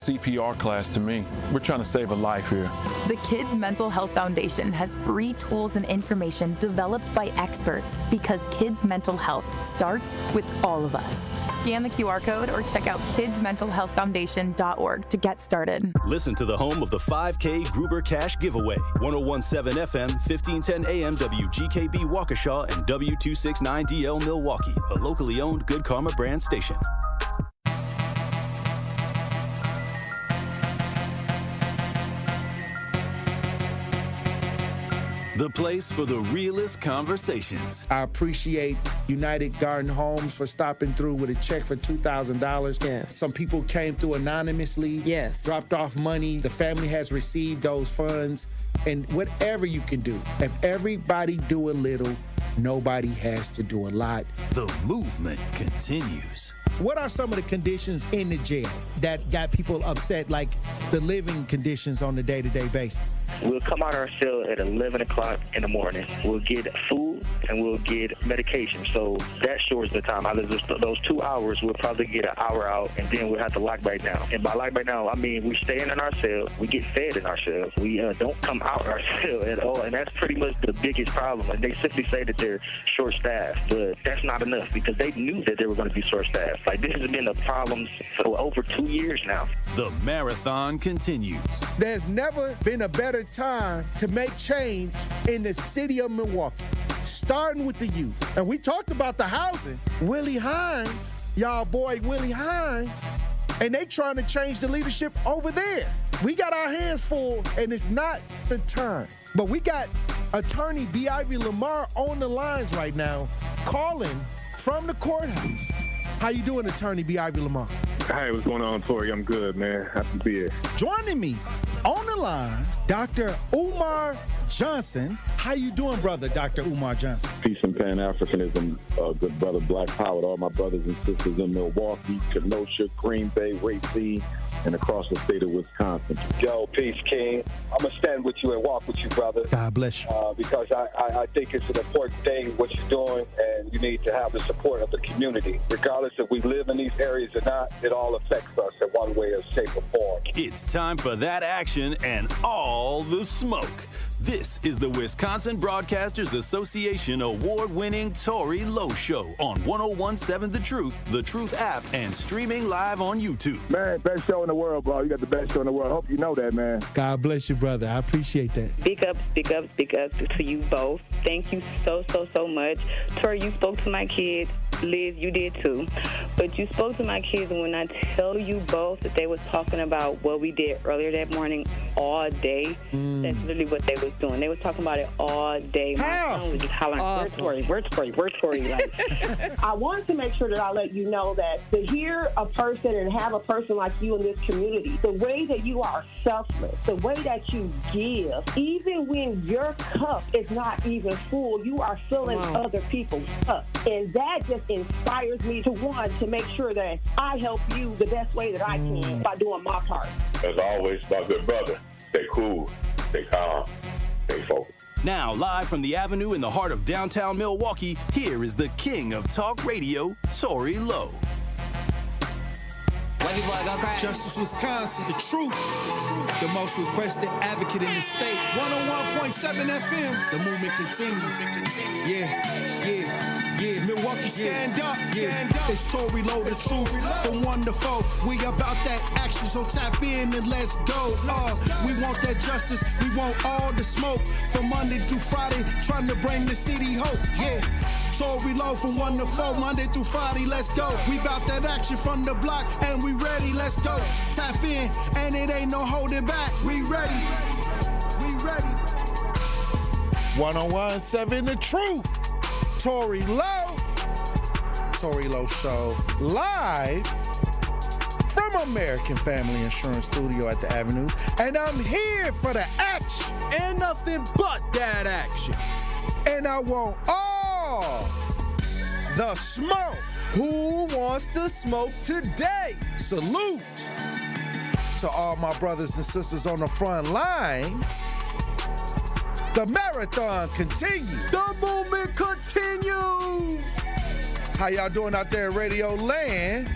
CPR class to me. We're trying to save a life here. The Kids Mental Health Foundation has free tools and information developed by experts because kids' mental health starts with all of us. Scan the QR code or check out kidsmentalhealthfoundation.org to get started. Listen to the home of the 5K Gruber Cash Giveaway. 1017 FM, 1510 AM, WGKB Waukesha, and W269DL Milwaukee, a locally owned Good Karma brand station. The place for the realest conversations. I appreciate United Garden Homes for stopping through with a check for $2,000. Yes. Some people came through anonymously. Yes. Dropped off money. The family has received those funds. And whatever you can do, if everybody do a little, nobody has to do a lot. The movement continues. What are some of the conditions in the jail that got people upset, like the living conditions on a day-to-day basis? We'll come out of our cell at 11 o'clock in the morning. We'll get food and we'll get medication. So that shortens the time. Those 2 hours, we'll probably get an hour out, and then we'll have to lock back down. And by lock back down, I mean we stay in our cell. We get fed in our cell. We don't come out of our cell at all. And that's pretty much the biggest problem. And they simply say that they're short-staffed. But that's not enough because they knew that they were going to be short-staffed. Like, this has been a problem for over 2 years now. The marathon continues. There's never been a better time to make change in the city of Milwaukee, starting with the youth. And we talked about the housing. Willie Hines, y'all boy Willie Hines, and they trying to change the leadership over there. We got our hands full, and it's not the time. But we got attorney B. Ivy Lamar on the lines right now, calling from the courthouse. How you doing, attorney B. Ivy Lamar? Hey, what's going on, Tori? I'm good, man. Happy to be here. Joining me on the line, Dr. Umar Johnson. How you doing, brother, Dr. Umar Johnson? Peace and Pan-Africanism, good brother Black Power, to all my brothers and sisters in Milwaukee, Kenosha, Green Bay, Racine, and across the state of Wisconsin. Yo, peace, King. I'm going to stand with you and walk with you, brother. God bless you. Because I think it's an important thing what you're doing, and you need to have the support of the community. Regardless if we live in these areas or not, it all affects us in one way or shape or form. It's time for that action and all the smoke. This is the Wisconsin Broadcasters Association award-winning Tori Lowe Show on 1017 The Truth app, and streaming live on YouTube. Man, best show in the world, bro. You got the best show in the world. I hope you know that, man. God bless you, brother. I appreciate that. Big up to you both. Thank you so much. Tori, you spoke to my kids. Liz, you did too. But you spoke to my kids, and when I tell you both that they was talking about what we did earlier that morning all day, that's literally what they was doing. They was talking about it all day. My son was just hollering, Awesome. where's Tori? Like, I wanted to make sure that I let you know that to hear a person and have a person like you in this community, the way that you are selfless, the way that you give, even when your cup is not even full, you are filling other people's cup. And that just inspires me to make sure that I help you the best way that I can by doing my part. As always, my good brother, stay cool, stay calm, stay focused. Now, live from the Avenue in the heart of downtown Milwaukee, here is the king of talk radio, Tori Lowe. Justice Wisconsin, the truth, the most requested advocate in the state. 101.7 FM, the movement continues. Yeah. Milwaukee, stand up. It's Tori Lowe, the truth, from 1 to 4. We about that action, so tap in and let's go. We want that justice, we want all the smoke. From Monday through Friday, trying to bring the city hope. Yeah. Tori Lowe from 1 to 4, Monday through Friday, let's go. We bout that action from the block, and we ready, let's go. Tap in, and it ain't no holding back. We ready. 101.7 The Truth. Tori Lowe Show, live from American Family Insurance Studio at the Avenue. And I'm here for the action. And nothing but that action. And I want all the smoke. Who wants the smoke today? Salute to all my brothers and sisters on the front lines. The marathon continues. The movement continues. How y'all doing out there in Radio Land?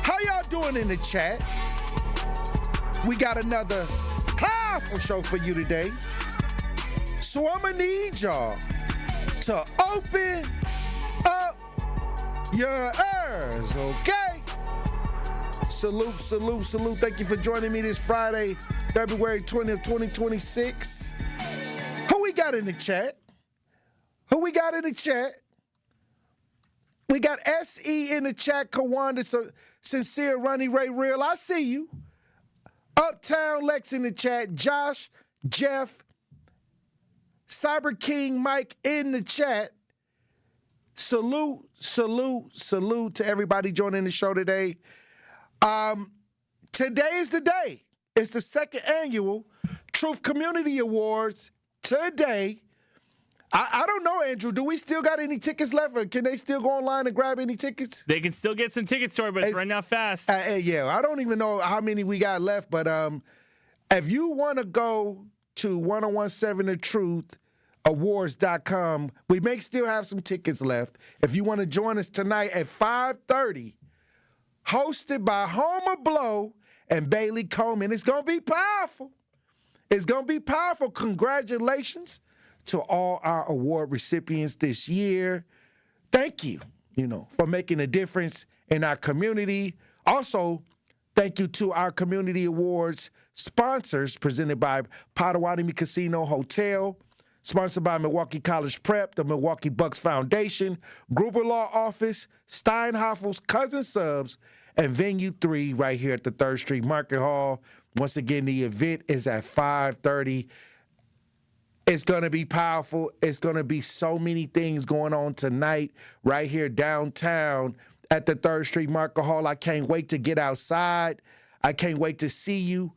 How y'all doing in the chat? We got another powerful show for you today. So I'm going to need y'all to open up your ears, okay? Salute, salute, salute. Thank you for joining me this Friday, February 20th, 2026. Who we got in the chat? Who we got in the chat? We got SE in the chat, Kawanda, Sincere, Ronnie Ray Real. I see you. Uptown Lex in the chat. Josh, Jeff, Cyber King Mike in the chat. Salute, salute, salute to everybody joining the show today. Today is the day. It's the second annual Truth Community Awards today. I don't know, Andrew. Do we still got any tickets left? Or can they still go online and grab any tickets? They can still get some tickets, Tori, but it's running out fast. Yeah, I don't even know how many we got left. But if you want to go to 1017 The Truth Awards.com, we may still have some tickets left. If you want to join us tonight at 5:30, hosted by Homer Blow and Bailey Coleman, it's going to be powerful. It's going to be powerful. Congratulations to all our award recipients this year. Thank you, for making a difference in our community. Also, thank you to our community awards sponsors presented by Potawatomi Casino Hotel, sponsored by Milwaukee College Prep, the Milwaukee Bucks Foundation, Gruber Law Office, Steinhoffel's Cousin Subs, and Venue 3 right here at the 3rd Street Market Hall. Once again, the event is at 5:30. It's going to be powerful. It's going to be so many things going on tonight right here downtown at the 3rd Street Market Hall. I can't wait to get outside. I can't wait to see you.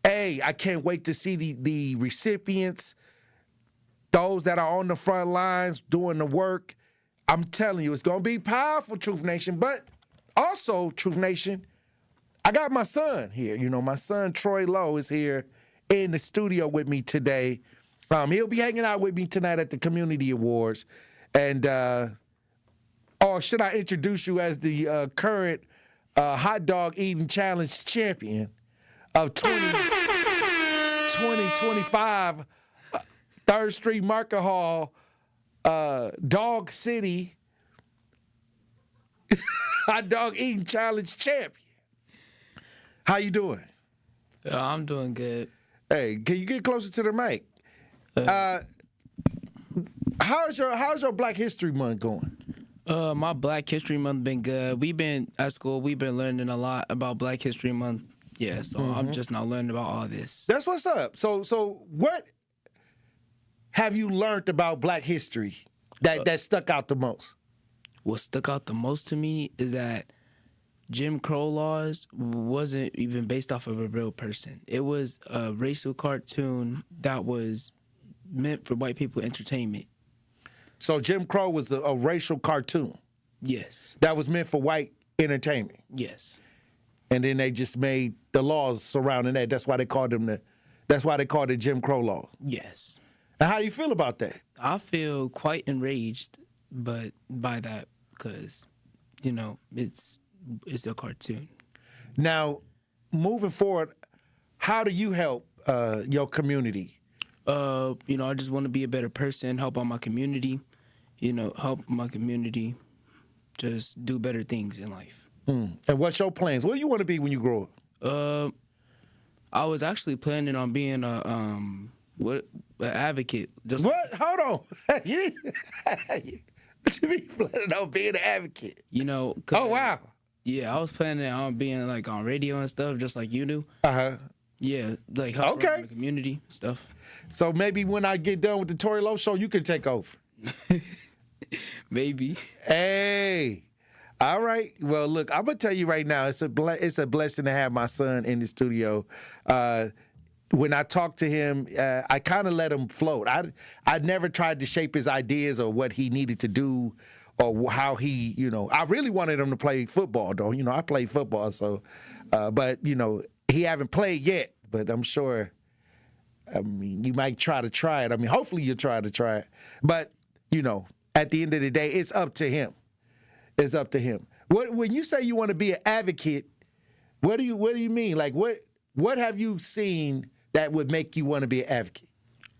I can't wait to see the recipients, those that are on the front lines doing the work. I'm telling you, it's going to be powerful, Truth Nation. But also, Truth Nation, I got my son here. My son Troy Lowe is here in the studio with me today. He'll be hanging out with me tonight at the Community Awards. And, or should I introduce you as the current hot dog eating challenge champion of 2025 3rd Street Market Hall, Dog City hot dog eating challenge champion. How you doing? I'm doing good. Hey, can you get closer to the mic? How's your Black History Month going? My Black History Month been good. We've been at school. We've been learning a lot about Black History Month. Yeah, so I'm just now learning about all this. That's what's up. So what have you learned about Black history that stuck out the most? What stuck out the most to me is that Jim Crow laws wasn't even based off of a real person. It was a racial cartoon that was meant for white people entertainment. So Jim Crow was a racial cartoon? Yes. That was meant for white entertainment? Yes. And then they just made the laws surrounding that. That's why they called it Jim Crow laws? Yes. And how do you feel about that? I feel quite enraged by that because, it's a cartoon. Now, moving forward, how do you help your community? I just want to be a better person, help out my community, just do better things in life. And what's your plans? What do you want to be when you grow up? I was actually planning on being an advocate. What? Hold on. What you mean planning on being an advocate? Oh, wow. Yeah, I was planning on being on radio and stuff, just like you do. Uh-huh. Yeah, help around the community stuff. So maybe when I get done with the Tory Lowe show, you can take over. Maybe. Hey. All right. Well, look, I'm gonna tell you right now, it's a blessing to have my son in the studio. When I talked to him, I kind of let him float. I never tried to shape his ideas or what he needed to do or how he, I really wanted him to play football, though. I played football, so, but, he haven't played yet, but I'm sure, you might try it. Hopefully you'll try it. But, at the end of the day, it's up to him. It's up to him. When you say you want to be an advocate, what do you mean? Like what have you seen that would make you want to be an advocate?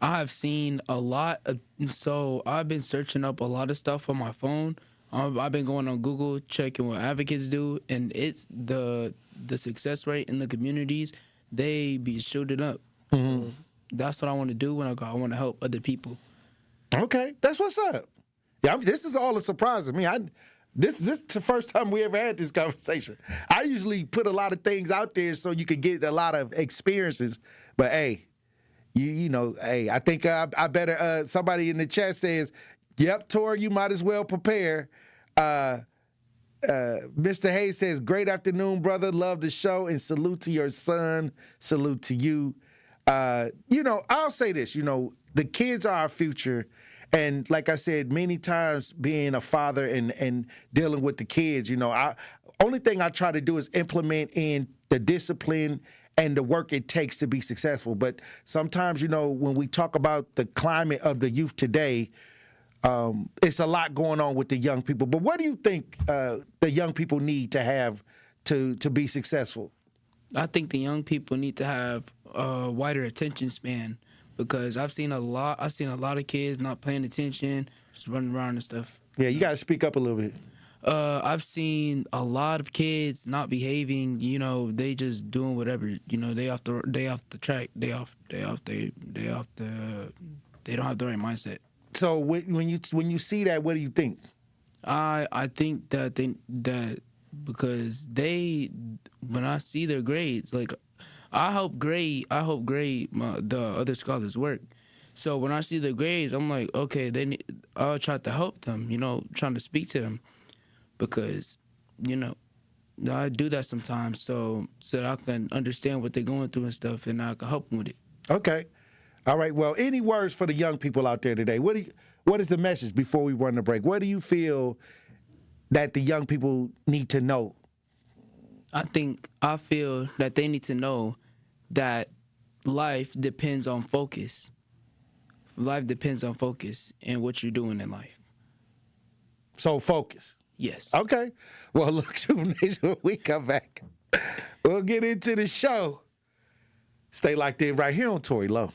I've seen a lot. So I've been searching up a lot of stuff on my phone. I've been going on Google, checking what advocates do, and it's the success rate in the communities. They be shooting up. Mm-hmm. So that's what I want to do when I go. I want to help other people. Okay, that's what's up. Yeah, this is all a surprise to me. This is the first time we ever had this conversation. I usually put a lot of things out there so you could get a lot of experiences. But hey, you know, hey, I think I better. Somebody in the chat says, "Yep, Tor, you might as well prepare." Mr. Hayes says, "Great afternoon, brother. Love the show and salute to your son. Salute to you." You know, I'll say this. You know, the kids are our future. And like I said, many times being a father and dealing with the kids, you know, only thing I try to do is implement in the discipline and the work it takes to be successful. But sometimes, you know, when we talk about the climate of the youth today, it's a lot going on with the young people. But what do you think the young people need to have to be successful? I think the young people need to have a wider attention span. Because I've seen a lot of kids not paying attention, just running around and stuff. Yeah, you got to speak up a little bit. I've seen a lot of kids not behaving. You know, they just doing whatever. You know, they off the track. They don't have the right mindset. So when you see that, what do you think? I think that because when I see their grades, like. I help grade the other scholars' work. So when I see the grades, I'm like, okay, I'll try to help them, you know, trying to speak to them. Because, you know, I do that sometimes so that I can understand what they're going through and stuff, and I can help them with it. Okay. All right. Well, any words for the young people out there today? What is the message before we run the break? What do you feel that the young people need to know? I feel that they need to know that life depends on focus. Life depends on focus and what you're doing in life. So focus. Yes. Okay. Well, look, when we come back, we'll get into the show. Stay locked in right here on Tory Lowe.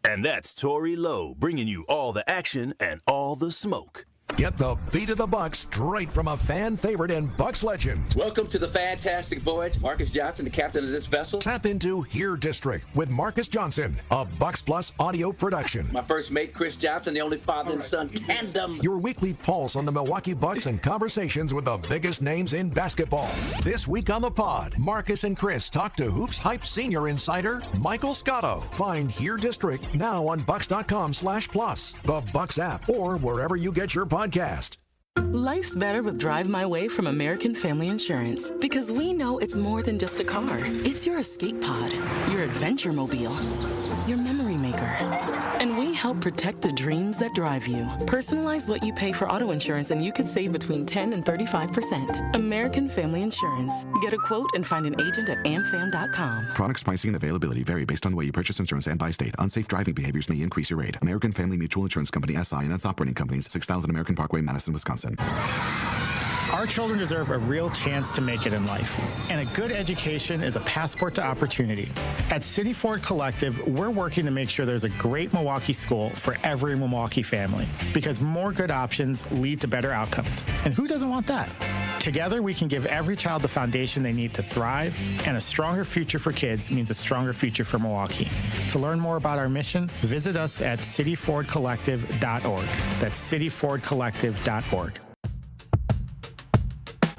And that's Tory Lowe, bringing you all the action and all the smoke. Get the beat of the Bucks straight from a fan favorite and Bucks legend. Welcome to the fantastic voyage. Marcus Johnson, the captain of this vessel. Tap into Here District with Marcus Johnson, a Bucks Plus audio production. My first mate, Chris Johnson, the only father and son tandem. Your weekly pulse on the Milwaukee Bucks and conversations with the biggest names in basketball. This week on the pod, Marcus and Chris talk to Hoops Hype senior insider Michael Scotto. Find Here District now on Bucks.com/plus, the Bucks app, or wherever you get your podcast. Life's better with Drive My Way from American Family Insurance because we know it's more than just a car. It's your escape pod, your adventure mobile, your memory maker. And we help protect the dreams that drive you. Personalize what you pay for auto insurance and you could save between 10 and 35%. American Family Insurance. Get a quote and find an agent at amfam.com. Products, pricing, and availability vary based on the way you purchase insurance and by state. Unsafe driving behaviors may increase your rate. American Family Mutual Insurance Company, SI, and its operating companies, 6000 American Parkway, Madison, Wisconsin. Our children deserve a real chance to make it in life, and a good education is a passport to opportunity. At City Ford Collective, we're working to make sure there's a great Milwaukee school for every Milwaukee family, because more good options lead to better outcomes. And who doesn't want that? Together, we can give every child the foundation they need to thrive, and a stronger future for kids means a stronger future for Milwaukee. To learn more about our mission, visit us at cityfordcollective.org. That's cityfordcollective.org.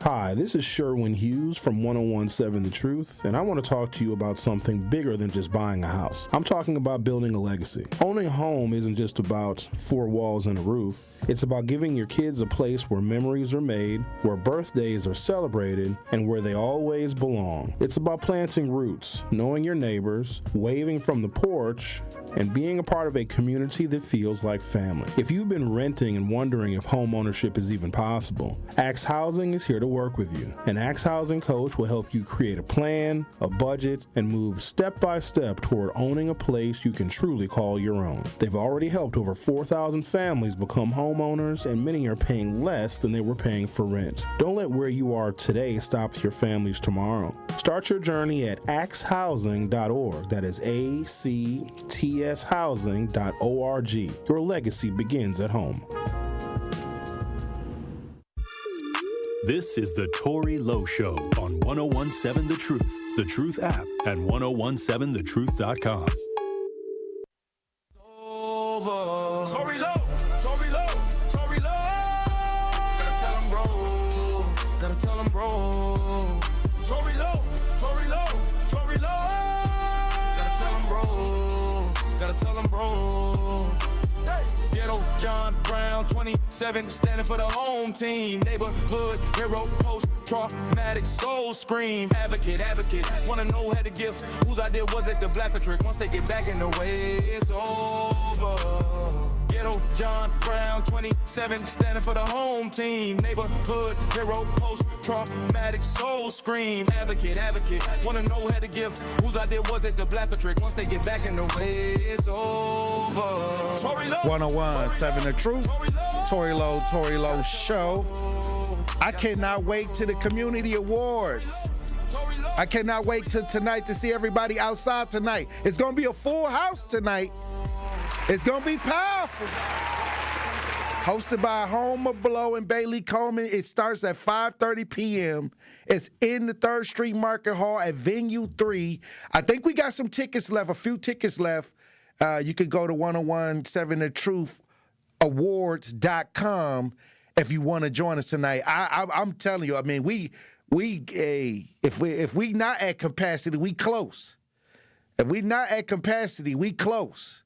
Hi, this is Sherwin Hughes from 1017 The Truth, and I want to talk to you about something bigger than just buying a house. I'm talking about building a legacy. Owning a home isn't just about four walls and a roof. It's about giving your kids a place where memories are made, where birthdays are celebrated, and where they always belong. It's about planting roots, knowing your neighbors, waving from the porch, and being a part of a community that feels like family. If you've been renting and wondering if home ownership is even possible, Axe Housing is here to work work with you. An Axe Housing coach will help you create a plan, a budget, and move step by step toward owning a place you can truly call your own. They've already helped over 4,000 families become homeowners, and many are paying less than they were paying for rent. Don't let where you are today stop your families tomorrow. Start your journey at axhousing.org. That is ACTS housing.org. Your legacy begins at home. This is the Tory Lowe Show on 1017 The Truth app, and 1017thetruth.com. Tory Lowe, Tory Lowe, Tory Lowe. Gotta tell him, bro. Gotta tell him, bro. Tory Lowe, Tory Lowe, Tory Lowe. Gotta tell him, bro. Gotta tell him, bro. Hey. Ghetto John Brown, 27, standing for the home team. Neighborhood hero, post traumatic soul scream. Advocate, wanna know how to give. Whose idea was it to blast a trick? Once they get back in the way, it's over. Ghetto John Brown, 27, standing for the home team. Neighborhood hero, post traumatic soul scream. Advocate, wanna know how to give. Whose idea was it to blast a trick? Once they get back in the way, it's over. 1017 The Truth, Tory Lowe Show. I cannot wait to the community awards. I cannot wait till tonight to see everybody outside tonight. It's going to be a full house tonight. It's going to be powerful. Hosted by Homer Blow and Bailey Coleman. It starts at 5:30 p.m. It's in the 3rd Street Market Hall at Venue 3. I think we got some tickets left, a few tickets left. You could go to 1017thetruth.awards.com if you want to join us tonight. I'm telling you, I mean, if we not at capacity, we close. If we not at capacity, we close.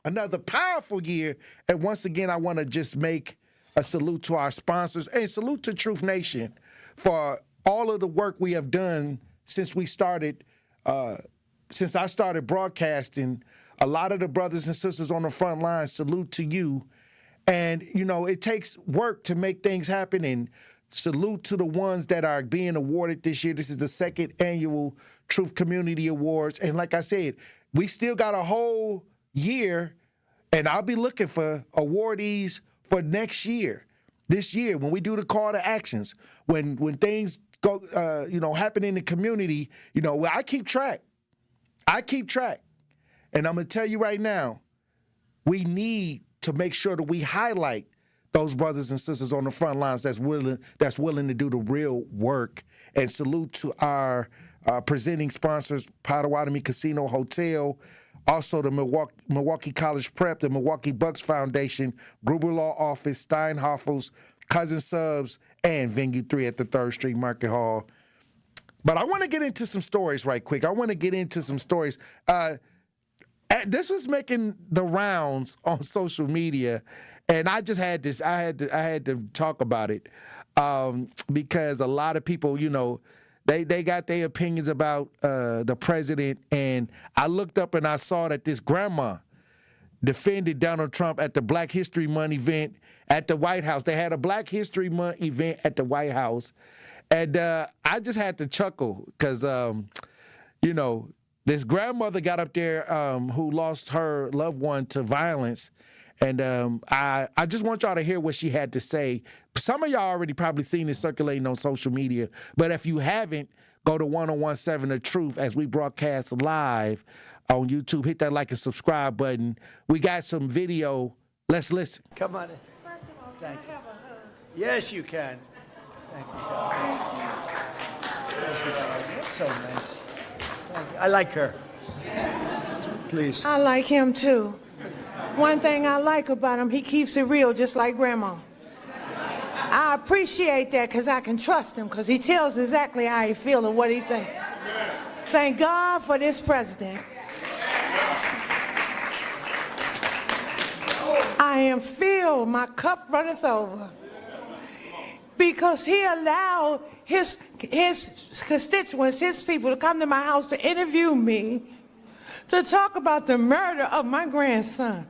Another powerful year. And once again, I want to just make a salute to our sponsors and salute to Truth Nation for all of the work we have done since we started. Since I started broadcasting, a lot of the brothers and sisters on the front line, salute to you. And, you know, it takes work to make things happen, and salute to the ones that are being awarded this year. This is the 2nd annual Truth Community Awards. And like I said, we still got a whole year, and I'll be looking for awardees for next year. This year, when we do the call to actions, when things go, happen in the community, I keep track. And I'm going to tell you right now, we need to make sure that we highlight those brothers and sisters on the front lines that's willing to do the real work. And salute to our presenting sponsors, Potawatomi Casino Hotel, also the Milwaukee College Prep, the Milwaukee Bucks Foundation, Gruber Law Office, Steinhoffels, Cousin Subs, and Venue 3 at the 3rd Street Market Hall. But I want to get into some stories right quick. This was making the rounds on social media, and I just had this. I had to talk about it because a lot of people, they got their opinions about the president, and I looked up and I saw that this grandma defended Donald Trump at the Black History Month event at the White House. They had a Black History Month event at the White House. And I just had to chuckle because, this grandmother got up there who lost her loved one to violence. And I just want y'all to hear what she had to say. Some of y'all already probably seen it circulating on social media. But if you haven't, go to 1017 The Truth as we broadcast live on YouTube. Hit that like and subscribe button. We got some video. Let's listen. Come on in. Thank you. Yes, you can. Thank you, God. Thank you, God. That's so nice. Thank you. I like her. Please. I like him too. One thing I like about him, he keeps it real just like Grandma. I appreciate that because I can trust him because he tells exactly how he feels and what he thinks. Thank God for this president. I am filled, my cup runneth over. Because he allowed his constituents, his people to come to my house to interview me, to talk about the murder of my grandson.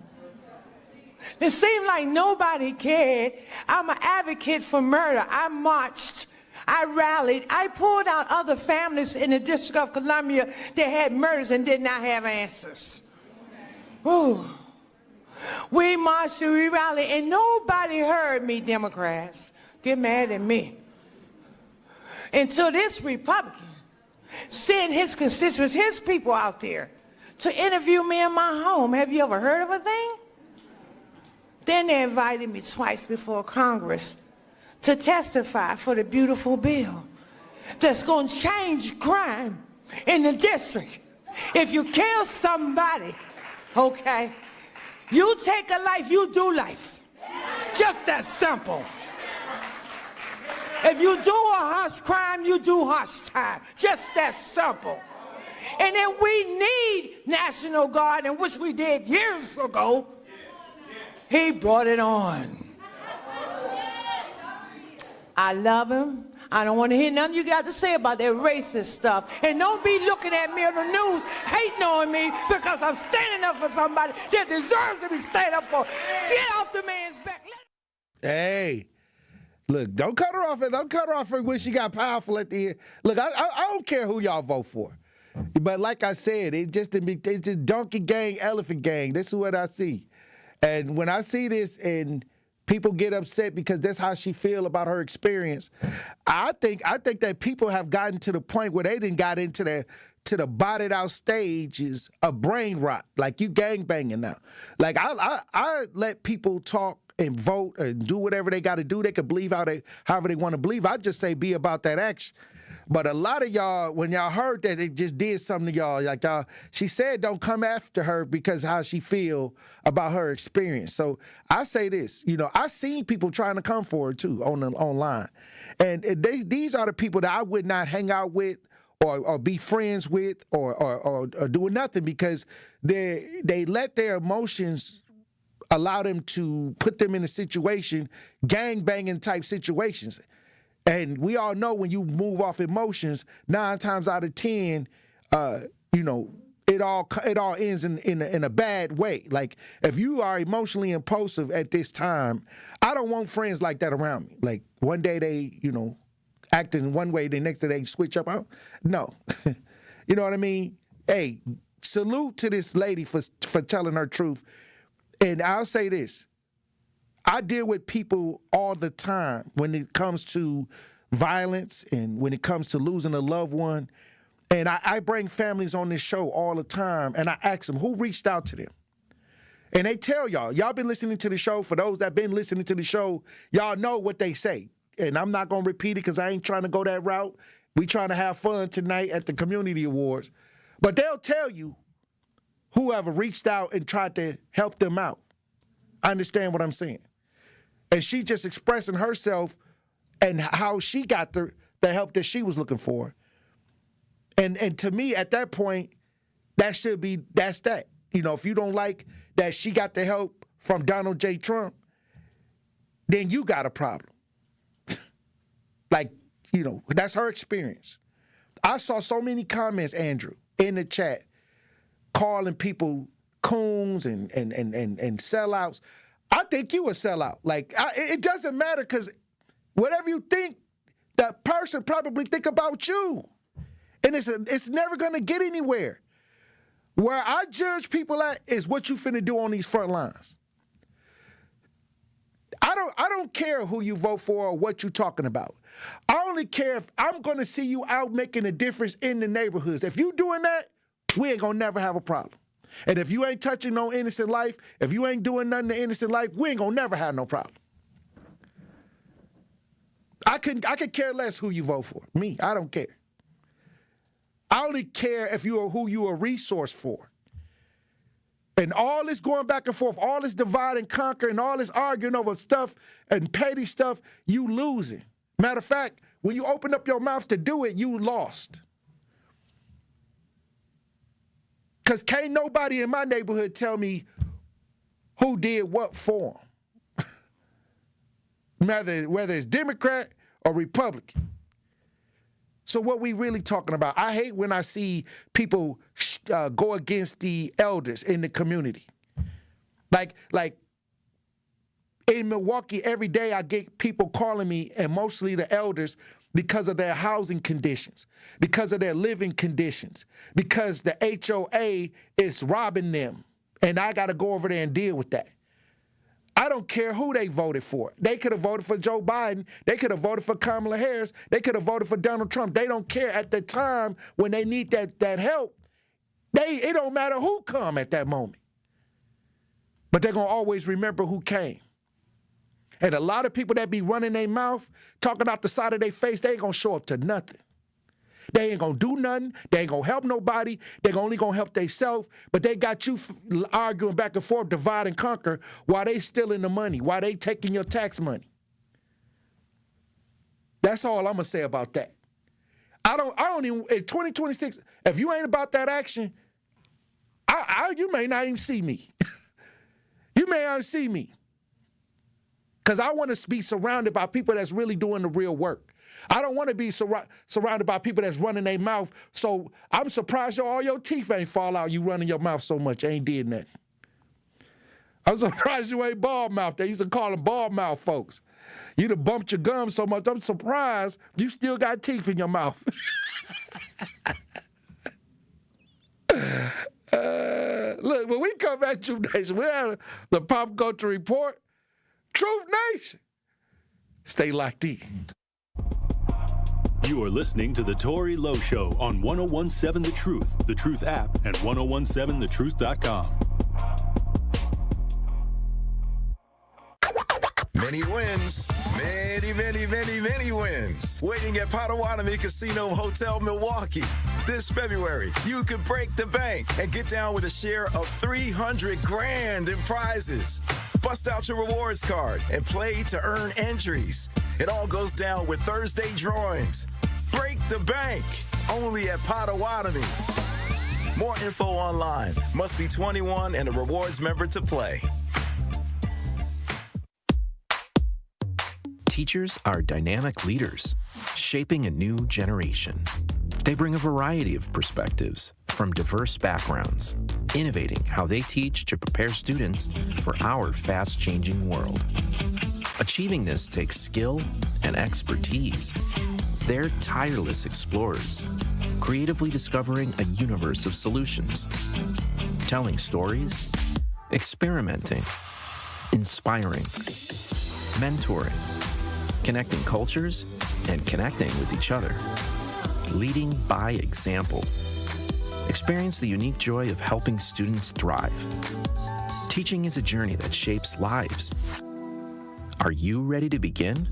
It seemed like nobody cared. I'm an advocate for murder. I marched. I rallied. I pulled out other families in the District of Columbia that had murders and did not have answers. Ooh. We marched and we rallied, and nobody heard me, Democrats. Get mad at me. Until this Republican sent his constituents, his people out there to interview me in my home. Have you ever heard of a thing? Then they invited me twice before Congress to testify for the beautiful bill that's going to change crime in the district. If you kill somebody, okay, you take a life, you do life. Just that simple. If you do a harsh crime, you do harsh time. Just that simple. And then we need National Guard, and which we did years ago. He brought it on. I love him. I don't want to hear nothing you got to say about that racist stuff. And don't be looking at me on the news hating on me because I'm standing up for somebody that deserves to be standing up for. Get off the man's back. Hey, look, don't cut her off. Don't cut her off when she got powerful at the end. Look, I don't care who y'all vote for. But like I said, it's just donkey gang, elephant gang. This is what I see. And when I see this and people get upset because that's how she feel about her experience, I think that people have gotten to the point where they didn't got into the botted out stages of brain rot. Like you gang banging now. Like I let people talk and vote and do whatever they got to do. They can believe however they want to believe. I just say be about that action. But a lot of y'all, when y'all heard that, it just did something to y'all. Like y'all, she said don't come after her because how she feel about her experience. So I say this, I seen people trying to come for her too online. And these are the people that I would not hang out with or be friends with or do nothing because they let their emotions allow them to put them in a situation, gang-banging type situations. And we all know when you move off emotions, 9 times out of 10, it all ends in a bad way. Like if you are emotionally impulsive at this time, I don't want friends like that around me. Like one day they, act in one way, the next day they switch up. No, you know what I mean? Hey, salute to this lady for telling her truth. And I'll say this. I deal with people all the time when it comes to violence and when it comes to losing a loved one. And I bring families on this show all the time, and I ask them, who reached out to them? And they tell y'all been listening to the show. For those that been listening to the show, y'all know what they say. And I'm not going to repeat it because I ain't trying to go that route. We trying to have fun tonight at the Community Awards. But they'll tell you whoever reached out and tried to help them out. I understand what I'm saying. And she just expressing herself and how she got the help that she was looking for. And to me, at that point, that's that. If you don't like that she got the help from Donald J. Trump, then you got a problem. That's her experience. I saw so many comments, Andrew, in the chat, calling people coons and sellouts. I think you a sellout. It doesn't matter because whatever you think, that person probably think about you. And it's never going to get anywhere. Where I judge people at is what you finna do on these front lines. I don't care who you vote for or what you're talking about. I only care if I'm going to see you out making a difference in the neighborhoods. If you doing that, we ain't going to never have a problem. And if you ain't touching no innocent life, if you ain't doing nothing to innocent life, we ain't gonna never have no problem. I could care less who you vote for. Me, I don't care. I only care if you are who you a resource for. And all this going back and forth, all this divide and conquer, and all this arguing over stuff and petty stuff, you losing. Matter of fact, when you open up your mouth to do it, you lost. Because can't nobody in my neighborhood tell me who did what for them. whether it's Democrat or Republican. So what we really talking about? I hate when I see people go against the elders in the community. Like In Milwaukee, every day I get people calling me, and mostly the elders, because of their housing conditions, because of their living conditions, because the HOA is robbing them, and I got to go over there and deal with that. I don't care who they voted for. They could have voted for Joe Biden. They could have voted for Kamala Harris. They could have voted for Donald Trump. They don't care at the time when they need that help. It don't matter who come at that moment. But they're going to always remember who came. And a lot of people that be running their mouth, talking out the side of their face, they ain't going to show up to nothing. They ain't going to do nothing. They ain't going to help nobody. They're only going to help themselves. But they got you arguing back and forth, divide and conquer, while they stealing the money, while they taking your tax money. That's all I'm going to say about that. I don't even, in 2026, if you ain't about that action, you may not even see me. You may not see me. Because I want to be surrounded by people that's really doing the real work. I don't want to be surrounded by people that's running their mouth. So I'm surprised all your teeth ain't fall out. You running your mouth so much. Ain't did nothing. I'm surprised you ain't bald mouth. They used to call them bald mouth folks. You done bumped your gums so much. I'm surprised you still got teeth in your mouth. Look, when we come at you, Nation, we have the Pop Culture Report. Truth Nation. Stay locked in. You are listening to The Tory Lowe Show on 1017 The Truth app, and 1017thetruth.com. Many wins. Many wins. Waiting at Potawatomi Casino Hotel, Milwaukee. This February, you could break the bank and get down with a share of $300,000 in prizes. Bust out your rewards card and play to earn entries. It all goes down with Thursday drawings. Break the bank. Only at Potawatomi. More info online. Must be 21 and a rewards member to play. Teachers are dynamic leaders, shaping a new generation. They bring a variety of perspectives from diverse backgrounds, innovating how they teach to prepare students for our fast-changing world. Achieving this takes skill and expertise. They're tireless explorers, creatively discovering a universe of solutions, telling stories, experimenting, inspiring, mentoring, connecting cultures, and connecting with each other. Leading by example. Experience the unique joy of helping students thrive. Teaching is a journey that shapes lives. Are you ready to begin?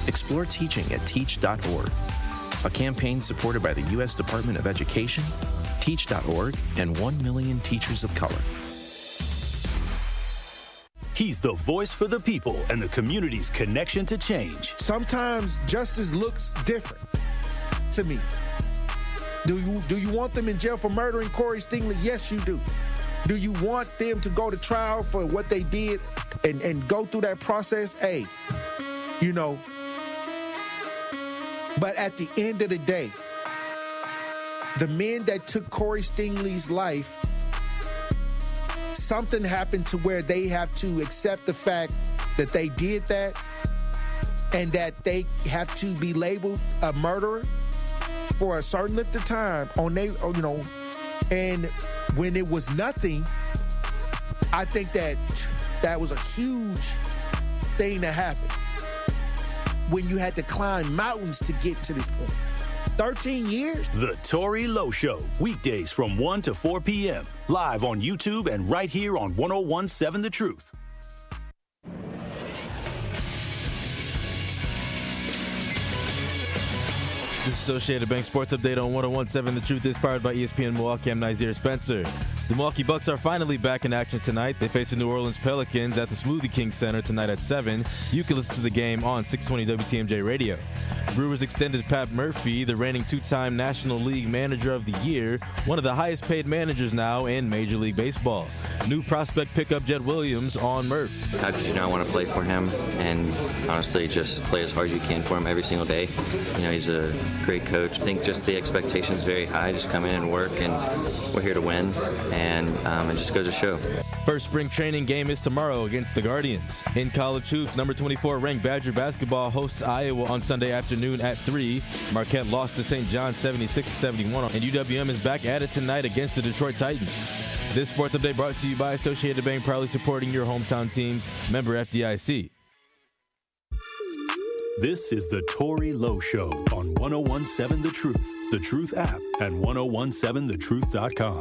Explore teaching at teach.org, a campaign supported by the U.S. Department of Education, teach.org, and 1 million teachers of color. He's the voice for the people and the community's connection to change. Sometimes justice looks different to me. Do you want them in jail for murdering Corey Stingley? Yes, you do. Do you want them to go to trial for what they did and go through that process? Hey, you know. But at the end of the day, the men that took Corey Stingley's life, something happened to where they have to accept the fact that they did that and that they have to be labeled a murderer for a certain length of time and when it was nothing, I think that was a huge thing that happened when you had to climb mountains to get to this point. 13 years? The Tory Lowe Show, weekdays from 1 to 4 p.m. Live on YouTube and right here on 1017 The Truth. This is Associated Bank Sports Update on 1017 The Truth is powered by ESPN Milwaukee. I'm Nazir Spencer. The Milwaukee Bucks are finally back in action tonight. They face the New Orleans Pelicans at the Smoothie King Center tonight at 7. You can listen to the game on 620 WTMJ Radio. Brewers extended Pat Murphy, the reigning two-time National League Manager of the Year, one of the highest-paid managers now in Major League Baseball. New prospect pickup Jed Williams on Murph. How could you not want to play for him and honestly just play as hard as you can for him every single day? You know, he's a great coach. I think just the expectation's very high. Just come in and work, and we're here to win. and it just goes to show. First spring training game is tomorrow against the Guardians. In college hoops, number 24 ranked Badger basketball hosts Iowa on Sunday afternoon at 3. Marquette lost to St. John 76-71, and UWM is back at it tonight against the Detroit Titans. This sports update brought to you by Associated Bank, proudly supporting your hometown teams. Member FDIC. This is the Tory Lowe Show on 1017 The Truth, The Truth app, and 1017thetruth.com.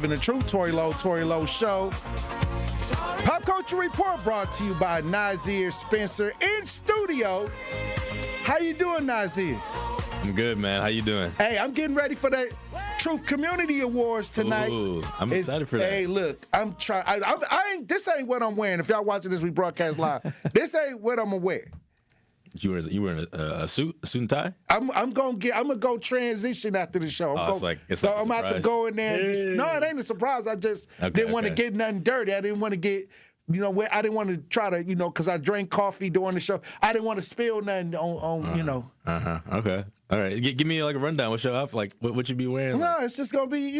The Truth, Tory Lowe Show. Pop Culture Report brought to you by Nazir Spencer in studio. How you doing, Nazir? I'm good, man. How you doing? Hey, I'm getting ready for the Truth Community Awards tonight. Ooh, I'm excited for that. Hey, look, I'm trying. I ain't. This ain't what I'm wearing. If y'all watching this, we broadcast live. This ain't what I'm gonna wear. You wearing a suit and tie? I'm gonna go transition after the show. I'm about to go in there. And no, it ain't a surprise. I just didn't want to get nothing dirty. I didn't want to get, I didn't want to try to, because I drank coffee during the show. I didn't want to spill nothing on. Okay. All right. Give me like a rundown. What's your outfit? Like what you be wearing? No, it's just gonna be,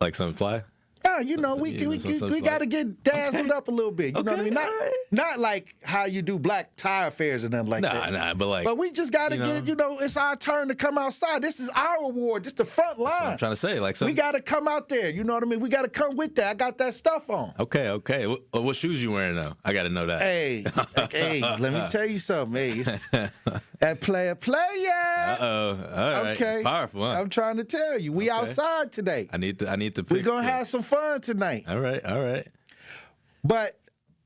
like something fly. Yeah, we got to get dazzled up a little bit. You know what I mean? Not like how you do black tie affairs and nothing like that. But we just got to get, it's our turn to come outside. This is our award. This the front line. That's what I'm trying to say. We got to come out there. You know what I mean? We got to come with that. I got that stuff on. Okay. What shoes you wearing now? I got to know that. Hey, let me tell you something. Hey, it's that player. Uh-oh. All right. Okay. It's powerful, huh? I'm trying to tell you. We outside today. I need to pick. We're going to have some fun tonight. All right. But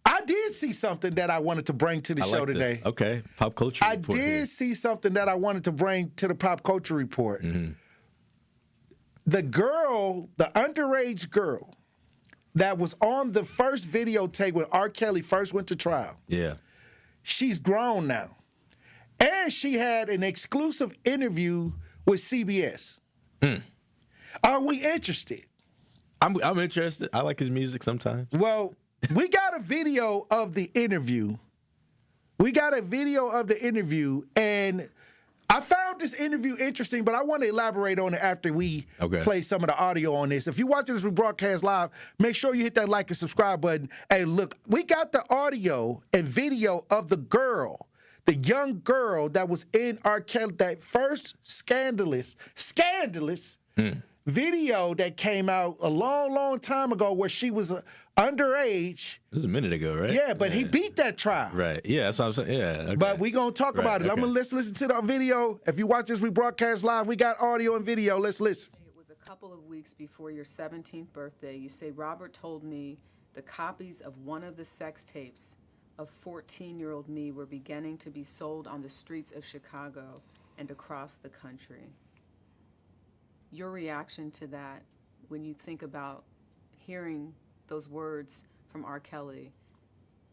I did see something that I wanted to bring to the show today. Okay, pop culture report. I did see something that I wanted to bring to the pop culture report. Mm-hmm. The underage girl that was on the first videotape when R. Kelly first went to trial. Yeah. She's grown now. And she had an exclusive interview with CBS. Are we interested? I'm interested. I like his music sometimes. Well, we got a video of the interview. And I found this interview interesting, but I want to elaborate on it after we play some of the audio on this. If you're watching this broadcast live, make sure you hit that like and subscribe button. Hey, look, we got the audio and video of the young girl that was in R. Kelly, that first scandalous video that came out a long time ago where she was underage. It was a minute ago, right? Yeah, but he beat that trial. Right. Yeah, that's what I'm saying. Yeah. Okay. But we're going to talk about it. Okay. I'm going to listen to the video. If you watch this rebroadcast live, we got audio and video. Let's listen. It was a couple of weeks before your 17th birthday. You say, Robert told me the copies of one of the sex tapes of 14-year-old me were beginning to be sold on the streets of Chicago and across the country. Your reaction to that when you think about hearing those words from R. Kelly,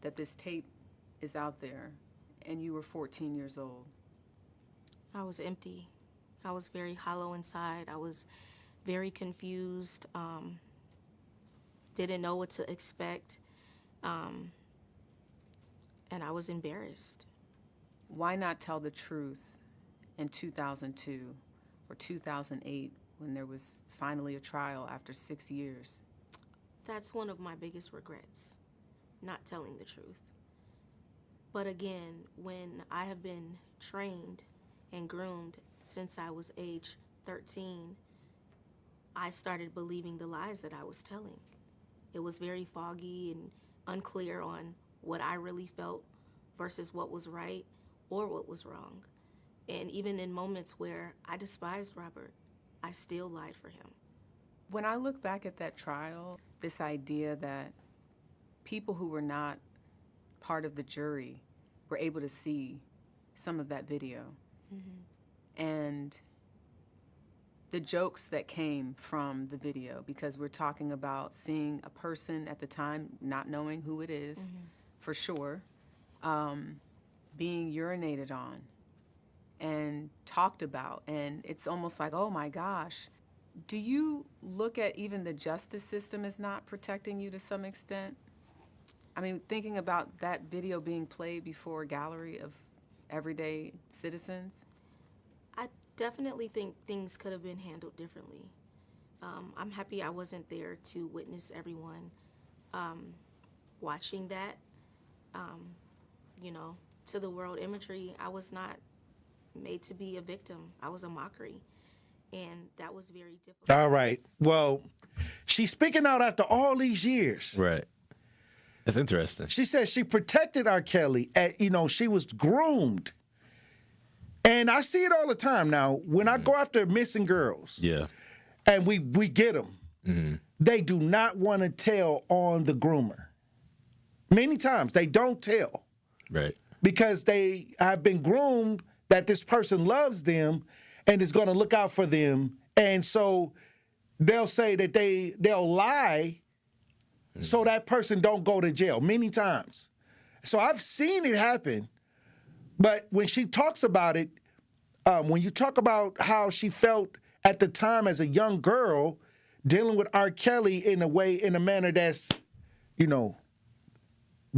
that this tape is out there, and you were 14 years old? I was empty. I was very hollow inside. I was very confused, didn't know what to expect, and I was embarrassed. Why not tell the truth in 2002 or 2008 when there was finally a trial after 6 years? That's one of my biggest regrets, not telling the truth. But again, when I have been trained and groomed since I was age 13, I started believing the lies that I was telling. It was very foggy and unclear on what I really felt versus what was right or what was wrong. And even in moments where I despised Robert, I still lied for him. When I look back at that trial, this idea that people who were not part of the jury were able to see some of that video, and the jokes that came from the video, because we're talking about seeing a person at the time not knowing who it is for sure, being urinated on and talked about. And it's almost like, oh my gosh. Do you look at even the justice system as not protecting you to some extent? I mean, thinking about that video being played before a gallery of everyday citizens? I definitely think things could have been handled differently. I'm happy I wasn't there to witness everyone watching that. You know, to the world imagery, I was not made to be a victim. I was a mockery. And that was very difficult. All right. Well, she's speaking out after all these years. Right. That's interesting. She said she protected R. Kelly. She was groomed. And I see it all the time now. When I go after missing girls, and we get them, they do not want to tell on the groomer. Many times they don't tell. Right. Because they have been groomed that this person loves them and is going to look out for them. And so they'll say that they'll lie so that person don't go to jail many times. So I've seen it happen. But when she talks about it, when you talk about how she felt at the time as a young girl dealing with R. Kelly in a manner that's,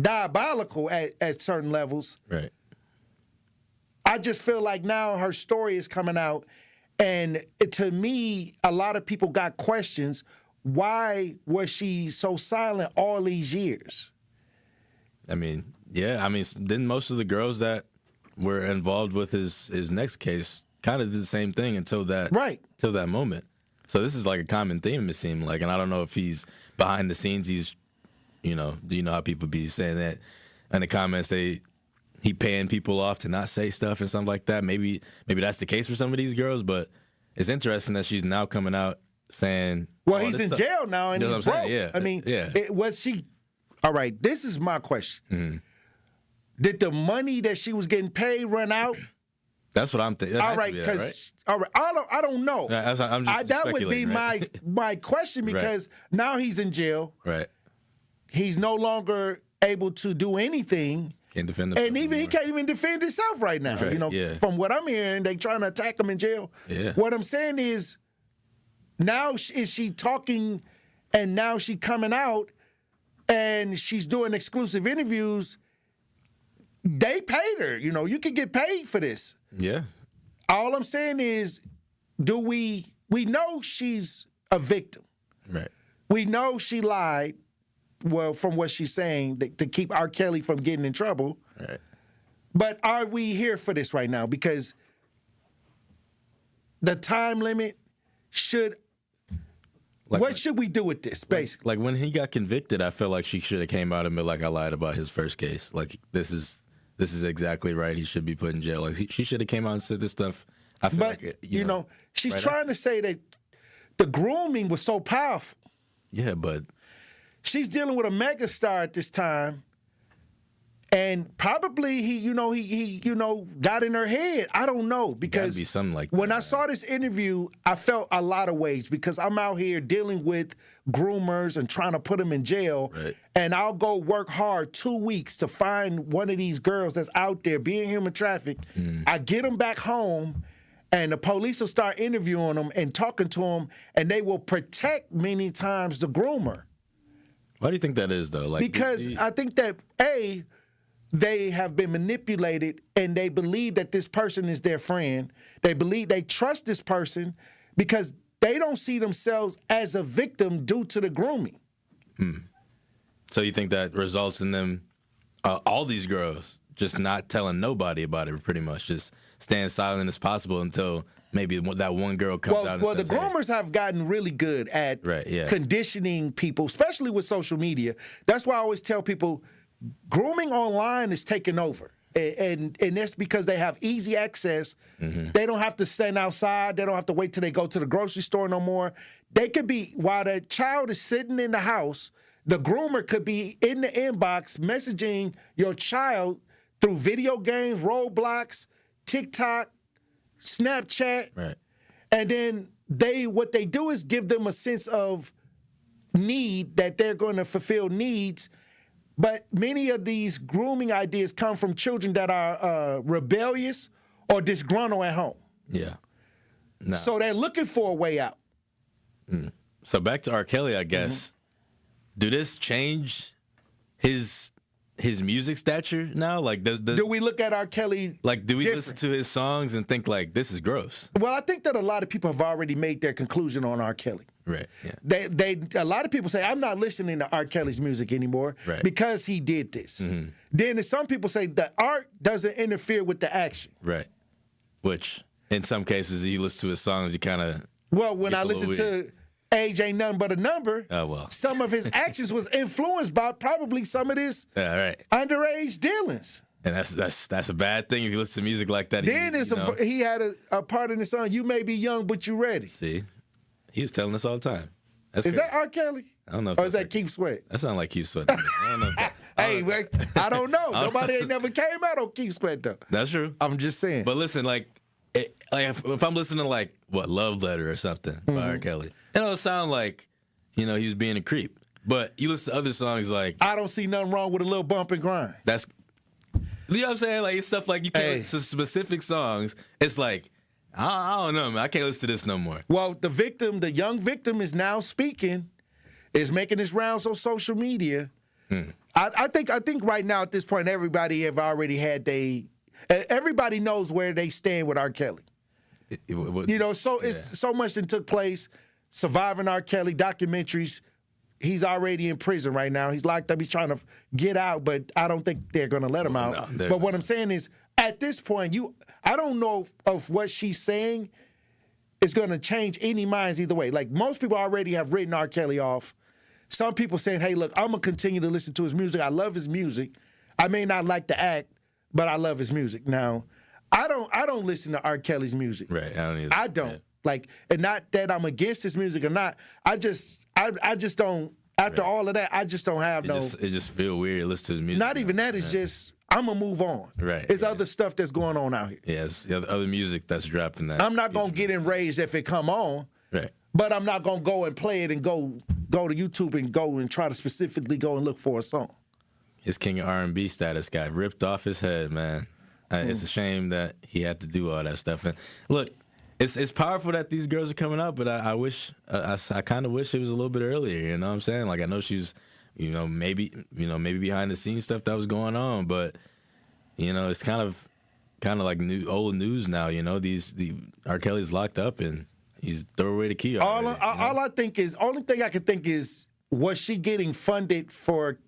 diabolical at certain levels. Right. I just feel like now her story is coming out, and to me, a lot of people got questions. Why was she so silent all these years? I mean, then most of the girls that were involved with his next case kind of did the same thing until that moment. So this is like a common theme, it seemed like, and I don't know if he's behind the scenes. He's, do you know how people be saying that in the comments? He paying people off to not say stuff and something like that. Maybe that's the case for some of these girls, but it's interesting that she's now coming out saying, well, he's in jail now and he's broke. Yeah. I mean, was she? All right, this is my question. Mm-hmm. Did the money that she was getting paid run out? That's what I'm thinking. All right, because I don't know. That would be my question, because now he's in jail. Right. He's no longer able to do anything. Can't defend himself. And even he can't even defend himself right now. Right, From what I'm hearing, they trying to attack him in jail. Yeah. What I'm saying is, now is she talking, and now she coming out, and she's doing exclusive interviews. They paid her. You can get paid for this. Yeah. All I'm saying is, we know she's a victim. Right. We know she lied. Well, from what she's saying, to keep R. Kelly from getting in trouble. Right. But are we here for this right now? Because the time limit what should we do with this, basically? Like when he got convicted, I felt like she should have came out and been like, I lied about his first case. Like, this is exactly right. He should be put in jail. Like, she should have came out and said this stuff. I feel like, she's right trying to say that the grooming was so powerful. Yeah, but she's dealing with a megastar at this time, and probably he got in her head. I don't know, because gotta be something like when that. I saw this interview, I felt a lot of ways, because I'm out here dealing with groomers and trying to put them in jail, and I'll go work hard 2 weeks to find one of these girls that's out there being human trafficked. I get them back home, and the police will start interviewing them and talking to them, and they will protect many times the groomer. Why do you think that is, though? Like, because I think that, they have been manipulated, and they believe that this person is their friend. They trust this person because they don't see themselves as a victim due to the grooming. So you think that results in them, all these girls, just not telling nobody about it, pretty much, just staying silent as possible until maybe that one girl comes out and says, the groomers have gotten really good at conditioning people, especially with social media. That's why I always tell people, grooming online is taking over. And that's because they have easy access. They don't have to stand outside. They don't have to wait till they go to the grocery store no more. They could be, while the child is sitting in the house, the groomer could be in the inbox messaging your child through video games, Roblox, TikTok, Snapchat. Right. And then what they do is give them a sense of need, that they're going to fulfill needs. But many of these grooming ideas come from children that are rebellious or disgruntled at home. Yeah. Nah. So they're looking for a way out. So back to R. Kelly, I guess. Do this change his music stature now? Like, do we look at R. Kelly like, do we different? listen to his songs and think like this is gross? Well, I think that a lot of people have already made their conclusion on R. Kelly. Right. Yeah. A lot of people say, I'm not listening to R. Kelly's music anymore because he did this. Mm-hmm. Then some people say the art doesn't interfere with the action. Right. Which, in some cases, you listen to his songs, you kind of. Well, when I listen to Age Ain't Nothing But a Number, some of his actions was influenced by probably some of his underage dealings. And that's a bad thing if you listen to music like that. Then he had a part in the song, You May Be Young, But You Ready. See? He was telling us all the time. That's is crazy. that R. Kelly? I don't know. Or is that Keith Sweat? That sounds like Keith Sweat. I don't know. I don't know. Nobody ain't never came out on Keith Sweat, though. That's true. I'm just saying. But listen, if I'm listening to Love Letter or something by R. Kelly, it'll sound like, he was being a creep. But you listen to other songs like I don't see nothing wrong with a little bump and grind. That's, you know what I'm saying? Like, it's stuff like you can't listen to specific songs. It's like, I don't know, man. I can't listen to this no more. Well, the young victim is now speaking, is making his rounds on social media. I think right now at this point, everybody have already had everybody knows where they stand with R. Kelly. So much that took place, surviving R. Kelly, documentaries. He's already in prison right now. He's locked up. He's trying to get out, but I don't think they're going to let him out. No, but what I'm saying is, at this point, I don't know if what she's saying is going to change any minds either way. Like, most people already have written R. Kelly off. Some people saying, hey, look, I'm going to continue to listen to his music. I love his music. I may not like the act, but I love his music. Now, I don't listen to R. Kelly's music. Right. I don't either. I don't. Yeah. Like, and not that I'm against his music or not. I just don't, after all of that, I just don't have it just feel weird to listen to his music. Not even that, it's just, I'm going to move on. Right. There's other stuff that's going on out here. Yes, other music that's dropping that. I'm not going to get enraged if it come on. Right. But I'm not going to go and play it and go to YouTube and go and try to specifically go and look for a song. His King of R&B status got ripped off his head, man. It's a shame that he had to do all that stuff. And look, it's powerful that these girls are coming up, but I wish I kind of wish it was a little bit earlier. You know what I'm saying? Like, I know she's, maybe behind the scenes stuff that was going on, but it's kind of like old news now. R. Kelly's locked up and he's throw away the key. Only thing I can think is, was she getting funded for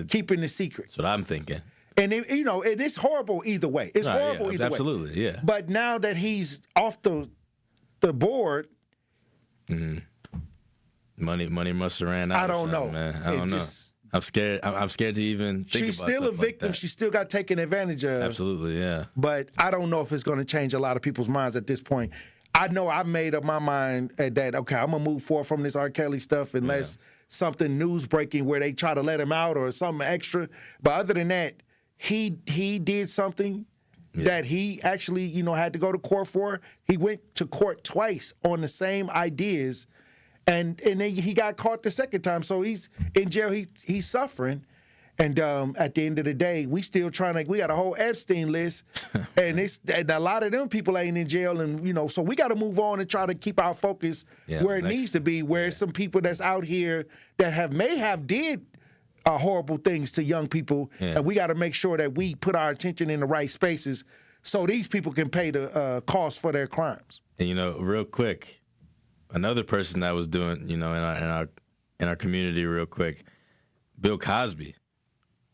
keeping the secret? That's what I'm thinking. And it is horrible either way. It's horrible either way. Absolutely, yeah. But now that he's off the board, money must have ran out. I don't know, man. I don't know. I'm scared. I'm scared to even think about she's still a victim. Like she still got taken advantage of. Absolutely, yeah. But I don't know if it's going to change a lot of people's minds at this point. I know I've made up my mind that, okay, I'm going to move forward from this R. Kelly stuff unless something news breaking where they try to let him out or something extra. But other than that, he did something that he actually, had to go to court for. He went to court twice on the same ideas, and then he got caught the second time. So he's in jail. He's suffering. And at the end of the day, we still we got a whole Epstein list, and a lot of them people ain't in jail, and so we got to move on and try to keep our focus where it needs to be. Where some people that's out here that may have did horrible things to young people, and we got to make sure that we put our attention in the right spaces so these people can pay the cost for their crimes. And real quick, another person that was doing, in our community, real quick, Bill Cosby.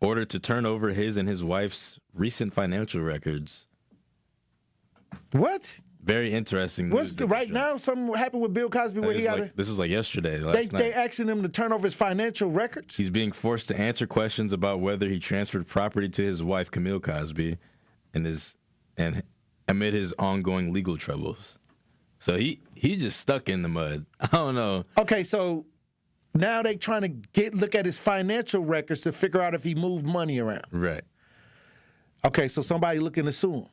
Ordered to turn over his and his wife's recent financial records. What? Very interesting. Right now, something happened with Bill Cosby where this was like yesterday. They asking him to turn over his financial records? He's being forced to answer questions about whether he transferred property to his wife, Camille Cosby, and amid his ongoing legal troubles. So he just stuck in the mud. I don't know. Okay, so now they trying to look at his financial records to figure out if he moved money around. Right. Okay, so somebody looking to sue him.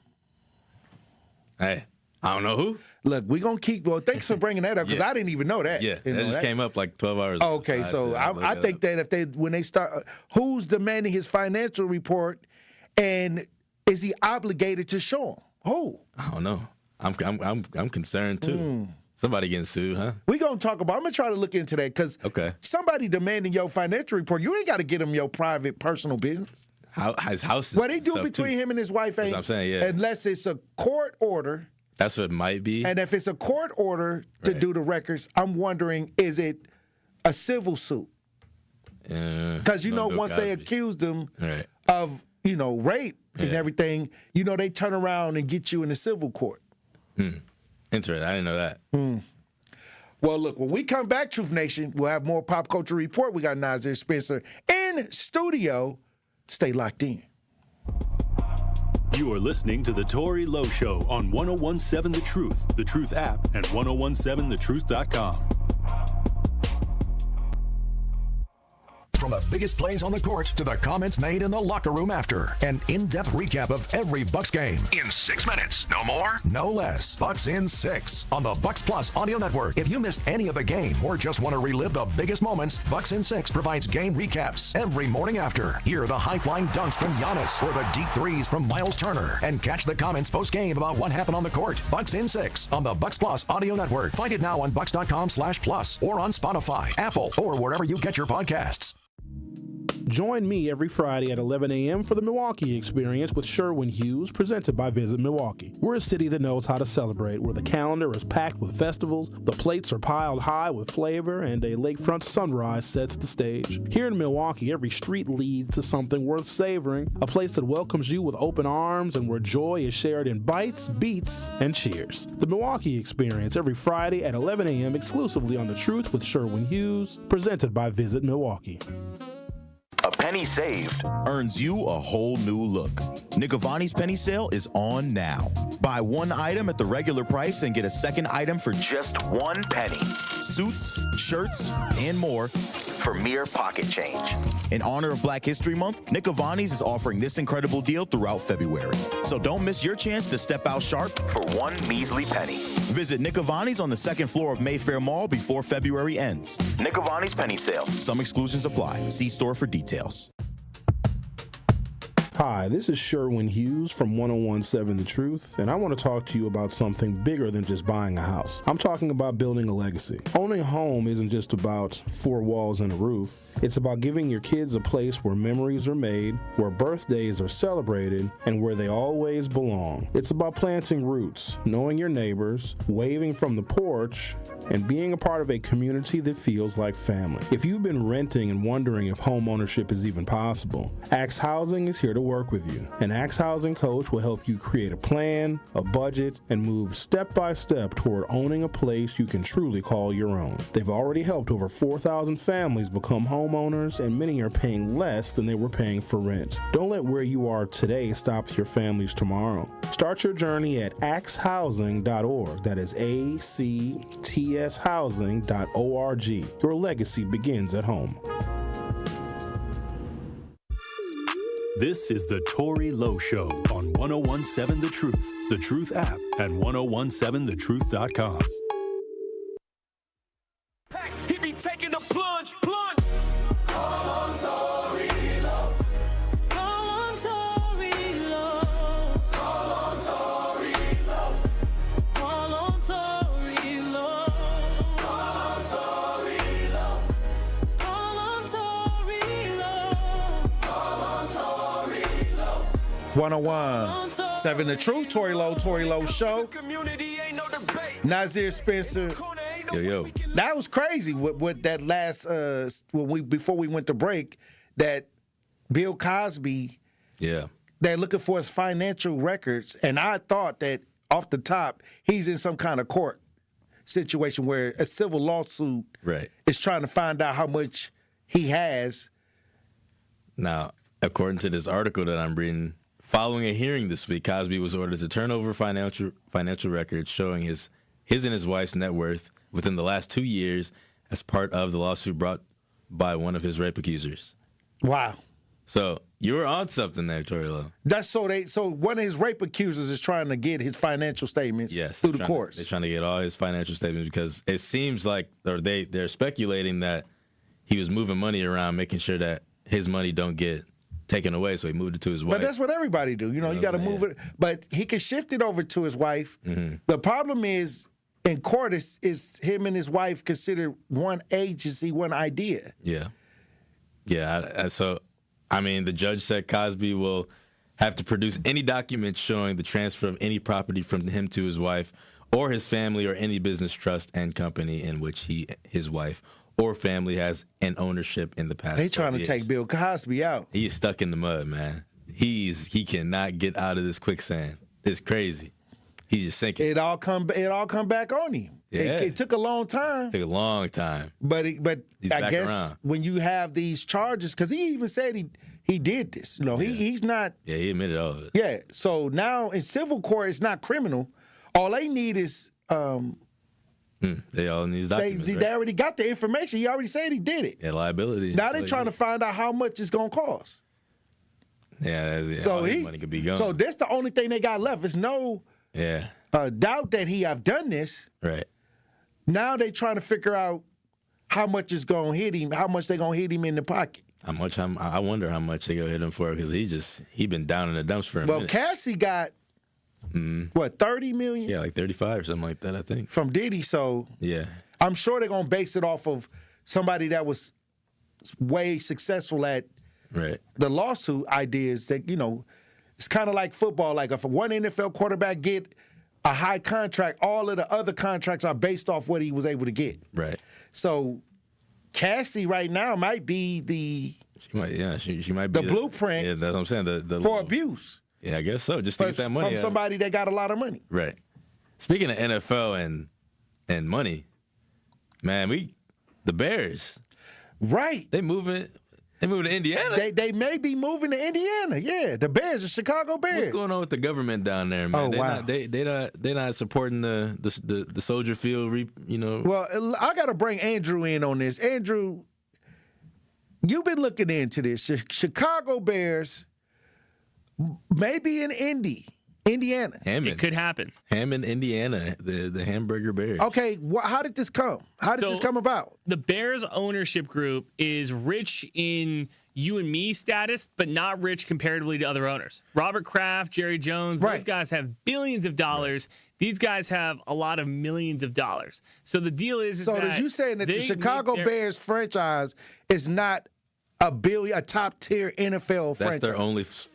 Hey, I don't know who. Look, we're going to keep, well, thanks for bringing that up because I didn't even know that. Yeah, You that know, just came up like 12 hours ago. Okay, so I think that if they, when they start, who's demanding his financial report and is he obligated to show him? Who? I don't know. I'm concerned too. Somebody getting sued, huh? We're going to talk about, I'm going to try to look into that because somebody demanding your financial report, you ain't got to get them your private, personal business. His house. What they do between him and his wife ain't, that's what I'm saying, yeah. unless it's a court order. That's what it might be. And if it's a court order to do the records, I'm wondering, is it a civil suit? Because, once they accused him of, rape and everything, they turn around and get you in the civil court. Interesting. I didn't know that. Well, look, when we come back, Truth Nation, we'll have more Pop Culture Report. We got Nazir Spencer in studio. Stay locked in. You are listening to The Tory Lowe Show on 1017 The Truth app, and 1017thetruth.com. From the biggest plays on the court to the comments made in the locker room after. An in-depth recap of every Bucks game. In 6 minutes. No more, no less. Bucks in 6 on the Bucks Plus audio network. If you missed any of the game or just want to relive the biggest moments, Bucks in 6 provides game recaps every morning after. Hear the high-flying dunks from Giannis or the deep threes from Miles Turner. And catch the comments post-game about what happened on the court. Bucks in 6 on the Bucks Plus audio network. Find it now on bucks.com/plus or on Spotify, Apple, or wherever you get your podcasts. Join me every Friday at 11 a.m. for the Milwaukee Experience with Sherwin Hughes, presented by Visit Milwaukee. We're a city that knows how to celebrate, where the calendar is packed with festivals, the plates are piled high with flavor, and a lakefront sunrise sets the stage. Here in Milwaukee, every street leads to something worth savoring, a place that welcomes you with open arms and where joy is shared in bites, beats, and cheers. The Milwaukee Experience every Friday at 11 a.m. exclusively on The Truth with Sherwin Hughes, presented by Visit Milwaukee. A penny saved earns you a whole new look. Nick Avani's penny sale is on now. Buy one item at the regular price and get a second item for just 1 penny. Suits, shirts, and more for mere pocket change. In honor of Black History Month, Nick Avani's is offering this incredible deal throughout February. So don't miss your chance to step out sharp for 1 measly penny. Visit Nick Avani's on the 2nd floor of Mayfair Mall before February ends. Nick Avani's penny sale. Some exclusions apply. See store for details. Hi, this is Sherwin Hughes from 1017 The Truth, and I want to talk to you about something bigger than just buying a house. I'm talking about building a legacy. Owning a home isn't just about 4 walls and a roof. It's about giving your kids a place where memories are made, where birthdays are celebrated, and where they always belong. It's about planting roots, knowing your neighbors, waving from the porch, and being a part of a community that feels like family. If you've been renting and wondering if home ownership is even possible, Axe Housing is here to work with you. An Axe Housing coach will help you create a plan, a budget, and move step by step toward owning a place you can truly call your own. They've already helped over 4,000 families become homeowners, and many are paying less than they were paying for rent. Don't let where you are today stop your family's tomorrow. Start your journey at axehousing.org. That is ACTShousing.org. Your legacy begins at home. This is The Tory Lowe Show on 1017 The Truth app, and 1017thetruth.com. He be taking a plunge. Call on Tory Lowe. Call on Tory Lowe. Call on Tory Lowe. Call on Tory Lowe. Call on Tory Lowe. Call on Tory Lowe. Call on Tory Lowe. 1017 The Truth, Tory Lowe Show. Nazir Spencer. Yo. That was crazy with that last before we went to break, that Bill Cosby, they're looking for his financial records, and I thought that off the top he's in some kind of court situation where a civil lawsuit is trying to find out how much he has. Now, according to this article that I'm reading, following a hearing this week, Cosby was ordered to turn over financial records showing his and his wife's net worth within the last 2 years as part of the lawsuit brought by one of his rape accusers. Wow. So You were on something there, Tory Lowe. That's so one of his rape accusers is trying to get his financial statements through the courts. They're trying to get all his financial statements because it seems like, or they're speculating that he was moving money around, making sure that his money don't get taken away, so he moved it to his wife. But that's what everybody do. You got to move it. But he can shift it over to his wife. The problem is, in court, is him and his wife considered one agency, one idea. Yeah. Yeah, so, I mean, the judge said Cosby will have to produce any documents showing the transfer of any property from him to his wife or his family or any business trust and company in which his wife or family has an ownership in the past. They trying to take Bill Cosby out. He's stuck in the mud, man. He cannot get out of this quicksand. It's crazy. He's just sinking. It all come back on him. Yeah. It took a long time. It took a long time. But He's I back guess around. when you have these charges, because he even said he did this. He's not. Yeah, he admitted all of it. Yeah. So now in civil court, it's not criminal. All they need is. They all need documents. They already got the information. He already said he did it. Yeah, liability. Now they're trying to find out how much it's gonna cost. Yeah, so all his money could be gone. So that's the only thing they got left. It's no doubt that he have done this. Right. Now they trying to figure out how much is gonna hit him. How much they gonna hit him in the pocket. How much? I wonder how much they gonna hit him for because he been down in the dumps for a minute. Well, Cassie got. What, 30 million? Yeah, like 35 or something like that, I think. From Diddy, so yeah. I'm sure they're gonna base it off of somebody that was way successful at the lawsuit ideas that, it's kind of like football. Like if one NFL quarterback get a high contract, all of the other contracts are based off what he was able to get. Right. So Cassie right now might be she might be the blueprint. Yeah, that's what I'm saying. The for abuse. Yeah, I guess so. Just to get that money from somebody that got a lot of money. Right. Speaking of NFL and money, man, the Bears. Right. They moving to Indiana. They may be moving to Indiana. Yeah, the Bears, the Chicago Bears. What's going on with the government down there, man? They're not supporting the Soldier Field. Well, I got to bring Andrew in on this. Andrew, you've been looking into this. Chicago Bears. Maybe in Indiana. Hammond. It could happen. Hammond, Indiana, the Hamburger Bears. Okay, how did this come? How did this come about? The Bears ownership group is rich in you and me status, but not rich comparatively to other owners. Robert Kraft, Jerry Jones, those guys have billions of dollars. Right. These guys have a lot of millions of dollars. So the deal is so that you saying that the Chicago Bears franchise is not a top tier NFL franchise.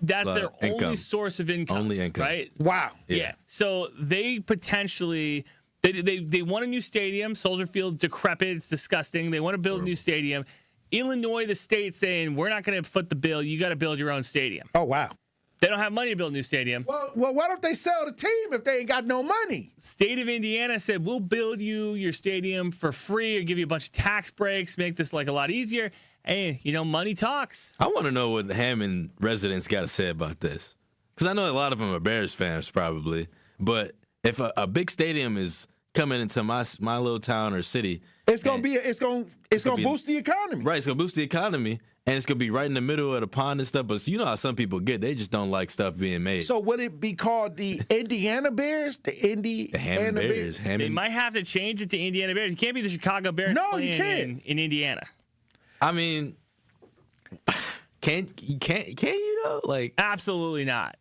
That's their only source of income. Only income. Right? Wow. Yeah. So they potentially they want a new stadium. Soldier Field decrepit. It's disgusting. They want to build a new stadium. Illinois, the state, saying we're not going to foot the bill. You got to build your own stadium. Oh wow. They don't have money to build a new stadium. Well, why don't they sell the team if they ain't got no money? State of Indiana said we'll build you your stadium for free or give you a bunch of tax breaks, make this like a lot easier. Hey, money talks. I want to know what the Hammond residents got to say about this. Because I know a lot of them are Bears fans, probably. But if a big stadium is coming into my little town or city, it's gonna boost the economy. Right, it's gonna boost the economy, and it's gonna be right in the middle of the pond and stuff. But you know how some people get; they just don't like stuff being made. So would it be called the Indiana Bears? The Hammond Bears. They might have to change it to Indiana Bears. You can't be the Chicago Bears playing in Indiana. I mean, can you though? Like, absolutely not.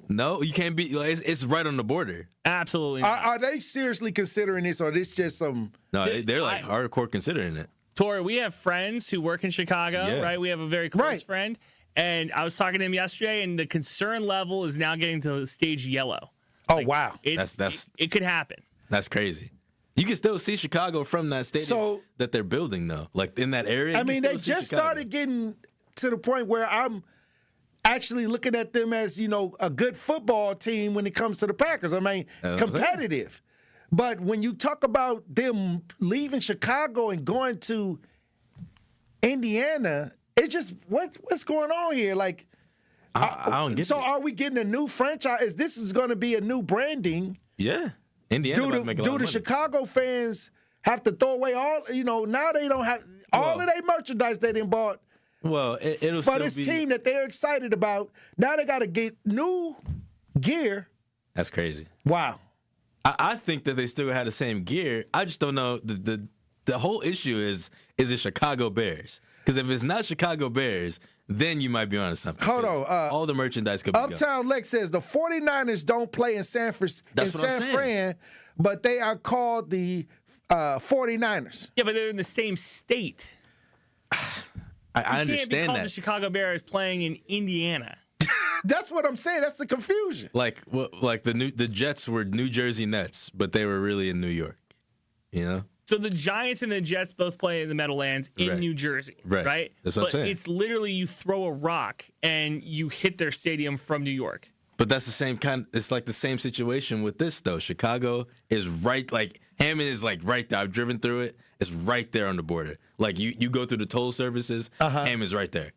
No, you can't be. Like, it's right on the border. Absolutely not. Are they seriously considering this, or this just some? No, they're like hardcore considering it. Tori, we have friends who work in Chicago, right? We have a very close friend, and I was talking to him yesterday, and the concern level is now getting to stage yellow. Oh wow, it could happen. That's crazy. You can still see Chicago from that stadium that they're building, though. Like, in that area. I mean, they just started getting to the point where I'm actually looking at them as, a good football team when it comes to the Packers. I mean, competitive. But when you talk about them leaving Chicago and going to Indiana, it's just, what's going on here? Like, I don't get so are we getting a new franchise? This is going to be a new branding. Yeah. Indiana do the Chicago fans have to throw away all, now they don't have all of their merchandise they done bought Well, it'll for still this be. team that they're excited about. Now they got to get new gear. That's crazy. Wow. I think that they still had the same gear. I just don't know. The whole issue is it Chicago Bears? Because if it's not Chicago Bears, then you might be onto something. Hold on. All the merchandise could be gone. Uptown Lex says the 49ers don't play in San saying. Fran, but they are called the 49ers. Yeah, but they're in the same state. I You can't be understand called that. the Chicago Bears playing in Indiana. That's what I'm saying. That's the confusion. Like the Jets were New Jersey Nets, but they were really in New York. You know? So the Giants and the Jets both play in the Meadowlands in Right. New Jersey, Right. right? That's what I'm saying. It's literally you throw a rock and you hit their stadium from New York. But that's the same kind. It's like the same situation with this though. Chicago is right. Like Hammond is like right there. I've driven through it. It's right there on the border. Like you go through the toll services. Hammond's right there.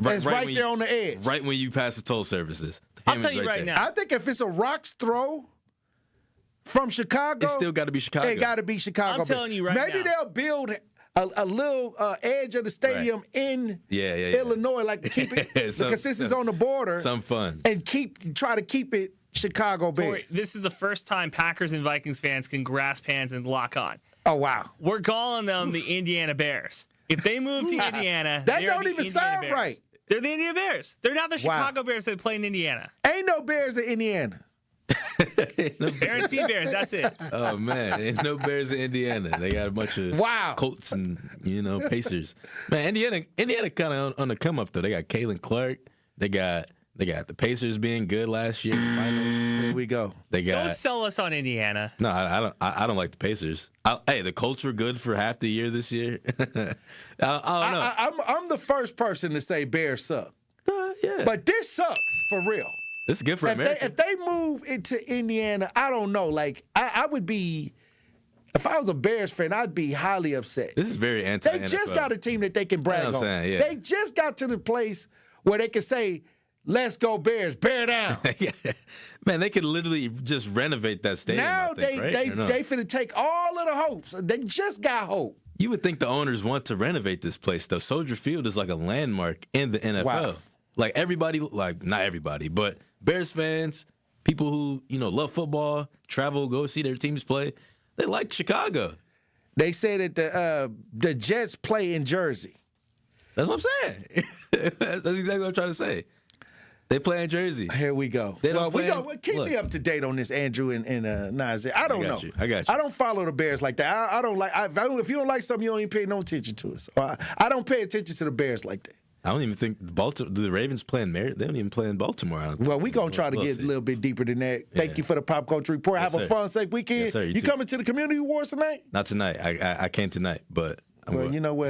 It's right when there on the edge. Right when you pass the toll services. I'll Hammond's tell you right there. now. I think if it's a rocks throw from Chicago, It's still got to be Chicago. It got to be Chicago. I'm telling you right Maybe now. they'll build a little edge of the stadium in Yeah. Illinois, like to keep it because this is on the border, Some fun. and try to keep it Chicago Bears. Corey, this is the first time Packers and Vikings fans can grasp hands and lock on. Oh wow, We're calling them the Indiana Bears. If they move to Indiana, that they're don't the even Indiana sound Bears. right. They're the Indiana Bears. They're not the Wow. Chicago Bears that play in Indiana. Ain't no Bears in Indiana. Bears, Sea Bears. That's it. Oh man, ain't no Bears in Indiana. They got a bunch of Colts and Pacers. Man, Indiana kind of on the come up though. They got Kalen Clark. They got the Pacers being good last year in the finals. Here we go. They got. Don't sell us on Indiana. No, I don't like the Pacers. Hey, the Colts were good for half the year this year. I don't know. I'm the first person to say Bears suck. Yeah. But this sucks for real. This is good for America. If they move into Indiana, I don't know. Like I would be, if I was a Bears fan, I'd be highly upset. This is very anti-NFL. They just got a team that they can brag You know on. what I'm saying, yeah. They just got to the place where they can say, "Let's go Bears, bear down." Man, they could literally just renovate that stadium. Now I think, right? Or no? they finna take all of the hopes. They just got hope. You would think the owners want to renovate this place, though. Soldier Field is like a landmark in the NFL. Wow. Like everybody, like not everybody, but Bears fans, people who love football, travel, go see their teams play, they like Chicago. They say that the Jets play in Jersey. That's what I'm saying. That's exactly what I'm trying to say. They play in Jersey. Here we go. They don't play. Keep me up to date on this, Andrew and Nazir. I don't know. I got you. I don't follow the Bears like that. I don't like. If you don't like something, you don't even pay no attention to us. I don't pay attention to the Bears like that. I don't even think the Ravens play in They don't even play in Baltimore. Well, we're going to try to We'll get see. a little bit deeper than that. Thank you for the Pop Culture Report. Yes, Have a sir. fun, safe weekend. Yes, sir. You too. coming to the Community Awards tonight? Not tonight. I can't tonight, but I'm Well, you know what?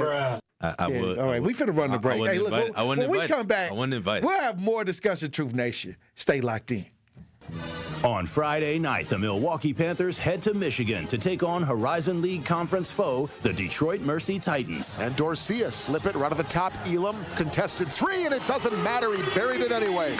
I would. All right, we finna run the break. Hey, look, I wouldn't when we invite. come back, I wouldn't invite. we'll have more discussion, Truth Nation. Stay locked in. On Friday night, the Milwaukee Panthers head to Michigan to take on Horizon League Conference foe, the Detroit Mercy Titans. And Dorcia slip it right at the top. Elam contested three, and it doesn't matter. He buried it anyway.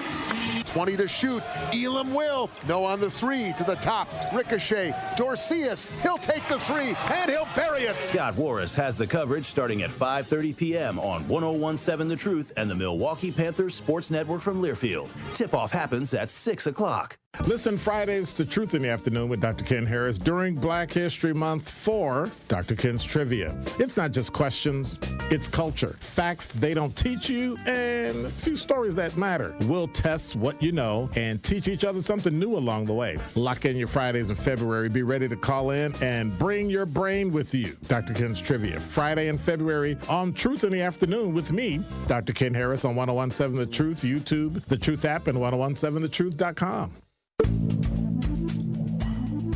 20 to shoot. Elam will. No on the three to the top. Ricochet. Dorcius. He'll take the three, and he'll bury it. Scott Warris has the coverage starting at 5:30 p.m. on 101.7 The Truth and the Milwaukee Panthers Sports Network from Learfield. Tip-off happens at 6 o'clock. Listen Fridays to Truth in the Afternoon with Dr. Ken Harris during Black History Month for Dr. Ken's Trivia. It's not just questions, it's culture. Facts they don't teach you and a few stories that matter. We'll test what you know and teach each other something new along the way. Lock in your Fridays in February. Be ready to call in and bring your brain with you. Dr. Ken's Trivia, Friday in February on Truth in the Afternoon with me, Dr. Ken Harris on 101.7 The Truth, YouTube, The Truth app, and 101.7thetruth.com.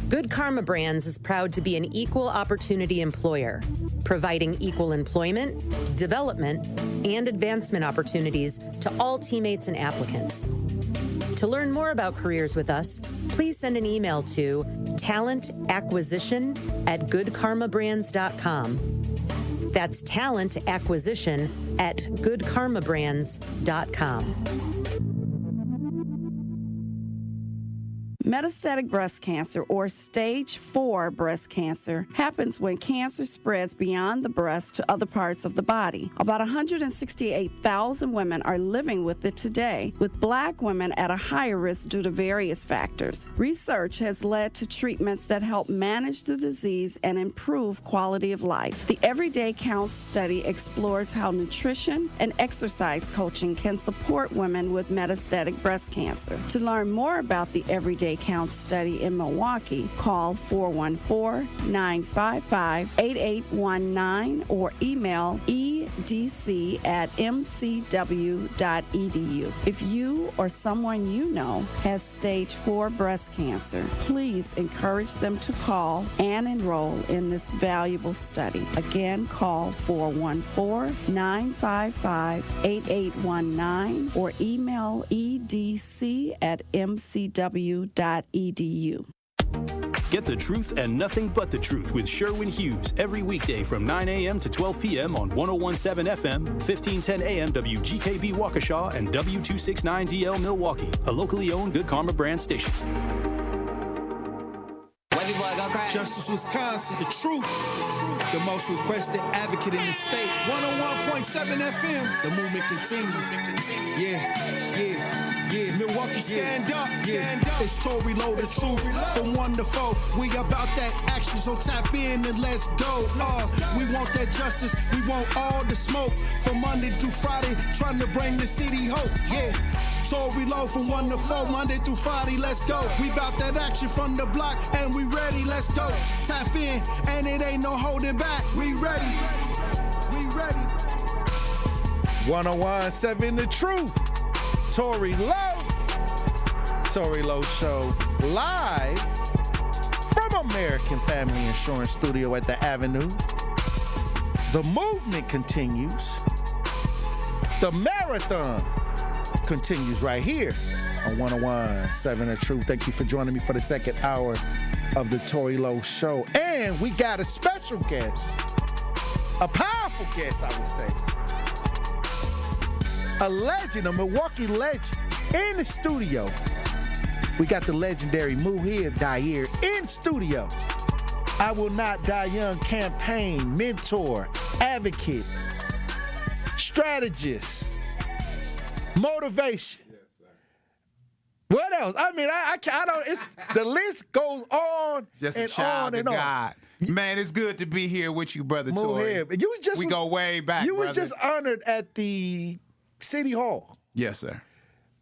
Good Karma Brands is proud to be an equal opportunity employer, providing equal employment, development, and advancement opportunities to all teammates and applicants. To learn more about careers with us, please send an email to talentacquisition@goodkarmabrands.com. That's talentacquisition@goodkarmabrands.com. Metastatic breast cancer, or stage 4 breast cancer, happens when cancer spreads beyond the breast to other parts of the body. About 168,000 women are living with it today, with Black women at a higher risk due to various factors. Research has led to treatments that help manage the disease and improve quality of life. The Everyday Counts study explores how nutrition and exercise coaching can support women with metastatic breast cancer. To learn more about the Everyday Counts study in Milwaukee, call 414-955-8819 or email edc@mcw.edu. If you or someone you know has stage 4 breast cancer, please encourage them to call and enroll in this valuable study. Again, call 414-955-8819 or email edc@mcw.edu. Get the truth and nothing but the truth with Sherwin Hughes every weekday from 9 a.m. to 12 p.m. on 101.7 FM, 1510 a.m. WGKB Waukesha, and W269DL Milwaukee, a locally owned Good Karma brand station. Justice, Wisconsin, the truth. The most requested advocate in the state. 101.7 FM. The movement continues. Yeah. Milwaukee, stand up. It's Tory Low, the truth. From 1 to 4, we about that action, so tap in and let's go. We want that justice. We want all the smoke. From Monday through Friday, trying to bring the city hope. Yeah. Tory Low from 1 to 4, Monday through Friday, let's go. We bout that action from the block, and we ready, let's go. Tap in, and it ain't no holding back. We ready. 101.7 The Truth. Tory Low. Tory Low Show live from American Family Insurance Studio at the Avenue. The movement continues. The marathon continues right here on 101.7 The Truth. Thank you for joining me for the second hour of the Tory Low Show. And we got a special guest, a powerful guest, I would say. A legend, a Milwaukee legend in the studio. We got the legendary Muhib Dair in studio. I Will Not Die Young campaign, mentor, advocate, strategist, motivation. Yes, sir. What else? I mean, I don't. It's the list goes on Just and a child on and of on. God. Man, it's good to be here with you, brother Tory. Muhib, we go way back. You was brother. just honored at the City Hall. Yes, sir.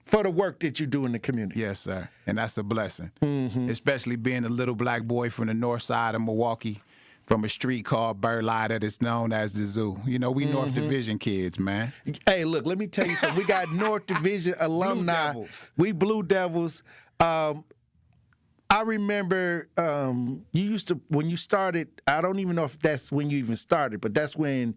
For the work that you do in the community. Yes, sir. And that's a blessing. Mm-hmm. Especially being a little black boy from the north side of Milwaukee, from a street called Burleigh that is known as the Zoo. You know, we North Division kids, man. Hey, look, let me tell you something. We got North Division alumni. Blue Devils. We Blue Devils. I remember you used to, when you started, I don't even know if that's when you even started, but that's when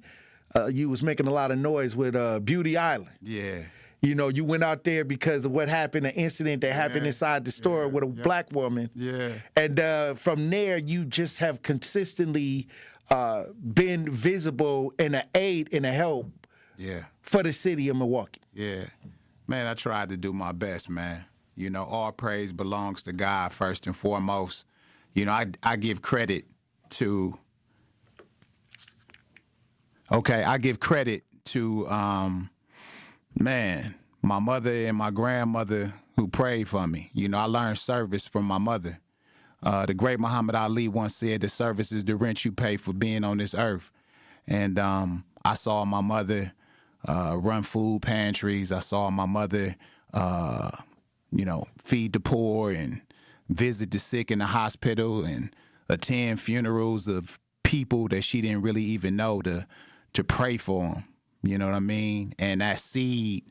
you was making a lot of noise with Beauty Island. Yeah. You know, you went out there because of what happened, an incident that happened inside the store with a black woman. Yeah. And from there, you just have consistently been visible and an aid and a help for the city of Milwaukee. Yeah. Man, I tried to do my best, man. You know, all praise belongs to God first and foremost. You know, I give credit to, man, my mother and my grandmother who prayed for me. You know, I learned service from my mother. The great Muhammad Ali once said, the service is the rent you pay for being on this earth. And I saw my mother run food pantries. I saw my mother, feed the poor and visit the sick in the hospital and attend funerals of people that she didn't really even know to pray for them. You know what I mean? And that seed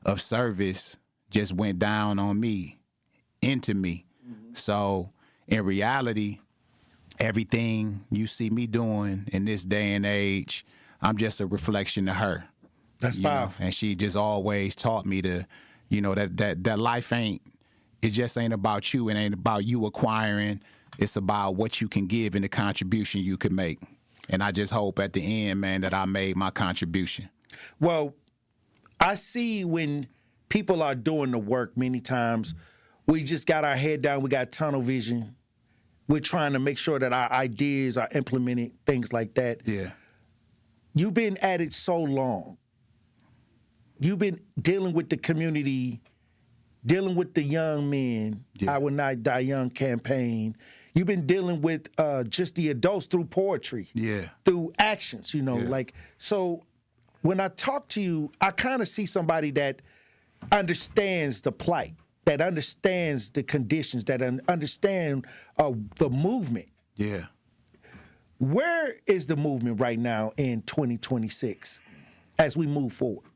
of service just went down on me, into me. Mm-hmm. So in reality, everything you see me doing in this day and age, I'm just a reflection of her. That's powerful. And she just always taught me to, that life it just ain't about you. It ain't about you acquiring. It's about what you can give and the contribution you can make. And I just hope at the end, man, that I made my contribution. Well, I see when people are doing the work many times, we just got our head down. We got tunnel vision. We're trying to make sure that our ideas are implemented, things like that. Yeah. You've been at it so long. You've been dealing with the community, dealing with the young men, I Will Not Die Young campaign. You've been dealing with just the adults through poetry, through actions, so when I talk to you, I kind of see somebody that understands the plight, that understands the conditions, that understand the movement. Yeah. Where is the movement right now in 2026 as we move forward?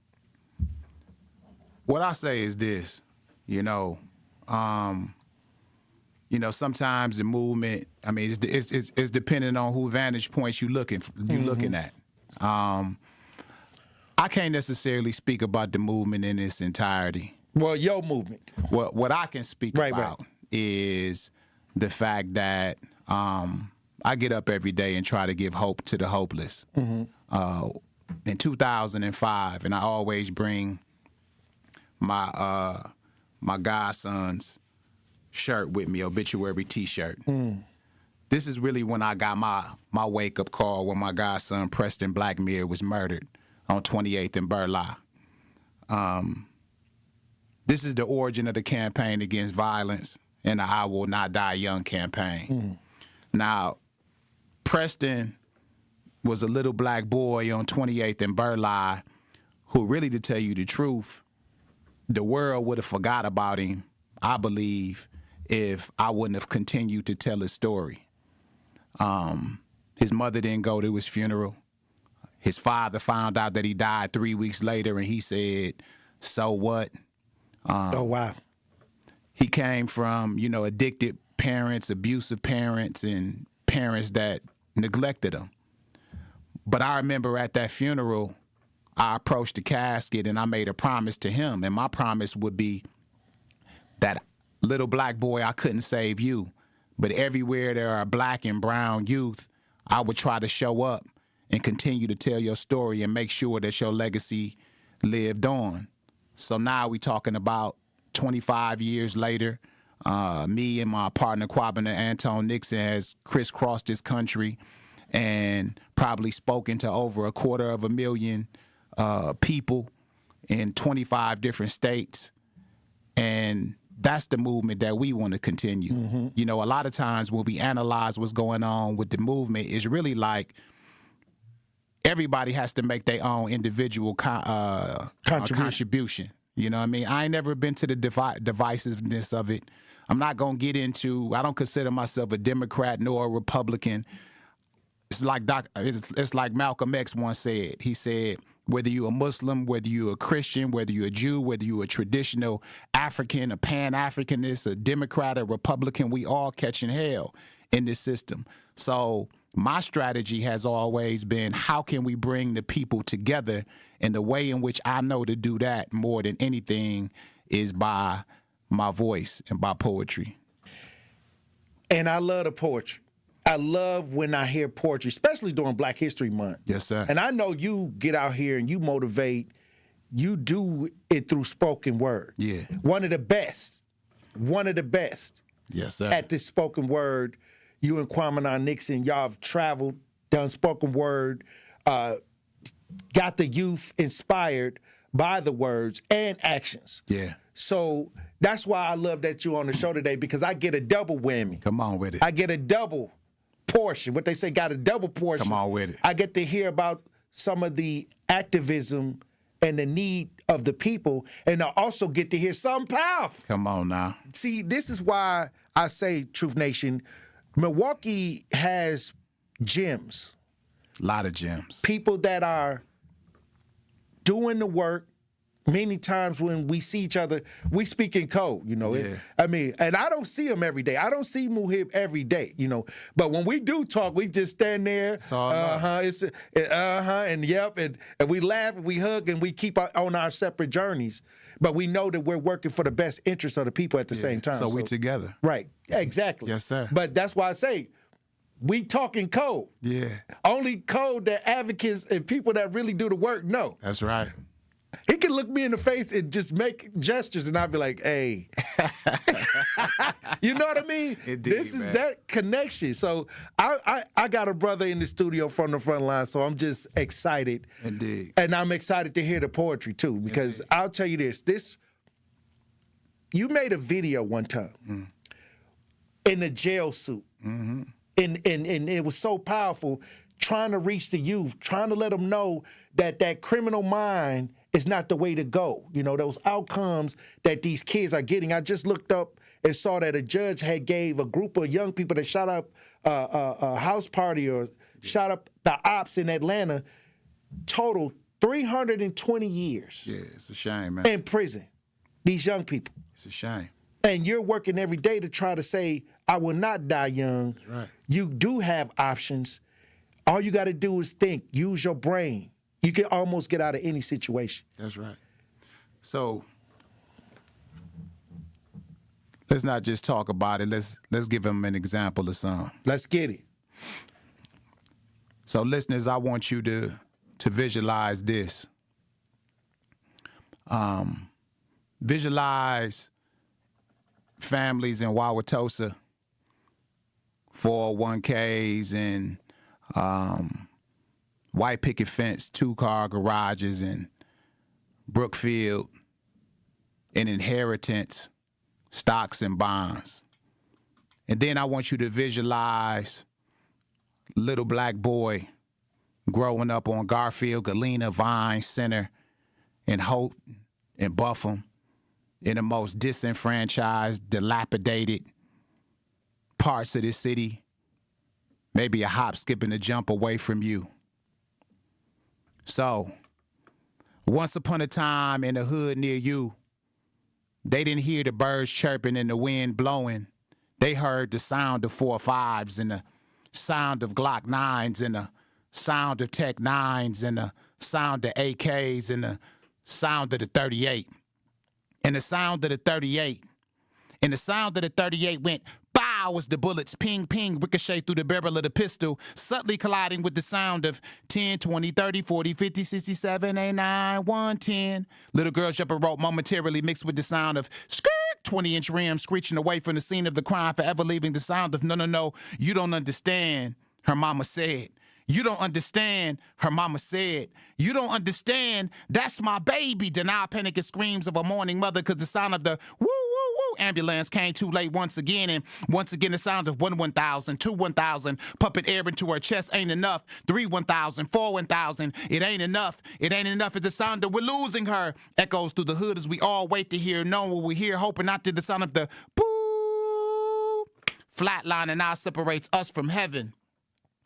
What I say is this, sometimes the movement, I mean, it's depending on who vantage points you're looking at. I can't necessarily speak about the movement in its entirety. Well, your movement. What I can speak about is the fact that I get up every day and try to give hope to the hopeless. In 2005, and I always bring my godson's shirt with me, obituary T-shirt. This is really when I got my wake-up call when my godson Preston Blackmere was murdered on 28th and Burleigh. This is the origin of the campaign against violence and the I Will Not Die Young campaign. Now, Preston was a little black boy on 28th and Burleigh who, really, to tell you the truth, the world would have forgot about him, I believe, if I wouldn't have continued to tell his story. His mother didn't go to his funeral. His father found out that he died 3 weeks later, and he said, so what? Oh, wow. He came from, addicted parents, abusive parents, and parents that neglected him. But I remember at that funeral, I approached the casket and I made a promise to him. And my promise would be that, little black boy, I couldn't save you. But everywhere there are black and brown youth, I would try to show up and continue to tell your story and make sure that your legacy lived on. So now we're talking about 25 years later. Me and my partner, Kwabena Anton Nixon, has crisscrossed this country and probably spoken to over 250,000 people in 25 different states. And that's the movement that we want to continue. A lot of times when we analyze what's going on with the movement, it's really like everybody has to make their own individual contribution. You know what I mean? I ain't never been to the divisiveness of it. I'm not going to get into, I don't consider myself a Democrat nor a Republican. It's like Malcolm X once said. He said, whether you're a Muslim, whether you're a Christian, whether you're a Jew, whether you're a traditional African, a Pan-Africanist, a Democrat, a Republican, we all catching hell in this system. So my strategy has always been, how can we bring the people together? And the way in which I know to do that more than anything is by my voice and by poetry. And I love the poetry. I love when I hear poetry, especially during Black History Month. Yes, sir. And I know you get out here and you motivate. You do it through spoken word. Yeah. One of the best. Yes, sir. At this spoken word. You and Kwabena Nixon, y'all have traveled, done spoken word, got the youth inspired by the words and actions. Yeah. So that's why I love that you're on the show today, because I get a double whammy. Come on with it. I get a double portion. What they say, got a double portion. Come on with it. I get to hear about some of the activism and the need of the people, and I also get to hear something powerful. Come on now. See, this is why I say, Truth Nation, Milwaukee has gems. A lot of gems. People that are doing the work. Many times when we see each other, we speak in code, Yeah. And I don't see him every day. I don't see Muhib every day, But when we do talk, we just stand there. And yep, and we laugh, and we hug, and we keep on our separate journeys. But we know that we're working for the best interest of the people at the same time. So we together. Right, exactly. Yes, sir. But that's why I say, we talking code. Yeah. Only code that advocates and people that really do the work know. That's right. He can can look me in the face and just make gestures, and I'd be like, hey. You know what I mean? Indeed, this is man. that connection. So I got a brother in the studio from the front line, so I'm just excited. Indeed. And I'm excited to hear the poetry, too, because I'll tell you this. You made a video one time in a jail suit. Mm-hmm. And it was so powerful, trying to reach the youth, trying to let them know that criminal mind is not the way to go. You know, those outcomes that these kids are getting. I just looked up and saw that a judge had gave a group of young people that shot up a house party or shot up the ops in Atlanta, total 320 years. Yeah, it's a shame, man. In prison. These young people. It's a shame. And you're working every day to try to say, I will not die young. That's right. You do have options. All you got to do is think, use your brain. You can almost get out of any situation. That's right. So let's not just talk about it. Let's give them an example of something. Let's get it. So listeners, I want you to visualize this. Visualize families in Wauwatosa, 401ks and white picket fence, 2-car garages in Brookfield, and inheritance, stocks and bonds. And then I want you to visualize little black boy growing up on Garfield, Galena, Vine Center, and Hope and Buffum, in the most disenfranchised, dilapidated parts of this city, maybe a hop, skip, and a jump away from you. So, once upon a time in a hood near you, they didn't hear the birds chirping and the wind blowing. They heard the sound of 4.5s and the sound of Glock 9s and the sound of Tech 9s and the sound of AKs and the sound of the 38. And the sound of the 38. And the sound of the 38 went bow as the bullets ping, ping, ricochet through the barrel of the pistol, subtly colliding with the sound of 10, 20, 30, 40, 50, 60, 7, 8, 9, 1, 10. Little girls jump and rope momentarily mixed with the sound of skirt, 20-inch rims screeching away from the scene of the crime, forever leaving the sound of no, you don't understand, her mama said. You don't understand, her mama said. You don't understand, that's my baby. Denial, panic, and screams of a mourning mother because the sound of the woo, woo, woo ambulance came too late once again. And once again, the sound of 1,000, 2,000, pumping air into her chest ain't enough. 3,000, 4,000, it ain't enough. It ain't enough. It's the sound of we're losing her. Echoes through the hood as we all wait to hear, knowing what we hear, hoping not to the sound of the boo. Flatline and now separates us from heaven.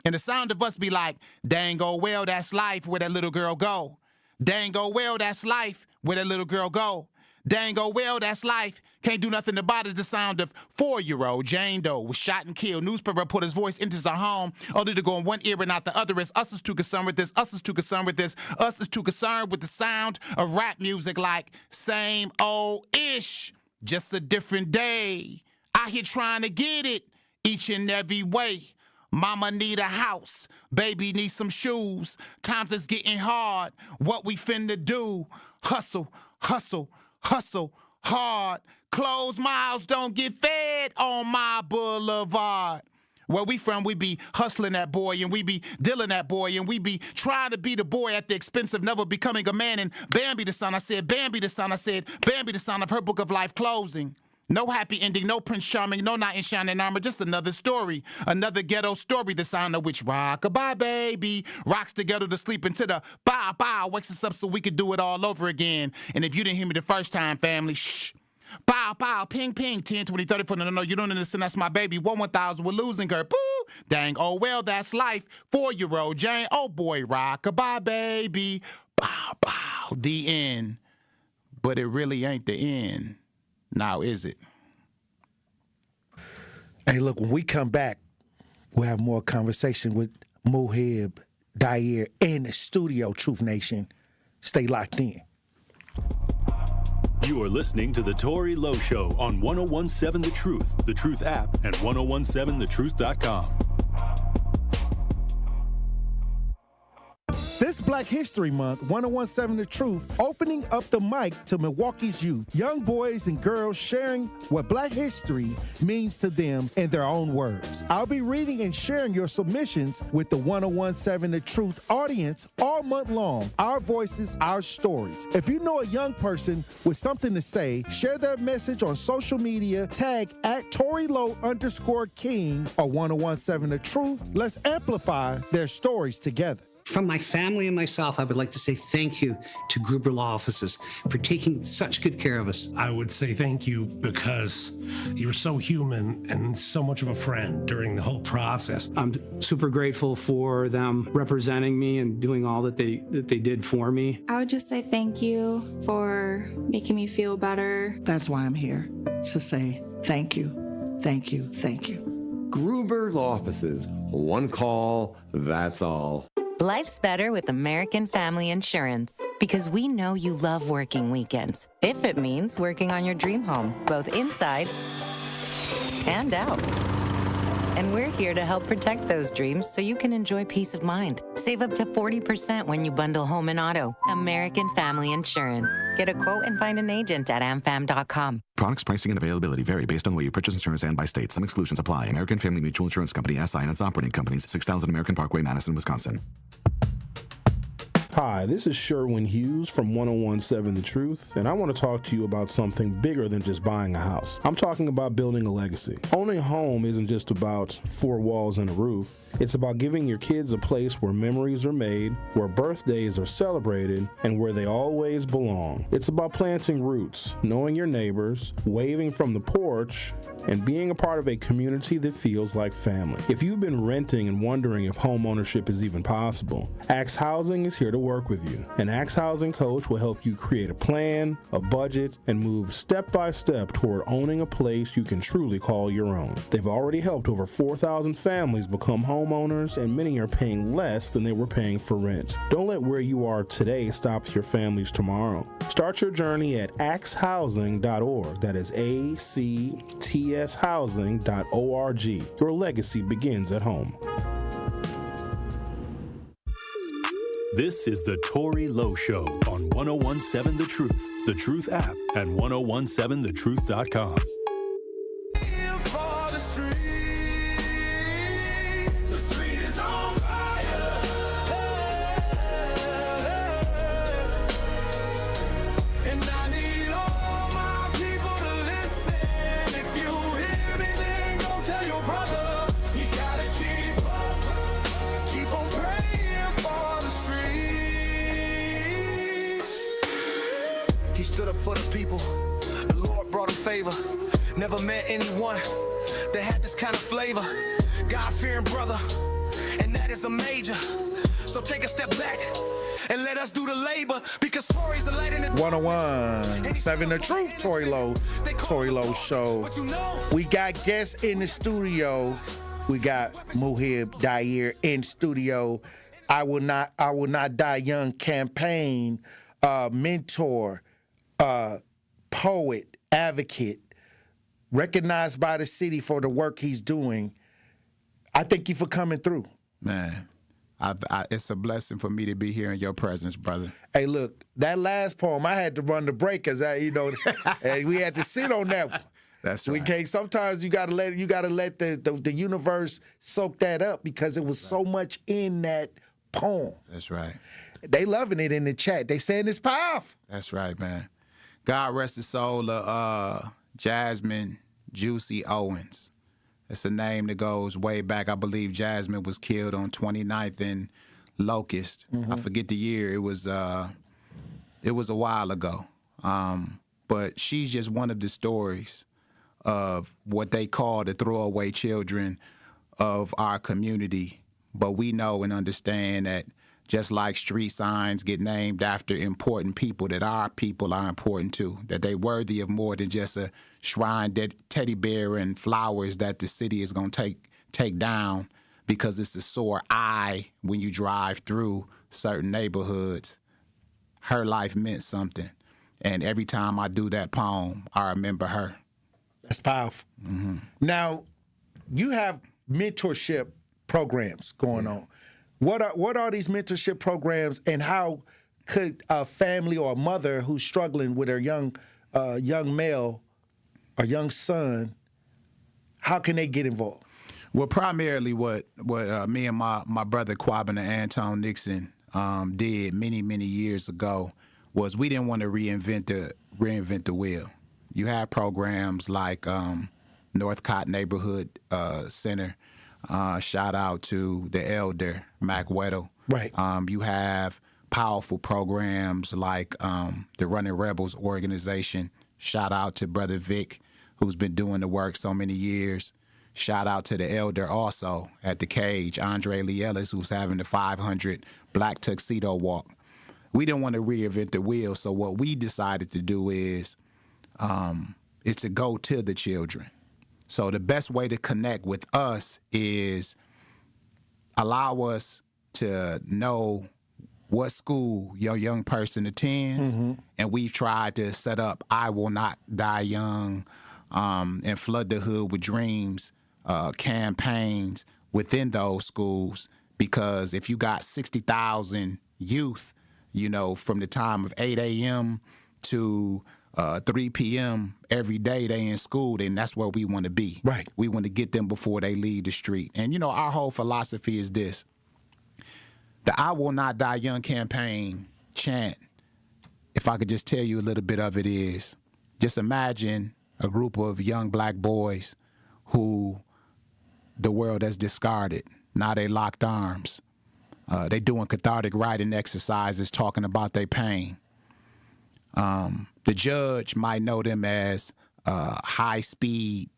And the sound of us be like, dang, oh, well, that's life, where that little girl go. Dang, oh, well, that's life, where that little girl go. Dang, oh, well, that's life. Can't do nothing about it. The sound of 4-year-old Jane Doe was shot and killed. Newspaper reporter's voice enters our home, only to go in one ear and not the other. As us is too concerned with this. Us is too concerned with this. Us is too concerned with the sound of rap music like same old-ish, just a different day. Out here trying to get it each and every way. Mama need a house, baby need some shoes. Times is getting hard, what we finna do? Hustle, hustle, hustle hard. Closed mouths don't get fed on my boulevard. Where we from, we be hustling that boy and we be dealing that boy and we be trying to be the boy at the expense of never becoming a man. And Bambi the son, I said, Bambi the son, I said, Bambi the son of her book of life closing. No happy ending, no Prince Charming, no knight in shining armor, just another story. Another ghetto story, the sound of which rock-a-bye, baby. Rocks the ghetto to sleep into the bow, wakes us up so we could do it all over again. And if you didn't hear me the first time, family, shh. Bow, ping, ping, 10, 20, 30, 40, no, you don't understand, that's my baby. 1,000, we're losing her, boo. Dang, oh, well, that's life. 4-year-old Jane, oh, boy, rock-a-bye, baby. Bow, the end. But it really ain't the end. Now, is it? Hey, look, when we come back, we'll have more conversation with Mohib, Dair, and the studio, Truth Nation. Stay locked in. You are listening to The Tory Lowe Show on 101.7 The Truth app, and 1017thetruth.com. This Black Black History Month, 1017 The Truth, opening up the mic to Milwaukee's youth, young boys and girls sharing what Black history means to them in their own words. I'll be reading and sharing your submissions with the 1017 The Truth audience all month long. Our voices, our stories. If you know a young person with something to say, share their message on social media, tag at ToryLow_King or 1017 The Truth. Let's amplify their stories together. From my family and myself, I would like to say thank you to Gruber Law Offices for taking such good care of us. I would say thank you because you were so human and so much of a friend during the whole process. I'm super grateful for them representing me and doing all that they did for me. I would just say thank you for making me feel better. That's why I'm here, to say thank you, thank you, thank you. Gruber Law Offices. One call, that's all. Life's better with American Family Insurance because we know you love working weekends. If it means working on your dream home, both inside and out. And we're here to help protect those dreams so you can enjoy peace of mind. Save up to 40% when you bundle home and auto. American Family Insurance. Get a quote and find an agent at amfam.com. Products, pricing, and availability vary based on the way you purchase insurance and by state. Some exclusions apply. American Family Mutual Insurance Company, SI, and its operating companies, 6000 American Parkway, Madison, Wisconsin. Hi, this is Sherwin Hughes from 1017 The Truth, and I want to talk to you about something bigger than just buying a house. I'm talking about building a legacy. Owning a home isn't just about four walls and a roof. It's about giving your kids a place where memories are made, where birthdays are celebrated, and where they always belong. It's about planting roots, knowing your neighbors, waving from the porch, and being a part of a community that feels like family. If you've been renting and wondering if home ownership is even possible, Axe Housing is here to work with you. An Axe Housing coach will help you create a plan, a budget, and move step by step toward owning a place you can truly call your own. They've already helped over 4,000 families become homeowners, and many are paying less than they were paying for rent. Don't let where you are today stop your family's tomorrow. Start your journey at axehousing.org. That is ACTShousing.org. Your legacy begins at home. This is the Tory Lowe Show on 1017 The Truth app, and 1017thetruth.com. For the people, the Lord brought him favor. Never met anyone that had this kind of flavor. God-fearing brother, and that is a major. So take a step back and let us do the labor, because Tory's the light in the 1017 The Truth, Tory Lowe Show. We got guests in the studio. We got Muhib Dair in studio. I Will Not Die Young campaign mentor, poet, advocate, recognized by the city for the work he's doing. I thank you for coming through. Man, it's a blessing for me to be here in your presence, brother. Hey, look, that last poem, I had to run the break because we had to sit on that one. That's right. We can't. Sometimes you gotta let the universe soak that up because it was so much in that poem. That's right. They loving it in the chat. They saying it's powerful. That's right, man. God rest the soul of Jasmine Juicy Owens. It's a name that goes way back. I believe Jasmine was killed on 29th and Locust. Mm-hmm. I forget the year. It was a while ago. But she's just one of the stories of what they call the throwaway children of our community. But we know and understand that just like street signs get named after important people, that our people are important too, that they're worthy of more than just a shrine, teddy bear and flowers that the city is going to take down because it's a sore eye when you drive through certain neighborhoods. Her life meant something. And every time I do that poem, I remember her. That's powerful. Mm-hmm. Now, you have mentorship programs going on. What are these mentorship programs, and how could a family or a mother who's struggling with her young male or young son, how can they get involved? Well, primarily what me and my brother Quabin and Anton Nixon did many years ago was we didn't want to reinvent the wheel. You have programs like Northcott Neighborhood Center. Shout out to the elder Mac Weddle. Right. You have powerful programs like the Running Rebels organization. Shout out to Brother Vic, who's been doing the work so many years. Shout out to the elder also at the Cage, Andre Lee Ellis, who's having the 500 Black Tuxedo Walk. We didn't want to reinvent the wheel, so what we decided to do is to go to the children. So the best way to connect with us is allow us to know what school your young person attends, and we've tried to set up I Will Not Die Young and Flood the Hood with Dreams campaigns within those schools, because if you got 60,000 youth, from the time of 8 a.m. to 3 p.m. every day they in school, then that's where we want to be. Right. We want to get them before they leave the street. And, our whole philosophy is this. The I Will Not Die Young campaign chant, if I could just tell you a little bit of it, is just imagine a group of young black boys who the world has discarded. Now they locked arms. They doing cathartic writing exercises, talking about their pain. The judge might know them as high-speed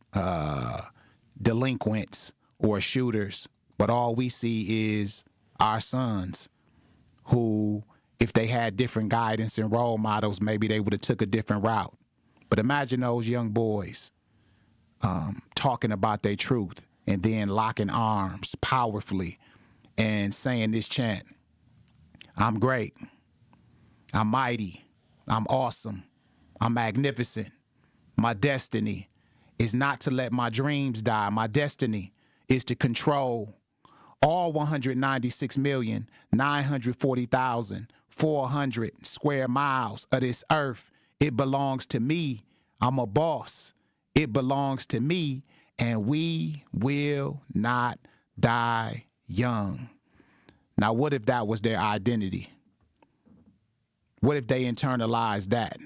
delinquents or shooters, but all we see is our sons who, if they had different guidance and role models, maybe they would have took a different route. But imagine those young boys talking about their truth and then locking arms powerfully and saying this chant: I'm great, I'm mighty, I'm awesome, I'm magnificent. My destiny is not to let my dreams die. My destiny is to control all 196,940,400 square miles of this earth. It belongs to me. I'm a boss. It belongs to me, and we will not die young. Now, what if that was their identity? What if they internalized that?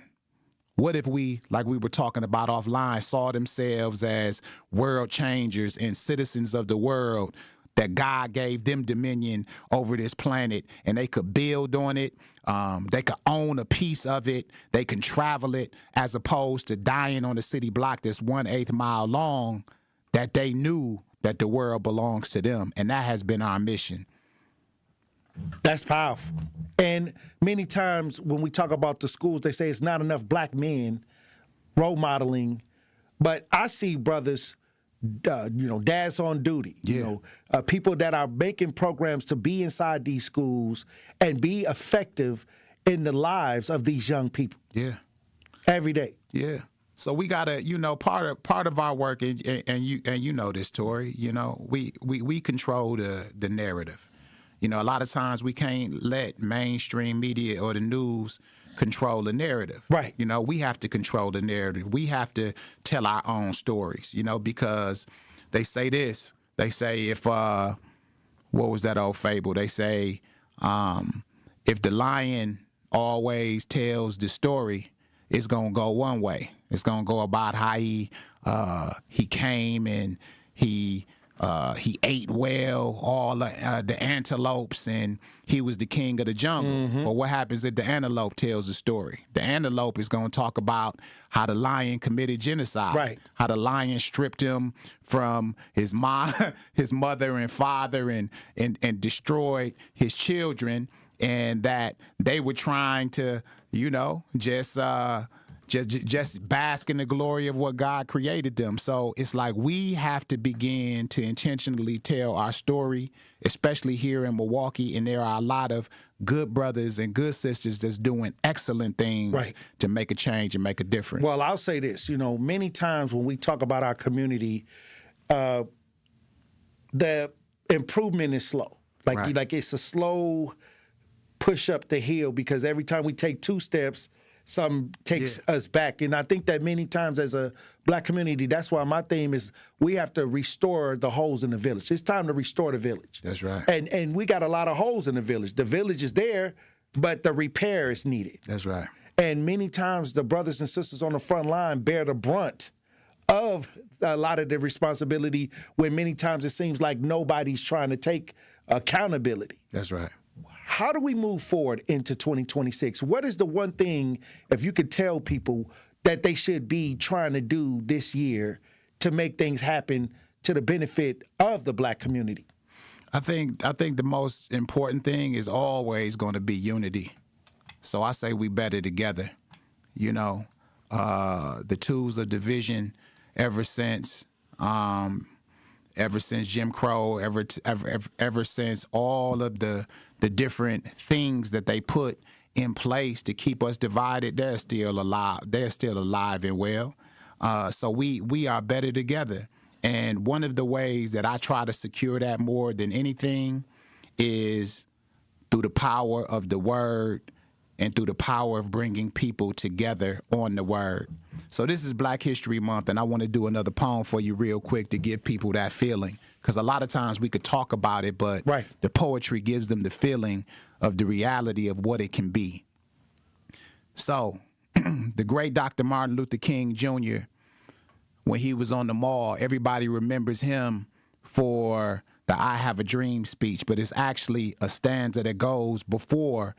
What if we, like we were talking about offline, saw themselves as world changers and citizens of the world, that God gave them dominion over this planet, and they could build on it, they could own a piece of it, they can travel it, as opposed to dying on a city block that's 1/8 mile long, that they knew that the world belongs to them. And that has been our mission. That's powerful. And many times when we talk about the schools, they say it's not enough black men role modeling. But I see brothers, dads on duty, people that are making programs to be inside these schools and be effective in the lives of these young people. Yeah. Every day. Yeah. So we gotta, part of our work, and you know this, Tori. We control the narrative. A lot of times we can't let mainstream media or the news control the narrative. Right. We have to control the narrative. We have to tell our own stories, because they say this. They say if, what was that old fable? They say if the lion always tells the story, it's going to go one way. It's going to go about how he came and he ate well, all the antelopes, and he was the king of the jungle. Mm-hmm. But what happens if the antelope tells the story? The antelope is going to talk about how the lion committed genocide, right? How the lion stripped him from his mother and father, and destroyed his children, and that they were trying to, just bask in the glory of what God created them. So it's like we have to begin to intentionally tell our story, especially here in Milwaukee. And there are a lot of good brothers and good sisters that's doing excellent things to make a change and make a difference. Well, I'll say this, many times when we talk about our community, the improvement is slow. Like it's a slow push up the hill because every time we take 2 steps, something takes us back. And I think that many times as a black community, that's why my theme is we have to restore the holes in the village. It's time to restore the village. That's right. And we got a lot of holes in the village. The village is there, but the repair is needed. That's right. And many times the brothers and sisters on the front line bear the brunt of a lot of the responsibility when many times it seems like nobody's trying to take accountability. That's right. How do we move forward into 2026? What is the one thing, if you could tell people, that they should be trying to do this year to make things happen to the benefit of the black community? I think the most important thing is always going to be unity. So I say we better together. You know, the tools of division ever since Jim Crow, ever since all of the different things that they put in place to keep us divided, they're still alive. They're still alive and well. So we are better together. And one of the ways that I try to secure that more than anything is through the power of the word and through the power of bringing people together on the word. So this is Black History Month, and I want to do another poem for you real quick to give people that feeling. Because a lot of times we could talk about it, but the poetry gives them the feeling of the reality of what it can be. So the great Dr. Martin Luther King Jr., when he was on the mall, everybody remembers him for the I Have a Dream speech, but it's actually a stanza that goes before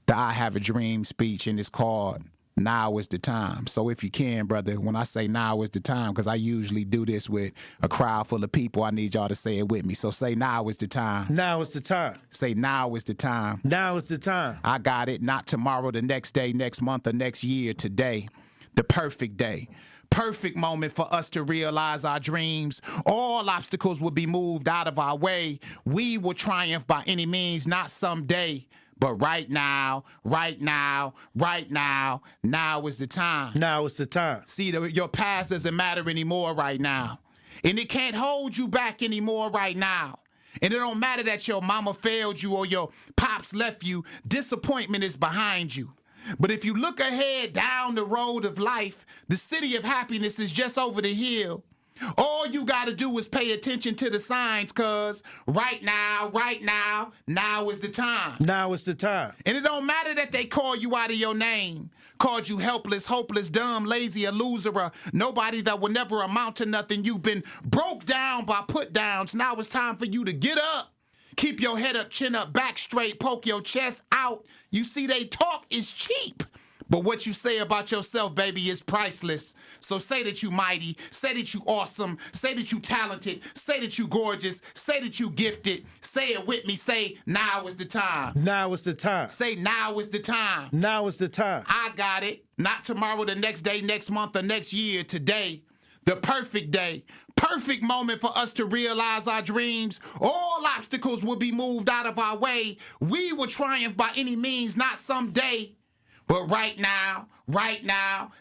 the I Have a Dream speech, and it's called Now is the Time. So if you can, brother, when I say now is the time, because I usually do this with a crowd full of people, I need y'all to say it with me. So say now is the time. Now is the time. Say now is the time. Now is the time. I got it. Not tomorrow, the next day, next month, or next year. Today, the perfect day. Perfect moment for us to realize our dreams. All obstacles will be moved out of our way. We will triumph by any means, not someday. But right now, right now, right now, now is the time. Now is the time. See, your past doesn't matter anymore right now. And it can't hold you back anymore right now. And it don't matter that your mama failed you or your pops left you. Disappointment is behind you. But if you look ahead down the road of life, the city of happiness is just over the hill. All you got to do is pay attention to the signs, cuz right now, now is the time. Now is the time. And it don't matter that they call you out of your name. Called you helpless, hopeless, dumb, lazy, a loser, nobody that will never amount to nothing. You've been broke down by put downs. Now it's time for you to get up. Keep your head up, chin up, back straight, poke your chest out. You see, they talk is cheap. But what you say about yourself, baby, is priceless. So say that you mighty, say that you awesome, say that you talented, say that you gorgeous, say that you gifted. Say it with me, say now is the time. Now is the time. Say now is the time. Now is the time. I got it. Not tomorrow, the next day, next month, or next year. Today, the perfect day. Perfect moment for us to realize our dreams. All obstacles will be moved out of our way. We will triumph by any means, not someday. But right now,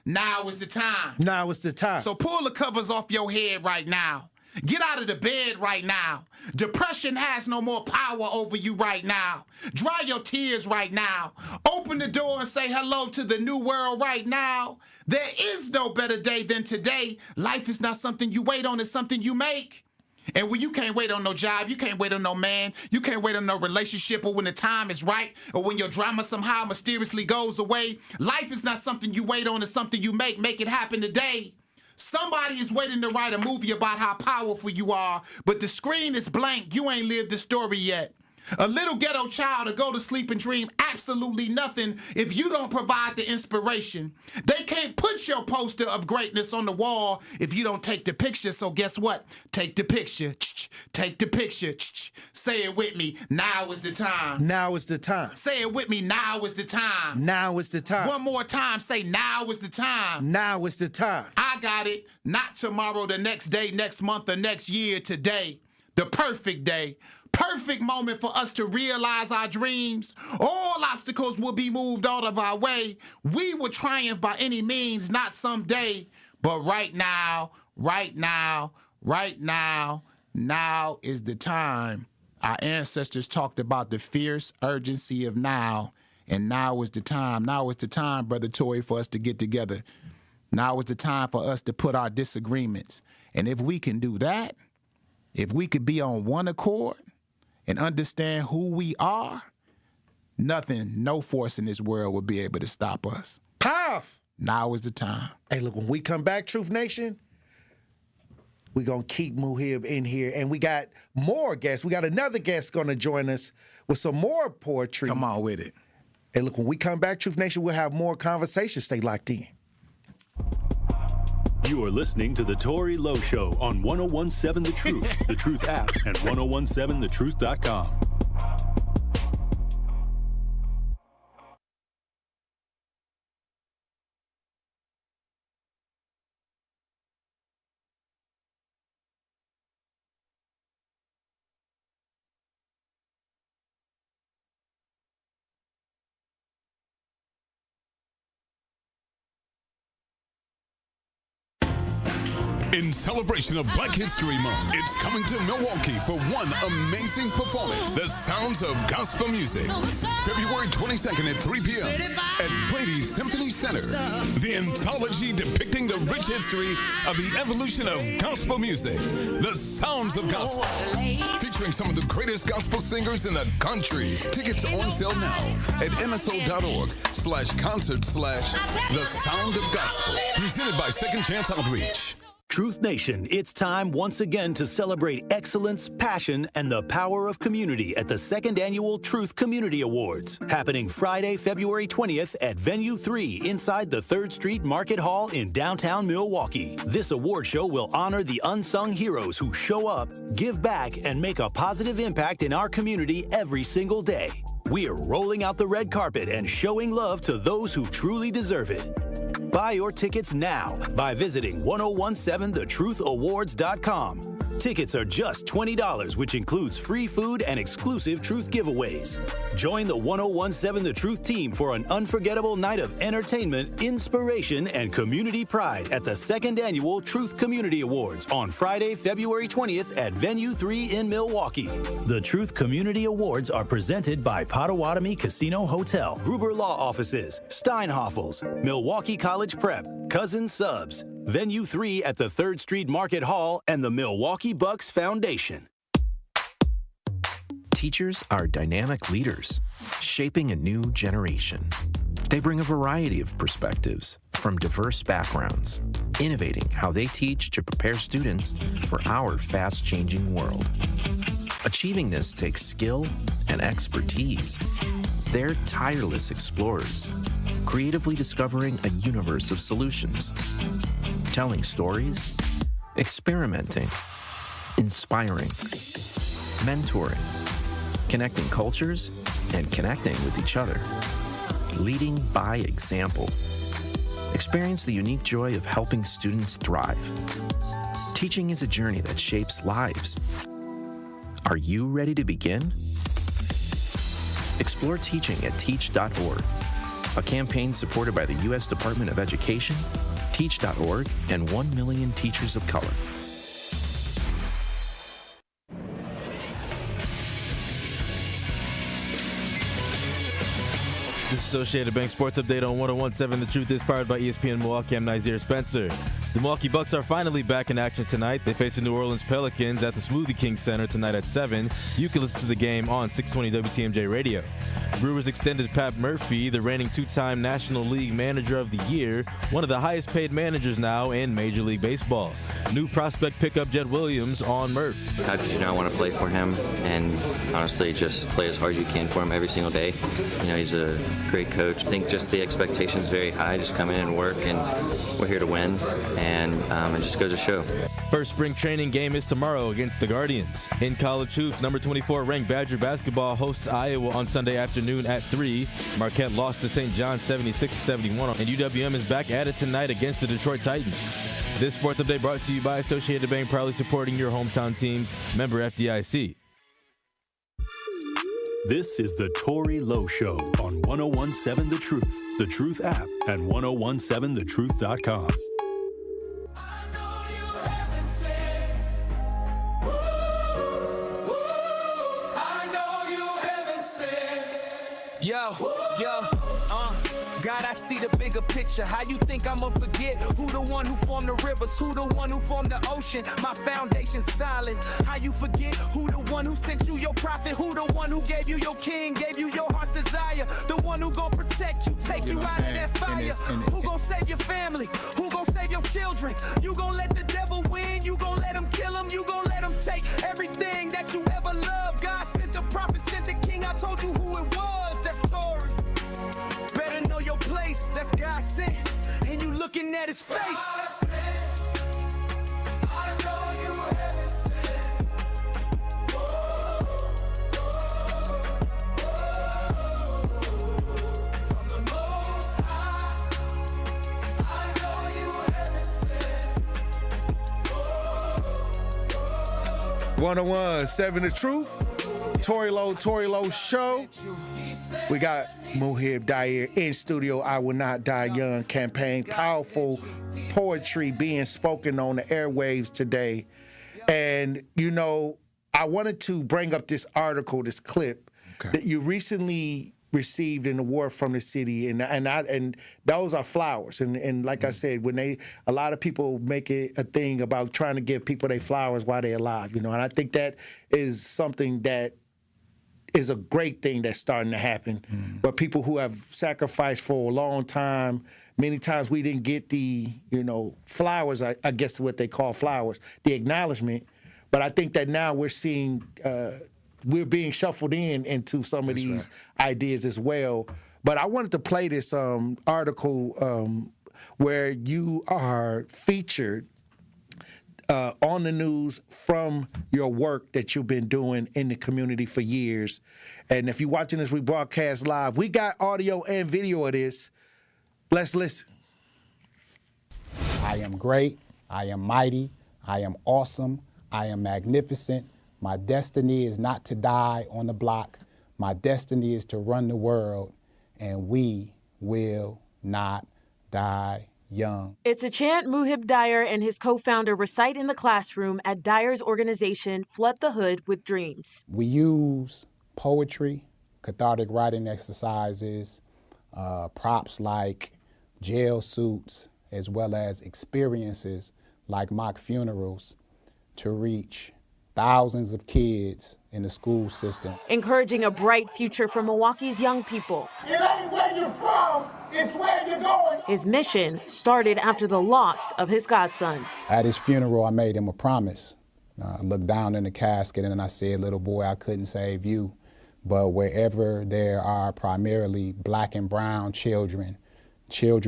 now is the time. Now is the time. So pull the covers off your head right now. Get out of the bed right now. Depression has no more power over you right now. Dry your tears right now. Open the door and say hello to the new world right now. There is no better day than today. Life is not something you wait on, it's something you make. And when you can't wait on no job, you can't wait on no man, you can't wait on no relationship, or when the time is right, or when your drama somehow mysteriously goes away. Life is not something you wait on, it's something you make. Make it happen today. Somebody is waiting to write a movie about how powerful you are, but the screen is blank. You ain't lived the story yet. A little ghetto child to go to sleep and dream absolutely nothing if you don't provide the inspiration. They can't put your poster of greatness on the wall if you don't take the picture. So guess what? Take the picture. Take the picture. Say it with me. Now is the time. Now is the time. Say it with me. Now is the time. Now is the time. One more time. Say now is the time. Now is the time. I got it. Not tomorrow, the next day, next month, or next year. Today. The perfect day. Perfect moment for us to realize our dreams. All obstacles will be moved out of our way. We will triumph by any means, not someday. But right now, now is the time. Our ancestors talked about the fierce urgency of now, and now is the time. Now is the time, Brother Tory, for us to get together. Now is the time for us to put our disagreements. And if we can do that, if we could be on one accord and understand who we are, nothing, no force in this world will be able to stop us. Powerful. Now is the time. Hey, look, when we come back, Truth Nation, we're going to keep Muhib in here. And we got more guests. We got another guest going to join us with some more poetry. Come on with it. Hey, look, when we come back, Truth Nation, we'll have more conversations. Stay locked in. You are listening to The Tory Lowe Show on 1017 The Truth, The Truth app, and 1017thetruth.com. In celebration of Black History Month, it's coming to Milwaukee for one amazing performance. The Sounds of Gospel Music. February 22nd at 3 p.m. at Brady Symphony Center. The anthology depicting the rich history of the evolution of gospel music. The Sounds of Gospel. Featuring some of the greatest gospel singers in the country. Tickets on sale now at mso.org/concert/The Sound of Gospel. Presented by Second Chance Outreach. Truth Nation, it's time once again to celebrate excellence, passion, and the power of community at the second annual Truth Community Awards, happening Friday, February 20th at Venue 3 inside the 3rd Street Market Hall in downtown Milwaukee. This award show will honor the unsung heroes who show up, give back, and make a positive impact in our community every single day. We are rolling out the red carpet and showing love to those who truly deserve it. Buy your tickets now by visiting 1017thetruthAwards.com. Tickets are just $20, which includes free food and exclusive Truth giveaways. Join the 1017 The Truth team for an unforgettable night of entertainment, inspiration, and community pride at the second annual Truth Community Awards on Friday, February 20th at Venue 3 in Milwaukee. The Truth Community Awards are presented by Potawatomi Casino Hotel, Gruber Law Offices, Steinhoffels, Milwaukee College Prep, Cousin Subs, Venue 3 at the 3rd Street Market Hall, and the Milwaukee Bucks Foundation. Teachers are dynamic leaders, shaping a new generation. They bring a variety of perspectives from diverse backgrounds, innovating how they teach to prepare students for our fast-changing world. Achieving this takes skill and expertise. They're tireless explorers, creatively discovering a universe of solutions, telling stories, experimenting, inspiring, mentoring, connecting cultures, and connecting with each other, leading by example. Experience the unique joy of helping students thrive. Teaching is a journey that shapes lives. Are you ready to begin? Explore teaching at teach.org, a campaign supported by the U.S. Department of Education, Teach.org, and 1 million teachers of color. This is Associated Bank Sports Update on 1017 The Truth is powered by ESPN Milwaukee. I'm Nazir Spencer. The Milwaukee Bucks are finally back in action tonight. They face the New Orleans Pelicans at the Smoothie King Center tonight at 7. You can listen to the game on 620 WTMJ Radio. Brewers extended Pat Murphy, the reigning two-time National League Manager of the Year, one of the highest-paid managers now in Major League Baseball. New prospect pickup Jed Williams on Murph. How did you not want to play for him and honestly just play as hard as you can for him every single day? You know, he's a great coach. I think just the expectation's very high. Just come in and work, and we're here to win, and it just goes to show. First spring training game is tomorrow against the Guardians. In college hoops, number 24 ranked Badger basketball hosts Iowa on Sunday afternoon at 3. Marquette lost to St. John 76-71, and UWM is back at it tonight against the Detroit Titans. This sports update brought to you by Associated Bank, proudly supporting your hometown teams. Member FDIC. This is the Tory Lowe Show on 1017 The Truth app, and 1017thetruth.com. Yo, God, I see the bigger picture. How you think I'ma forget who the one who formed the rivers, who the one who formed the ocean? My foundation's solid. How you forget who the one who sent you your prophet, who the one who gave you your king, gave you your heart's desire, the one who gon' protect you, take you out of that fire. Who gon' save your family? Who gon' save your children? You gon' let the devil win? You gon' let him kill him? You gon' let him take everything that you ever loved? God sent the prophet, sent the king. I told you who it was. That's Tory. Better know your place. That's God sent. And you looking at his face. One 7 The Truth, Tory Lowe Show. We got Muhib Dyer in studio. I Will Not Die Young campaign. Powerful poetry being spoken on the airwaves today. And, you know, I wanted to bring up this article, this clip that you recently received an award from the city, and those are flowers. And like I said, when a lot of people make it a thing about trying to give people their flowers while they're alive, you know, and I think that is something that is a great thing that's starting to happen. But people who have sacrificed for a long time, many times we didn't get the, you know, flowers, I guess what they call flowers, the acknowledgement. But I think that now we're seeing we're being shuffled into some of these ideas as well. But I wanted to play this article where you are featured on the news from your work that you've been doing in the community for years. And if you're watching this rebroadcast live, we got audio and video of this. Let's listen. I am great. I am mighty. I am awesome. I am magnificent. My destiny is not to die on the block. My destiny is to run the world, and we will not die young. It's a chant Muhib Dyer and his co-founder recite in the classroom at Dyer's organization, Flood the Hood with Dreams. We use poetry, cathartic writing exercises, props like jail suits, as well as experiences like mock funerals to reach thousands of kids in the school system. Encouraging a bright future for Milwaukee's young people. It ain't where you're from, it's where you're going. His mission started after the loss of his godson. At his funeral, I made him a promise. I looked down in the casket and I said, little boy, I couldn't save you, but wherever there are primarily black and brown children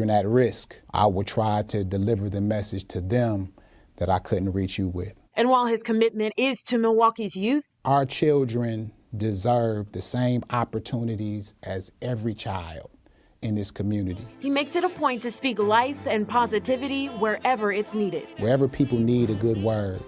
at risk, I will try to deliver the message to them that I couldn't reach you with. And while his commitment is to Milwaukee's youth, our children deserve the same opportunities as every child in this community. He makes it a point to speak life and positivity wherever it's needed. Wherever people need a good word.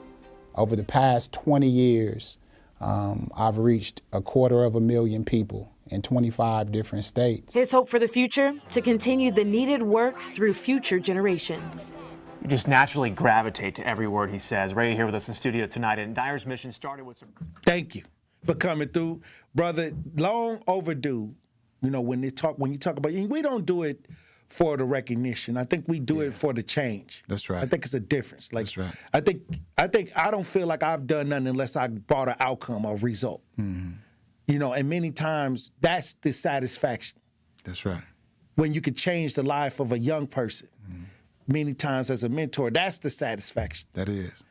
Over the past 20 years, I've reached 250,000 people in 25 different states. His hope for the future, to continue the needed work through future generations. You just naturally gravitate to every word he says. Right here with us in studio tonight. And Dyer's mission started with some... Thank you for coming through, brother. Long overdue. You know, when you talk about, we don't do it for the recognition. I think we do it for the change. That's right. I think it's a difference. Like, that's right. I think I don't feel like I've done nothing unless I brought an outcome or result. Mm-hmm. You know, and many times that's the satisfaction. That's right. When you could change the life of a young person. Mm-hmm. Many times as a mentor, that's the satisfaction. That is.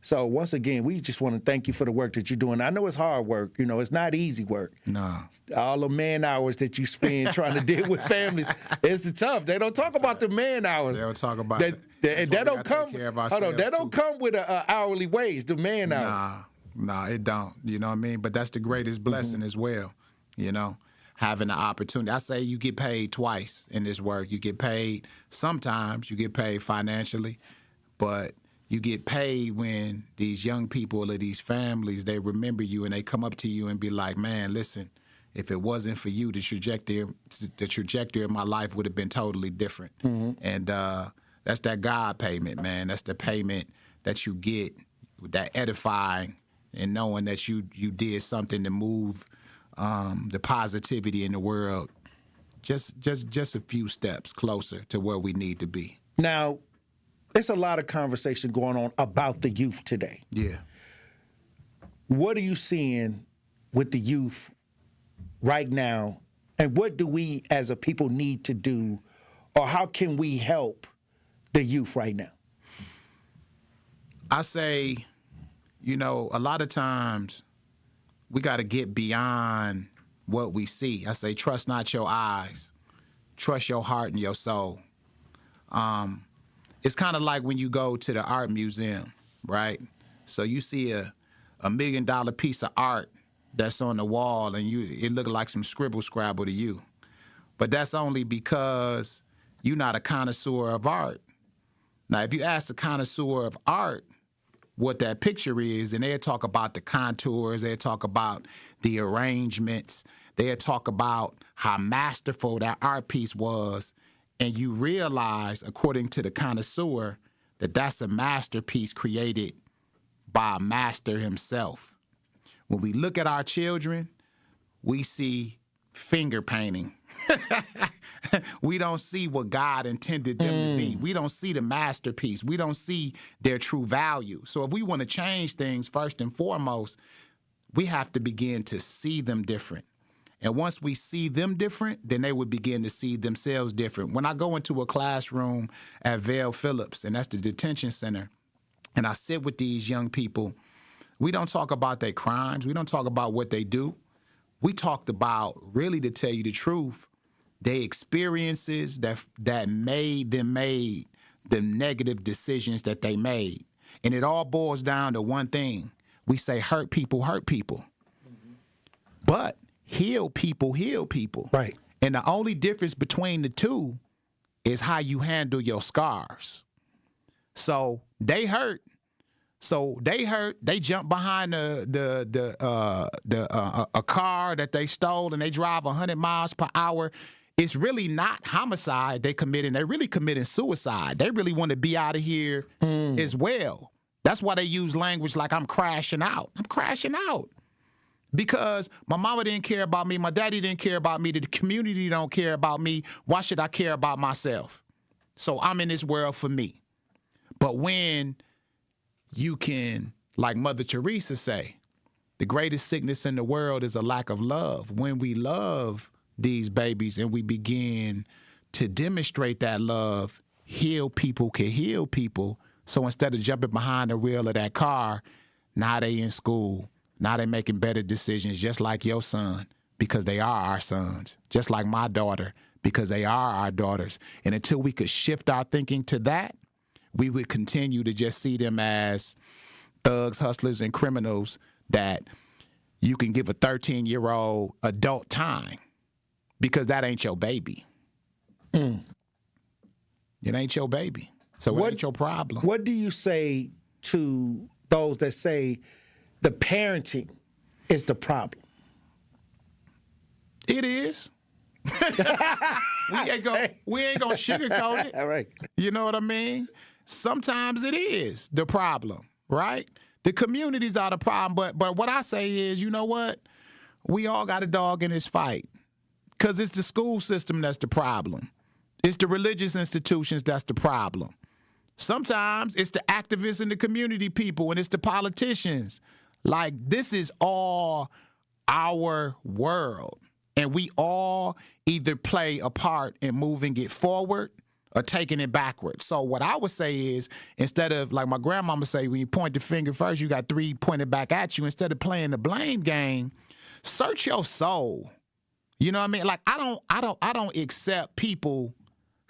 So once again, we just want to thank you for the work that you're doing. I know it's hard work. You know, it's not easy work. No. All the man hours that you spend trying to deal with families, it's tough. They don't talk about the man hours. They don't talk about that. That don't come. Hold on, that don't come with an hourly wage. The man hours. Nah, it don't. You know what I mean? But that's the greatest blessing as well. You know, having the opportunity. I say you get paid twice in this work. You get paid sometimes. You get paid financially, but you get paid when these young people or these families, they remember you and they come up to you and be like, man, listen, if it wasn't for you, the trajectory of my life would have been totally different. Mm-hmm. And that's that God payment, man. That's the payment that you get, that edifying and knowing that you did something to move the positivity in the world just a few steps closer to where we need to be. Now, there's a lot of conversation going on about the youth today. Yeah. What are you seeing with the youth right now, and what do we as a people need to do, or how can we help the youth right now? I say, a lot of times we got to get beyond what we see. I say, trust not your eyes, trust your heart and your soul. It's kind of like when you go to the art museum, right? So you see a $1 million piece of art that's on the wall, and it look like some scribble scrabble to you. But that's only because you're not a connoisseur of art. Now, if you ask a connoisseur of art what that picture is, and they'll talk about the contours, they'll talk about the arrangements, they'll talk about how masterful that art piece was, and you realize, according to the connoisseur, that that's a masterpiece created by a master himself. When we look at our children, we see finger painting. We don't see what God intended them to be. We don't see the masterpiece. We don't see their true value. So if we want to change things, first and foremost, we have to begin to see them different. And once we see them different, then they would begin to see themselves different. When I go into a classroom at Vale Phillips, and that's the detention center, and I sit with these young people, we don't talk about their crimes. We don't talk about what they do. We talked about, really, to tell you the truth, their experiences that made the negative decisions that they made. And it all boils down to one thing. We say hurt people hurt people. Mm-hmm. But heal people heal people. Right. And the only difference between the two is how you handle your scars. So they hurt. They jump behind a car that they stole, and they drive 100 miles per hour. It's really not homicide they committed. They're really committing suicide. They really want to be out of here as well. That's why they use language like, I'm crashing out. I'm crashing out because my mama didn't care about me. My daddy didn't care about me. The community don't care about me. Why should I care about myself? So I'm in this world for me. But when you can, like Mother Teresa say, the greatest sickness in the world is a lack of love. When we love these babies and we begin to demonstrate that love, heal people can heal people. So instead of jumping behind the wheel of that car, now they in school. Now they making better decisions, just like your son, because they are our sons. Just like my daughter, because they are our daughters. And until we could shift our thinking to that, we would continue to just see them as thugs, hustlers, and criminals that you can give a 13-year-old adult time because that ain't your baby. It ain't your baby. So it ain't your problem. What do you say to those that say the parenting is the problem? It is. we ain't gonna sugarcoat it. All right. You know what I mean? Sometimes it is the problem, right? The communities are the problem. But what I say is, you know what? We all got a dog in this fight because it's the school system that's the problem. It's the religious institutions that's the problem. Sometimes it's the activists and the community people, and it's the politicians. Like, this is all our world, and we all either play a part in moving it forward or taking it backwards. So what I would say is, instead of, like my grandmama say, when you point the finger first, you got three pointed back at you. Instead of playing the blame game, search your soul. You know what I mean? Like, I don't accept people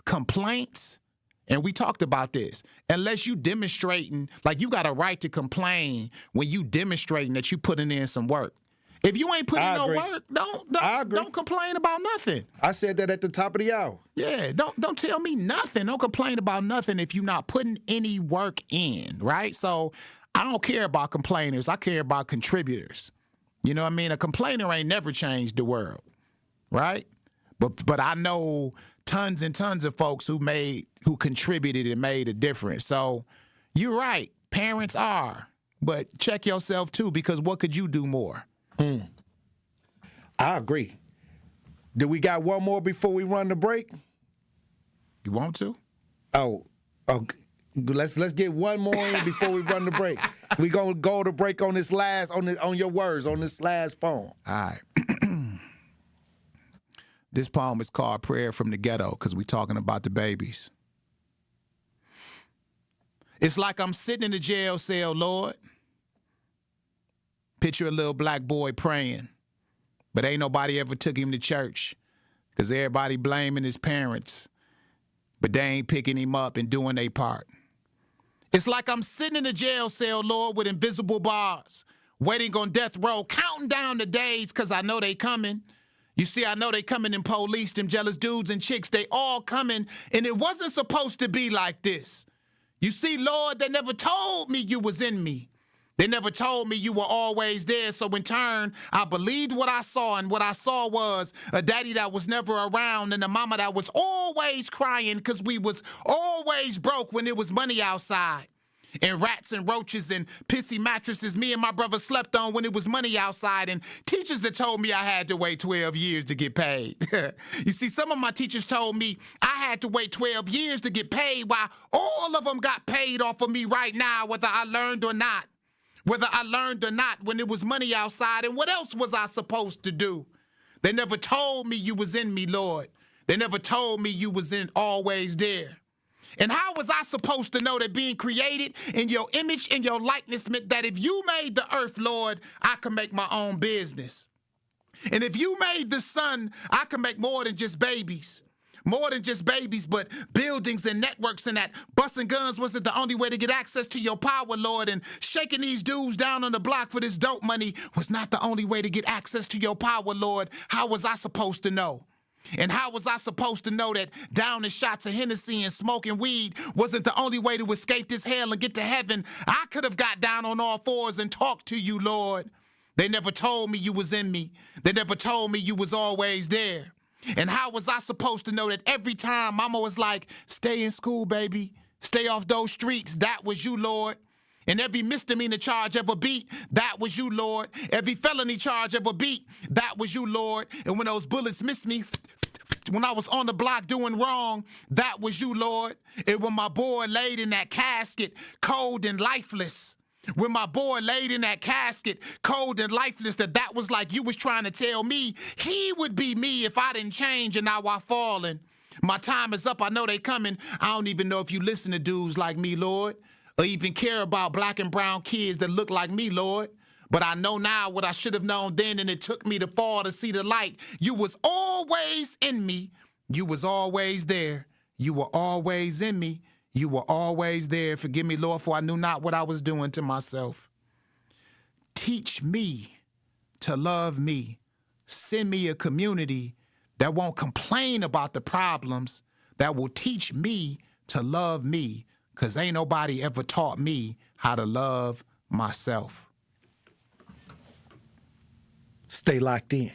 complaints. And we talked about this. Unless you demonstrating, like, you got a right to complain when you demonstrating that you putting in some work. If you ain't putting no work, don't complain about nothing. I said that at the top of the hour. Yeah, don't tell me nothing. Don't complain about nothing if you're not putting any work in, right? So I don't care about complainers. I care about contributors. You know what I mean? A complainer ain't never changed the world, right? But I know tons and tons of folks who contributed and made a difference. So you're right. Parents are. But check yourself, too, because what could you do more? I agree. Do we got one more before we run the break? You want to? Oh, let's get one more in before we run the break. We gonna go to break on this last on your words on this last poem. All right. This poem is called Prayer from the Ghetto because we're talking about the babies. It's like I'm sitting in the jail cell, Lord. Picture a little black boy praying, but ain't nobody ever took him to church because everybody blaming his parents, but they ain't picking him up and doing their part. It's like I'm sitting in a jail cell, Lord, with invisible bars, waiting on death row, counting down the days because I know they coming. You see, I know they coming in police, them jealous dudes and chicks, they all coming, and it wasn't supposed to be like this. You see, Lord, they never told me you was in me. They never told me you were always there, so in turn, I believed what I saw, and what I saw was a daddy that was never around and a mama that was always crying because we was always broke when there was money outside. And rats and roaches and pissy mattresses me and my brother slept on when it was money outside, and teachers that told me I had to wait 12 years to get paid. You see, some of my teachers told me I had to wait 12 years to get paid, while all of them got paid off of me right now, whether I learned or not. Whether I learned or not when it was money outside, and what else was I supposed to do? They never told me you was in me, Lord. They never told me you was always there. And how was I supposed to know that being created in your image and your likeness meant that if you made the earth, Lord, I could make my own business? And if you made the sun, I could make more than just babies. More than just babies, but buildings and networks, and that busting guns wasn't the only way to get access to your power, Lord, and shaking these dudes down on the block for this dope money was not the only way to get access to your power, Lord. How was I supposed to know? And how was I supposed to know that downing shots of Hennessy and smoking weed wasn't the only way to escape this hell and get to heaven? I could have got down on all fours and talked to you, Lord. They never told me you was in me. They never told me you was always there. And how was I supposed to know that every time mama was like, stay in school, baby, stay off those streets, that was you, Lord. And every misdemeanor charge ever beat, that was you, Lord. Every felony charge ever beat, that was you, Lord. And when those bullets missed me, when I was on the block doing wrong, that was you, Lord. And when my boy laid in that casket, cold and lifeless, when my boy laid in that casket, cold and lifeless, that was like you was trying to tell me he would be me if I didn't change, and now I'm falling. My time is up, I know they coming. I don't even know if you listen to dudes like me, Lord, or even care about black and brown kids that look like me, Lord. But I know now what I should have known then, and it took me to fall to see the light. You was always in me. You was always there. You were always in me. You were always there. Forgive me, Lord, for I knew not what I was doing to myself. Teach me to love me. Send me a community that won't complain about the problems, that will teach me to love me, because ain't nobody ever taught me how to love myself. Stay locked in.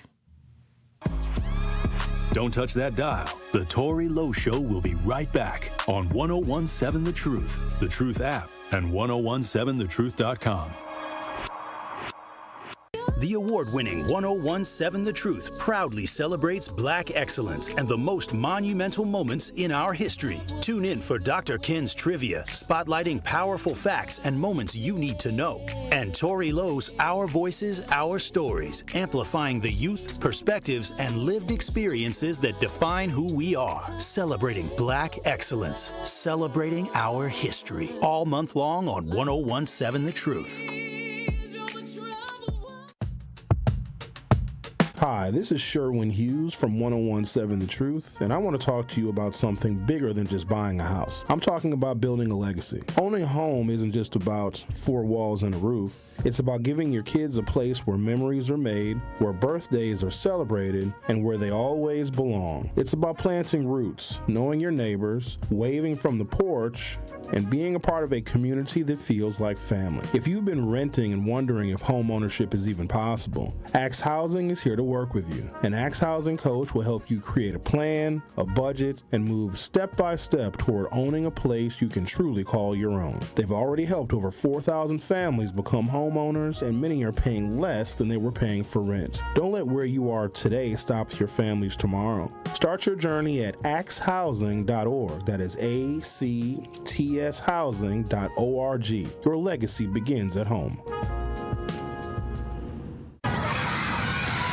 Don't touch that dial. The Tory Lowe Show will be right back on 1017 The Truth, The Truth app, and 1017thetruth.com. The award-winning 1017 The Truth proudly celebrates Black excellence and the most monumental moments in our history. Tune in for Dr. Ken's trivia, spotlighting powerful facts and moments you need to know. And Tory Lowe's Our Voices, Our Stories, amplifying the youth, perspectives, and lived experiences that define who we are. Celebrating Black excellence, celebrating our history. All month long on 1017 The Truth. Hi, this is Sherwin Hughes from 1017 The Truth, and I want to talk to you about something bigger than just buying a house. I'm talking about building a legacy. Owning a home isn't just about four walls and a roof. It's about giving your kids a place where memories are made, where birthdays are celebrated, and where they always belong. It's about planting roots, knowing your neighbors, waving from the porch, and being a part of a community that feels like family. If you've been renting and wondering if home ownership is even possible, Axe Housing is here to work with you. An Axe Housing coach will help you create a plan, a budget, and move step by step toward owning a place you can truly call your own. They've already helped over 4,000 families become homeowners, and many are paying less than they were paying for rent. Don't let where you are today stop your families tomorrow. Start your journey at axhousing.org. That is ACTS housing.org. Your legacy begins at home.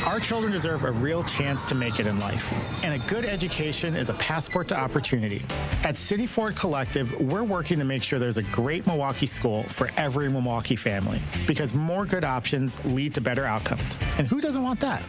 Our children deserve a real chance to make it in life, and a good education is a passport to opportunity. At City Ford Collective, we're working to make sure there's a great Milwaukee school for every Milwaukee family, because more good options lead to better outcomes. And who doesn't want that?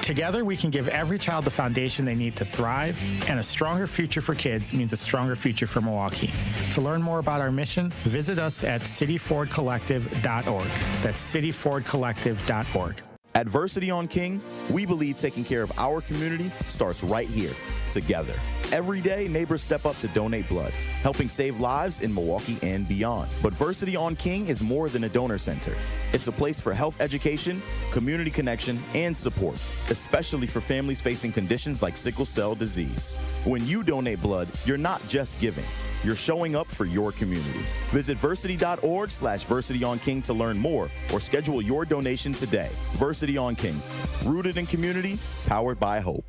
Together, we can give every child the foundation they need to thrive, and a stronger future for kids means a stronger future for Milwaukee. To learn more about our mission, visit us at cityfordcollective.org. That's cityfordcollective.org. At Versity on King, we believe taking care of our community starts right here, together. Every day, neighbors step up to donate blood, helping save lives in Milwaukee and beyond. But Versity on King is more than a donor center. It's a place for health education, community connection, and support, especially for families facing conditions like sickle cell disease. When you donate blood, you're not just giving. You're showing up for your community. Visit versity.org/VersityOnKing to learn more or schedule your donation today. Versity on King, rooted in community, powered by hope.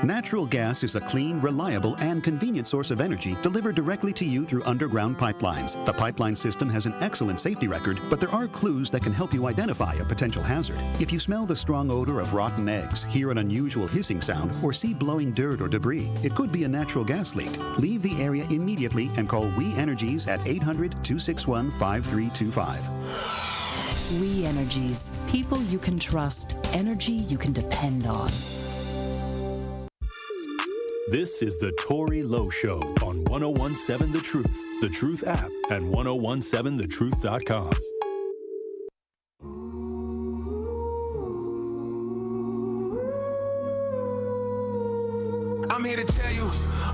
Natural gas is a clean, reliable, and convenient source of energy delivered directly to you through underground pipelines. The pipeline system has an excellent safety record, but there are clues that can help you identify a potential hazard. If you smell the strong odor of rotten eggs, hear an unusual hissing sound, or see blowing dirt or debris, it could be a natural gas leak. Leave the area immediately and call We Energies at 800-261-5325. We Energies. People you can trust. Energy you can depend on. This is the Tory Lowe Show on 1017 The Truth app, and 1017thetruth.com. I'm here to tell you,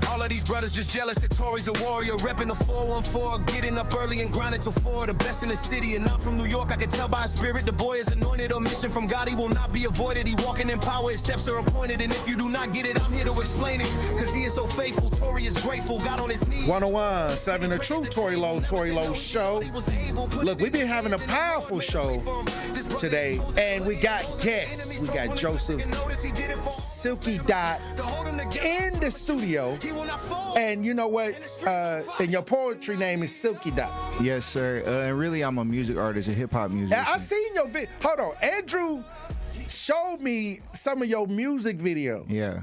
all of these brothers just jealous that Tory's a warrior, repping the 414, getting up early and grinding till 4, the best in the city. And I'm from New York, I can tell by his spirit, the boy is anointed, a mission from God, he will not be avoided. He walking in power, his steps are appointed, and if you do not get it, I'm here to explain it, because he is so faithful. Tory is grateful, God on his knees. 1017 The Truth, Tory Lowe Show. Look, we've been having a powerful show today, and we got guests. We got Joseph Silky Dot in the studio, and you know what? And your poetry name is Silky Dot. Yes, sir. And really, I'm a music artist, a hip hop musician. I seen your video. Hold on, Andrew showed me some of your music videos. Yeah.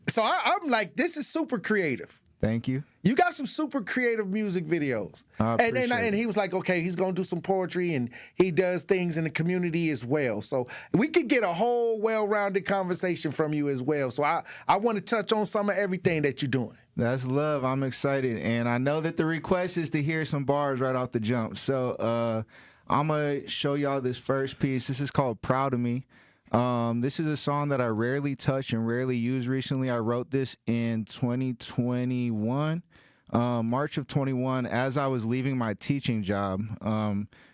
So I'm like, this is super creative. Thank you. You got some super creative music videos. And he was like, okay, he's going to do some poetry, and he does things in the community as well. So we could get a whole well-rounded conversation from you as well. So I want to touch on some of everything that you're doing. That's love. I'm excited. And I know that the request is to hear some bars right off the jump. So I'm going to show y'all this first piece. This is called Proud of Me. This is a song that I rarely touch and rarely use recently. I wrote this in 2021, March of 21, as I was leaving my teaching job.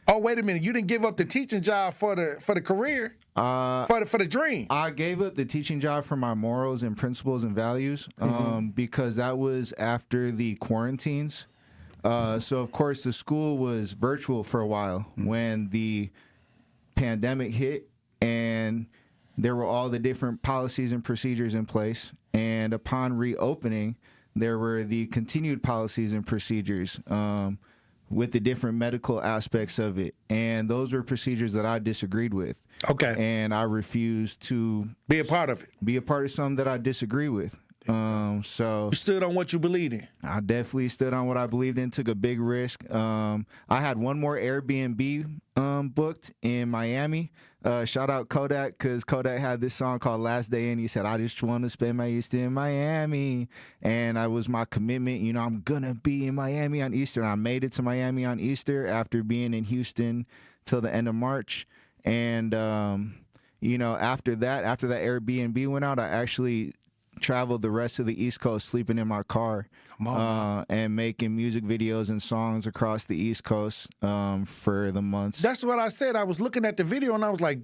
Oh, wait a minute! You didn't give up the teaching job for the career, for the dream. I gave up the teaching job for my morals and principles and values, because that was after the quarantines. So of course the school was virtual for a while when the pandemic hit. And there were all the different policies and procedures in place. And upon reopening, there were the continued policies and procedures with the different medical aspects of it. And those were procedures that I disagreed with. Okay. And I refused to be a part of it. Be a part of something that I disagree with. So you stood on what you believed in. I definitely stood on what I believed in, took a big risk. I had one more Airbnb booked in Miami. Shout out Kodak, because Kodak had this song called Last Day In. He said, I just want to spend my Easter in Miami. And that was my commitment. You know, I'm going to be in Miami on Easter. And I made it to Miami on Easter after being in Houston till the end of March. And, you know, after that Airbnb went out, I actually traveled the rest of the East Coast sleeping in my car and making music videos and songs across the East Coast for the months. That's what I said. I was looking at the video and I was like,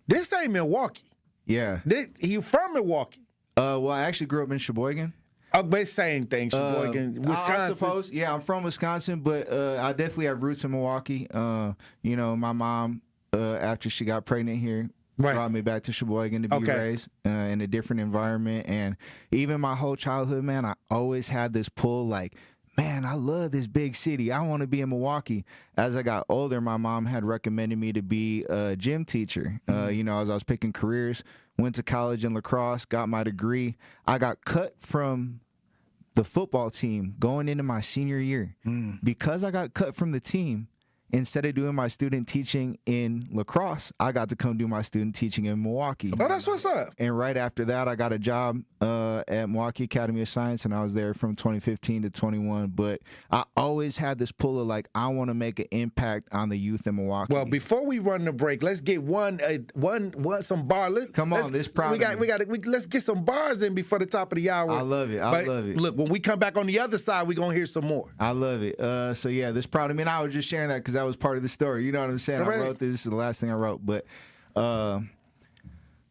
this ain't Milwaukee. Yeah. He from Milwaukee. Well, I actually grew up in Sheboygan. But same thing, Sheboygan, Wisconsin. I suppose, yeah, I'm from Wisconsin, but I definitely have roots in Milwaukee. You know, my mom, after she got pregnant here, brought me back to Sheboygan to be raised in a different environment. And even my whole childhood, man, I always had this pull like, man, I love this big city. I want to be in Milwaukee. As I got older, my mom had recommended me to be a gym teacher. You know, as I was picking careers, went to college in lacrosse, got my degree. I got cut from the football team going into my senior year. Because I got cut from the team, instead of doing my student teaching in lacrosse, I got to come do my student teaching in Milwaukee. Oh, that's what's up. And right after that, I got a job at Milwaukee Academy of Science, and I was there from 2015 to 21. But I always had this pull of like, I want to make an impact on the youth in Milwaukee. Well, before we run the break, let's get some bars. Come on, this problem. Let's get some bars in before the top of the hour. I love it. I love it. Look, when we come back on the other side, we're gonna hear some more. I love it. So yeah, this proud of me. And I was just sharing that because that was part of the story. You know what I'm saying? Correct. I wrote this. This is the last thing I wrote, but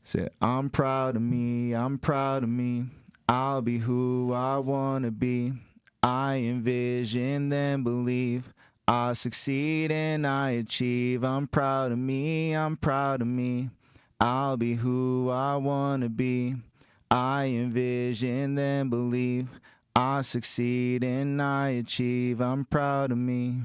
said, I'm proud of me. I'm proud of me. I'll be who I want to be. I envision then believe I succeed and I achieve. I'm proud of me. I'm proud of me. I'll be who I want to be. I envision then believe I succeed and I achieve. I'm proud of me.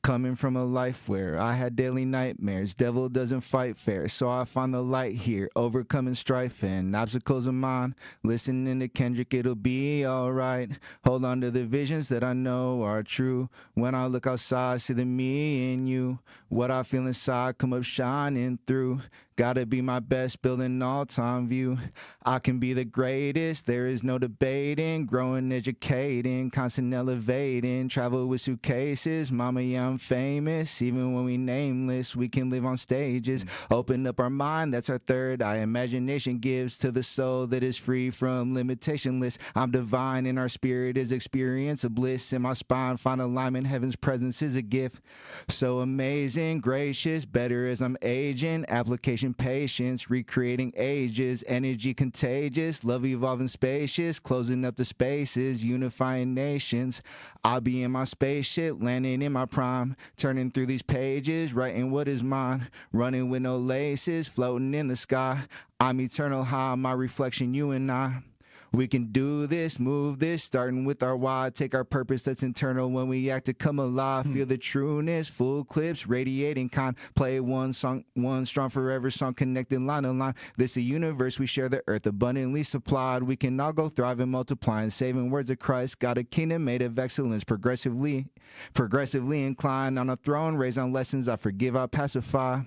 Coming from a life where I had daily nightmares, devil doesn't fight fair, so I find the light here, overcoming strife and obstacles of mine. Listening to Kendrick, it'll be alright. Hold on to the visions that I know are true. When I look outside, see the me in you. What I feel inside come up shining through. Gotta be my best, building an all-time view. I can be the greatest, there is no debating. Growing, educating, constant elevating. Travel with suitcases, mama, yeah, I'm famous. Even when we nameless, we can live on stages. Open up our mind, that's our third eye. Imagination gives to the soul that is free from limitationless. I'm divine and our spirit is experience of bliss. In my spine, find alignment, heaven's presence is a gift. So amazing, gracious, better as I'm aging. Application patience, recreating ages, energy contagious, love evolving spacious, closing up the spaces, unifying nations. I'll be in my spaceship, landing in my prime, turning through these pages, writing what is mine, running with no laces, floating in the sky. I'm eternal high, my reflection, you and I. We can do this, move this, starting with our why. Take our purpose that's internal when we act to come alive. Feel the trueness, full clips, radiating kind. Play one song, one strong forever song, connected line on line. This a universe, we share the earth abundantly supplied. We can all go thrive and multiply, saving words of Christ. Got a kingdom made of excellence, progressively inclined on a throne, raised on lessons. I forgive, I pacify.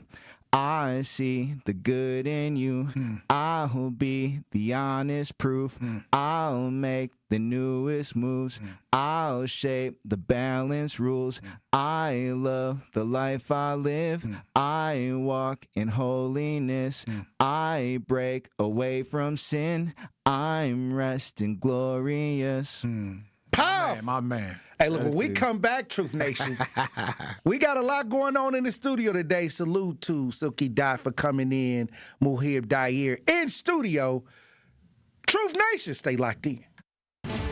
I see the good in you. I'll be the honest proof. I'll make the newest moves. I'll shape the balanced rules. I love the life I live. I walk in holiness. I break away from sin. I'm resting glorious. Powerful. My man. Hey, look, when we come back, Truth Nation, we got a lot going on in the studio today. Salute to Silky Dot for coming in, Muhib Dair in studio. Truth Nation, stay locked in.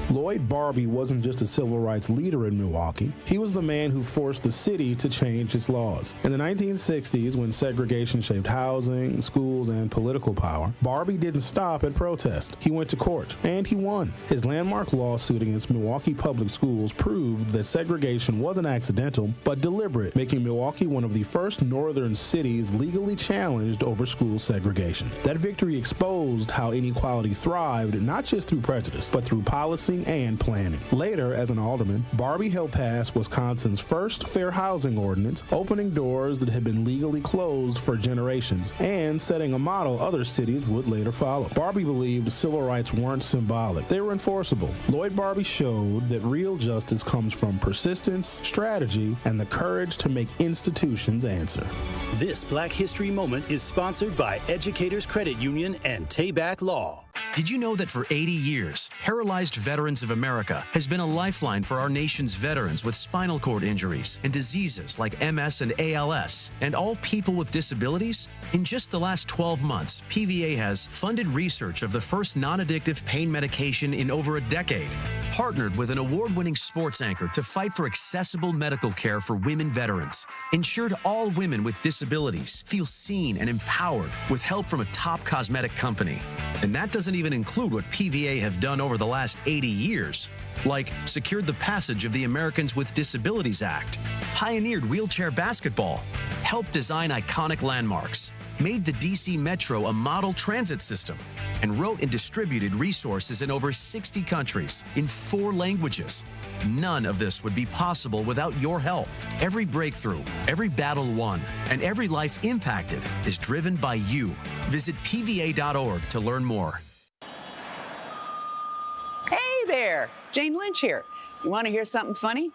Lloyd Barbie wasn't just a civil rights leader in Milwaukee. He was the man who forced the city to change its laws. In the 1960s, when segregation shaped housing, schools, and political power, Barbie didn't stop at protest. He went to court, and he won. His landmark lawsuit against Milwaukee public schools proved that segregation wasn't accidental, but deliberate, making Milwaukee one of the first northern cities legally challenged over school segregation. That victory exposed how inequality thrived, not just through prejudice, but through policy and planning. Later, as an alderman, Barbie helped pass Wisconsin's first fair housing ordinance, opening doors that had been legally closed for generations, and setting a model other cities would later follow. Barbie believed civil rights weren't symbolic, they were enforceable. Lloyd Barbie showed that real justice comes from persistence, strategy, and the courage to make institutions answer. This Black History Moment is sponsored by Educators Credit Union and Tayback Law. Did you know that for 80 years, Paralyzed Veterans of America has been a lifeline for our nation's veterans with spinal cord injuries and diseases like MS and ALS, and all people with disabilities? In just the last 12 months, PVA has funded research of the first non-addictive pain medication in over a decade, partnered with an award-winning sports anchor to fight for accessible medical care for women veterans, ensured all women with disabilities feel seen and empowered with help from a top cosmetic company. And that doesn't even include what PVA have done over the last 80 years, like secured the passage of the Americans with Disabilities Act, pioneered wheelchair basketball, helped design iconic landmarks, made the DC Metro a model transit system, and wrote and distributed resources in over 60 countries in 4 languages. None of this would be possible without your help. Every breakthrough, every battle won, and every life impacted is driven by you. Visit PVA.org to learn more. Hey there, Jane Lynch here. You want to hear something funny?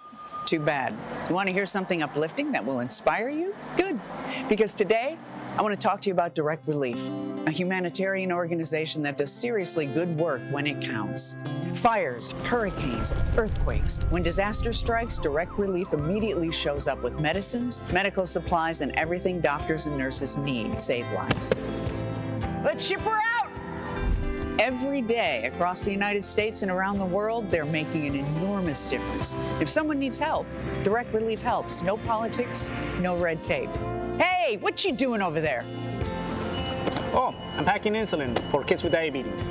Too bad. You want to hear something uplifting that will inspire you? Good. Because today, I want to talk to you about Direct Relief, a humanitarian organization that does seriously good work when it counts. Fires, hurricanes, earthquakes. When disaster strikes, Direct Relief immediately shows up with medicines, medical supplies, and everything doctors and nurses need to save lives. Let's ship her out! Every day across the United States and around the world, they're making an enormous difference. If someone needs help, Direct Relief helps. No politics, no red tape. Hey, what you doing over there? Oh, I'm packing insulin for kids with diabetes.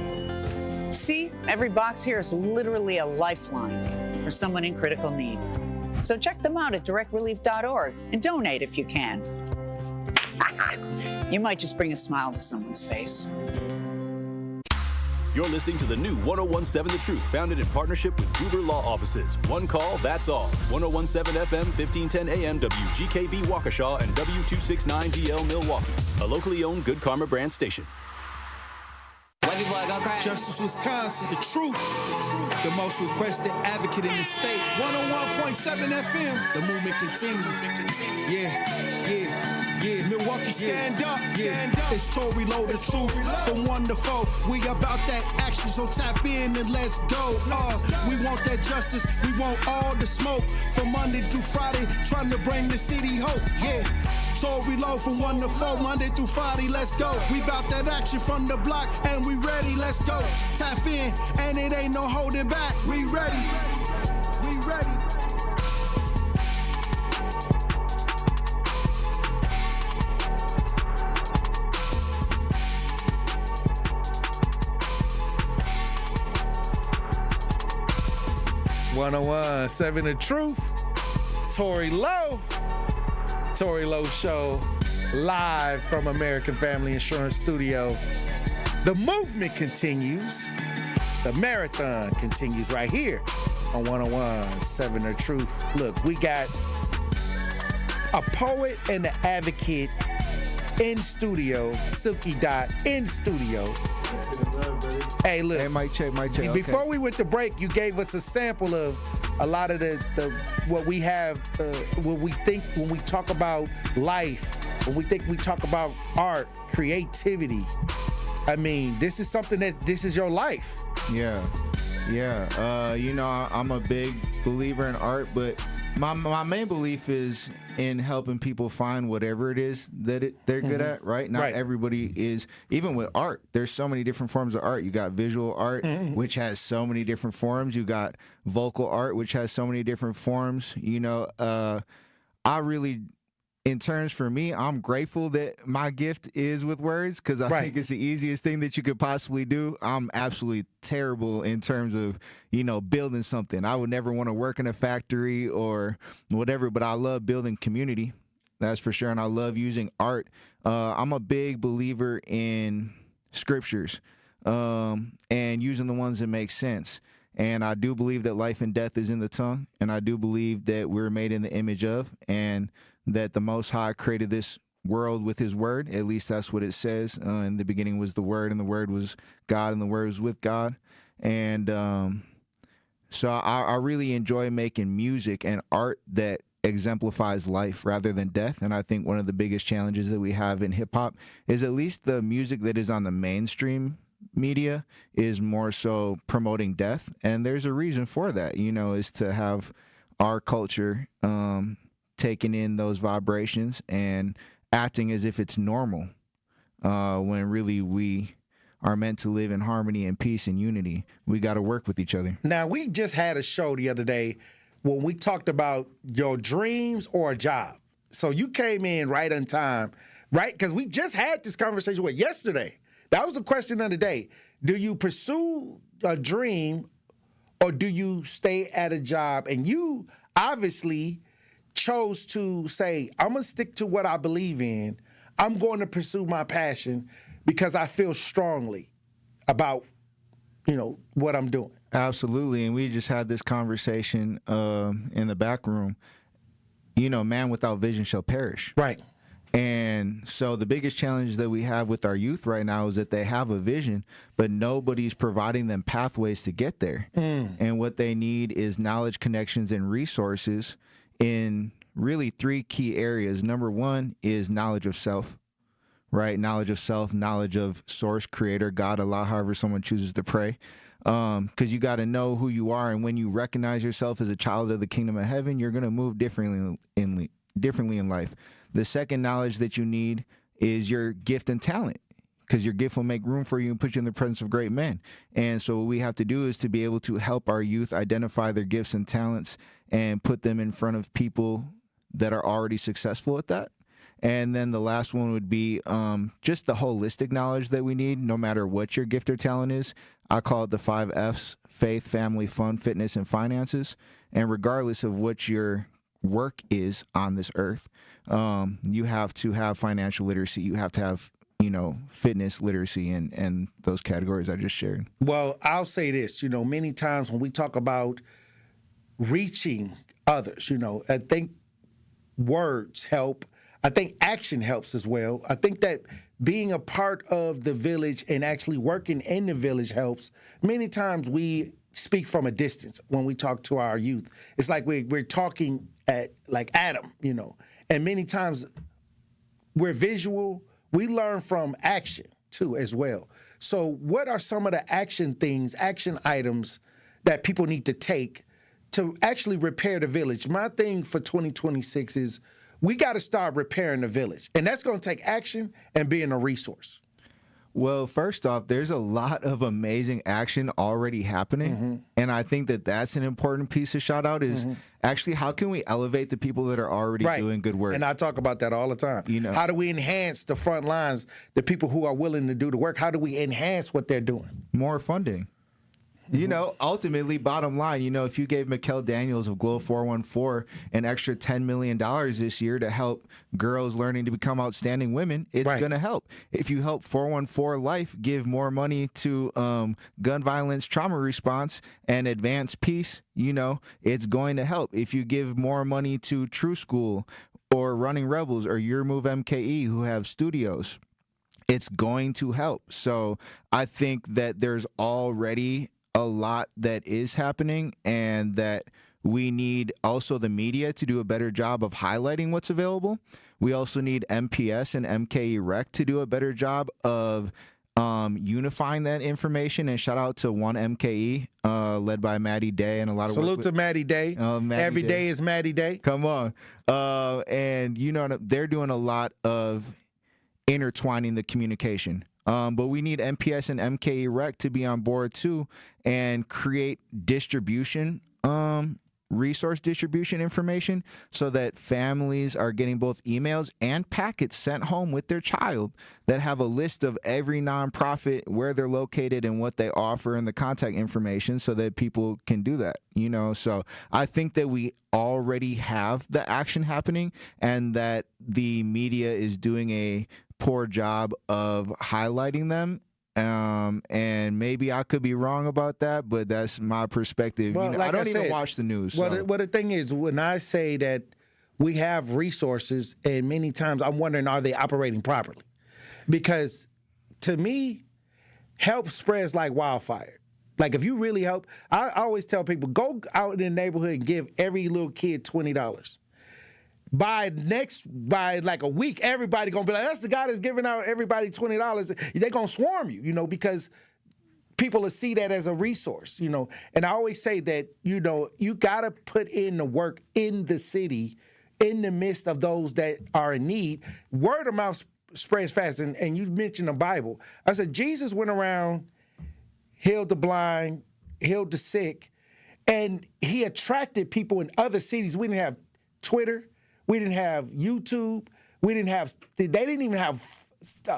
See, every box here is literally a lifeline for someone in critical need. So check them out at directrelief.org and donate if you can. You might just bring a smile to someone's face. You're listening to the new 1017 The Truth, founded in partnership with Gruber Law Offices. One call, that's all. 1017 FM, 1510 AM, WGKB Waukesha, and W269DL Milwaukee. A locally owned Good Karma brand station. Justice, Wisconsin, the truth. The most requested advocate in the state. 101.7 FM. The movement continues. Yeah. Milwaukee, stand up. It's Tory Low, the truth. From 1 to 4, we about that action, so tap in and let's go. We want that justice. We want all the smoke. From Monday through Friday, trying to bring the city hope. Yeah. Tory Low from 1 to 4, Monday through Friday, let's go. We bout that action from the block, and we ready, let's go. Tap in, and it ain't no holding back. We ready. 101.7 The Truth. Tory Low Show, live from American Family Insurance Studio. The movement continues. The marathon continues right here on 101.7 The Truth. Look, we got a poet and an advocate in studio, Silky Dot in studio. Hey, look. Hey, mic check. Before okay. we went to break, you gave us a sample of a lot of the what we have, what we think when we talk about life, when we talk about art, creativity. I mean, this is something this is your life. Yeah. I'm a big believer in art, but my main belief is in helping people find whatever it is that they're good at, right? Not everybody is, even with art, there's so many different forms of art. You got visual art, which has so many different forms. You got vocal art, which has so many different forms. I really, in terms for me, I'm grateful that my gift is with words, because I think it's the easiest thing that you could possibly do. I'm absolutely terrible in terms of, building something. I would never want to work in a factory or whatever, but I love building community. That's for sure. And I love using art. I'm a big believer in scriptures and using the ones that make sense. And I do believe that life and death is in the tongue. And I do believe that we're made in the image of, and that the Most High created this world with his word. At least that's what it says. In the beginning was the word, and the word was God, and the word was with God. And so I really enjoy making music and art that exemplifies life rather than death. And I think one of the biggest challenges that we have in hip hop is at least the music that is on the mainstream media is more so promoting death, and there's a reason for that, is to have our culture taking in those vibrations and acting as if it's normal, when really we are meant to live in harmony and peace and unity. We got to work with each other. Now, we just had a show the other day when we talked about your dreams or a job. So you came in right on time, right? Because we just had this conversation yesterday. That was the question of the day. Do you pursue a dream or do you stay at a job? And you obviously chose to say, I'm going to stick to what I believe in. I'm going to pursue my passion because I feel strongly about, what I'm doing. Absolutely. And we just had this conversation in the back room. Man without vision shall perish. Right. And so the biggest challenge that we have with our youth right now is that they have a vision, but nobody's providing them pathways to get there. And what they need is knowledge, connections, and resources in really 3 key areas. Number 1 is knowledge of self. Right? Knowledge of self, knowledge of source, creator, God, Allah, however someone chooses to pray. Because you got to know who you are. And when you recognize yourself as a child of the kingdom of heaven, you're going to move differently in life. The second knowledge that you need is your gift and talent, because your gift will make room for you and put you in the presence of great men. And so what we have to do is to be able to help our youth identify their gifts and talents and put them in front of people that are already successful at that. And then the last one would be just the holistic knowledge that we need, no matter what your gift or talent is. I call it the 5 F's: faith, family, fun, fitness, and finances. And regardless of what your work is on this earth, you have to have financial literacy. You have to have, fitness literacy and those categories I just shared. Well, I'll say this, many times when we talk about reaching others, I think words help. I think action helps as well. I think that being a part of the village and actually working in the village helps. Many times we speak from a distance when we talk to our youth. It's like we're talking at like Adam, and many times we're visual. We learn from action too as well. So what are some of the action items that people need to take to actually repair the village? My thing for 2026 is we got to start repairing the village. And that's going to take action and being a resource. Well, first off, there's a lot of amazing action already happening. And I think that that's an important piece to shout out is actually how can we elevate the people that are already doing good work? And I talk about that all the time. How do we enhance the front lines, the people who are willing to do the work? How do we enhance what they're doing? More funding. Ultimately, bottom line, if you gave Mikkel Daniels of Glow 414 an extra $10 million this year to help girls learning to become outstanding women, it's going to help. If you help 414 Life give more money to gun violence trauma response and advance peace, it's going to help. If you give more money to True School or Running Rebels or Your Move MKE who have studios, it's going to help. So I think that there's already a lot that is happening and that we need also the media to do a better job of highlighting what's available. We also need MPS and MKE Rec to do a better job of unifying that information. And shout out to One MKE, led by Maddie Day and a lot of salute to Maddie Day. Every day is Maddie Day. Come on. And they're doing a lot of intertwining the communication. But we need MPS and MKE Rec to be on board too and create distribution, resource distribution information so that families are getting both emails and packets sent home with their child that have a list of every nonprofit, where they're located and what they offer and the contact information so that people can do that, So I think that we already have the action happening and that the media is doing a poor job of highlighting them. And maybe I could be wrong about that, but that's my perspective. Well, I don't even watch the news. Well, the thing is, when I say that we have resources, and many times I'm wondering, are they operating properly? Because to me, help spreads like wildfire. Like if you really help, I always tell people, go out in the neighborhood and give every little kid $20. By like a week, everybody gonna be like, that's the guy that's giving out everybody $20. They're gonna swarm you, because people will see that as a resource, you know. And I always say that, you know, you got to put in the work in the city, in the midst of those that are in need. Word of mouth spreads fast. And you mentioned the Bible. I said, Jesus went around, healed the blind, healed the sick, and he attracted people in other cities. We didn't have Twitter. We didn't have YouTube. They didn't even have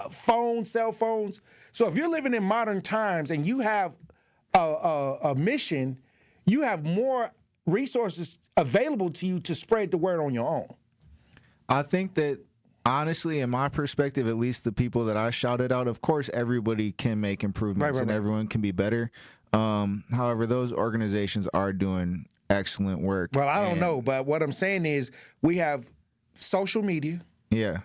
phones, cell phones. So if you're living in modern times and you have a mission, you have more resources available to you to spread the word on your own. I think that, honestly, in my perspective, at least the people that I shouted out, of course, everybody can make improvements and everyone can be better. However, those organizations are doing excellent work. Well, I don't know, but what I'm saying is we have social media. Yeah.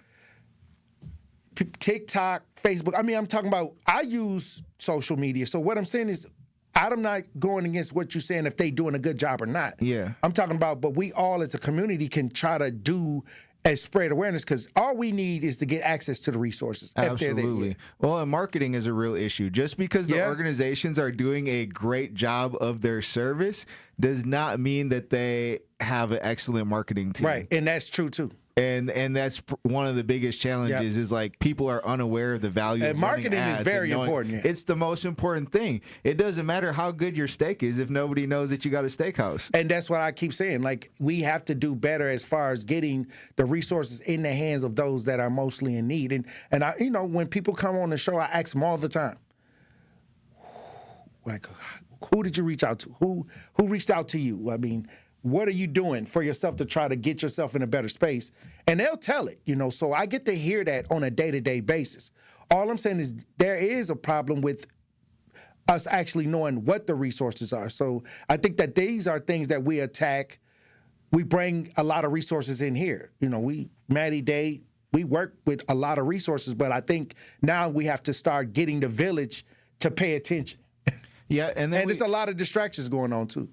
TikTok, Facebook. I mean, I'm talking about, I use social media. So what I'm saying is, I'm not going against what you're saying if they doing a good job or not. Yeah. I'm talking about, but we all as a community can try to do and spread awareness, because all we need is to get access to the resources. Absolutely. Well, and marketing is a real issue. Just because the organizations are doing a great job of their service does not mean that they have an excellent marketing team. Right, and that's true too. And that's one of the biggest challenges is like people are unaware of the value of marketing is very important. It's the most important thing. It doesn't matter how good your steak is if nobody knows that you got a steakhouse. And that's what I keep saying. Like, we have to do better as far as getting the resources in the hands of those that are mostly in need. And I, you know, when people come on the show, I ask them all the time, like, who did you reach out to? Who reached out to you? I mean, what are you doing for yourself to try to get yourself in a better space? And they'll tell it, you know, so I get to hear that on a day-to-day basis. All I'm saying is there is a problem with us actually knowing what the resources are. So I think that these are things that we attack. We bring a lot of resources in here. You know, Maddie Day, we work with a lot of resources, but I think now we have to start getting the village to pay attention. Yeah, and there's a lot of distractions going on too.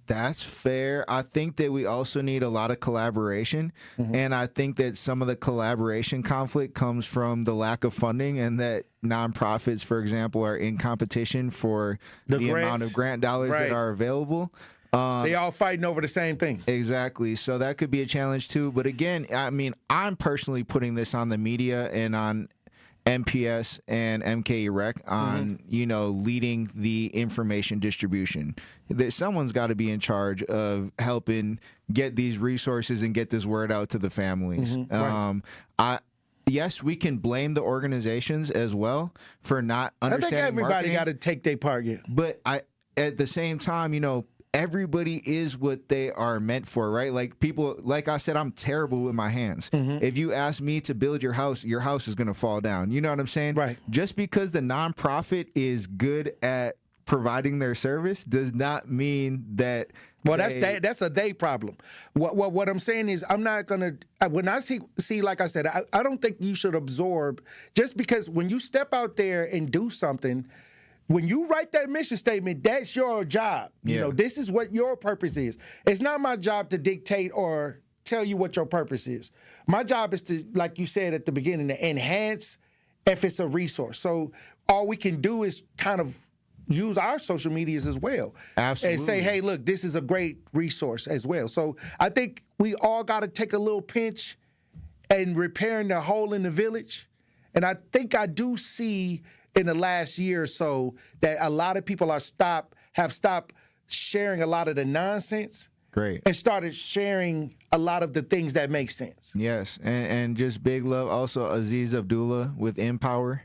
That's fair. I think that we also need a lot of collaboration. And I think that some of the collaboration conflict comes from the lack of funding, and that nonprofits, for example, are in competition for the amount of grant dollars that are available. They all fighting over the same thing. Exactly. So that could be a challenge too. But again, I mean, I'm personally putting this on the media and on MPS and MKE-REC on, you know, leading the information distribution. That someone's got to be in charge of helping get these resources and get this word out to the families. Yes, we can blame the organizations as well for not understanding I think everybody got to take their part. But at the same time, you know, everybody is what they are meant for, right? Like people, like I said, I'm terrible with my hands. If you ask me to build your house is going to fall down. You know what I'm saying? Right. Just because the nonprofit is good at providing their service does not mean that. Well, that's a day problem. What I'm saying is, I'm not gonna. When I see, like I said, I don't think you should absorb just because when you step out there and do something. When you write that mission statement, that's your job. You know, this is what your purpose is. It's not my job to dictate or tell you what your purpose is. My job is to, like you said at the beginning, to enhance if it's a resource. So all we can do is kind of use our social medias as well. Absolutely. And say, hey, look, this is a great resource as well. So I think we all got to take a little pinch and repairing the hole in the village. And I think I do see in the last year or so that a lot of people have stopped sharing a lot of the nonsense. Great. And started sharing a lot of the things that make sense. Yes. And just big love also Aziz Abdullah with Empower.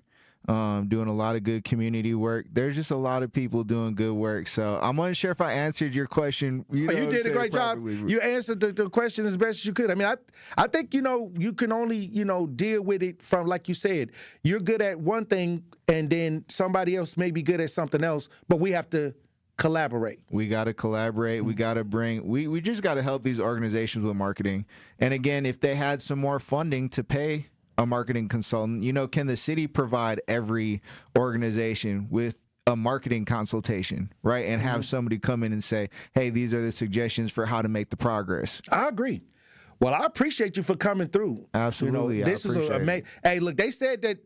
Doing a lot of good community work. There's just a lot of people doing good work. So I'm unsure if I answered your question. You did a great job. You answered the question as best as you could. I mean, I think, you know, you can only, you know, deal with it from, like you said, you're good at one thing and then somebody else may be good at something else, but we have to collaborate. We got to collaborate. We got to we just got to help these organizations with marketing. And again, if they had some more funding to pay a marketing consultant, you know, can the city provide every organization with a marketing consultation, right? And have somebody come in and say, hey, these are the suggestions for how to make the progress. I agree. Well, I appreciate you for coming through. Absolutely. You know, this is amazing. Hey, look, they said that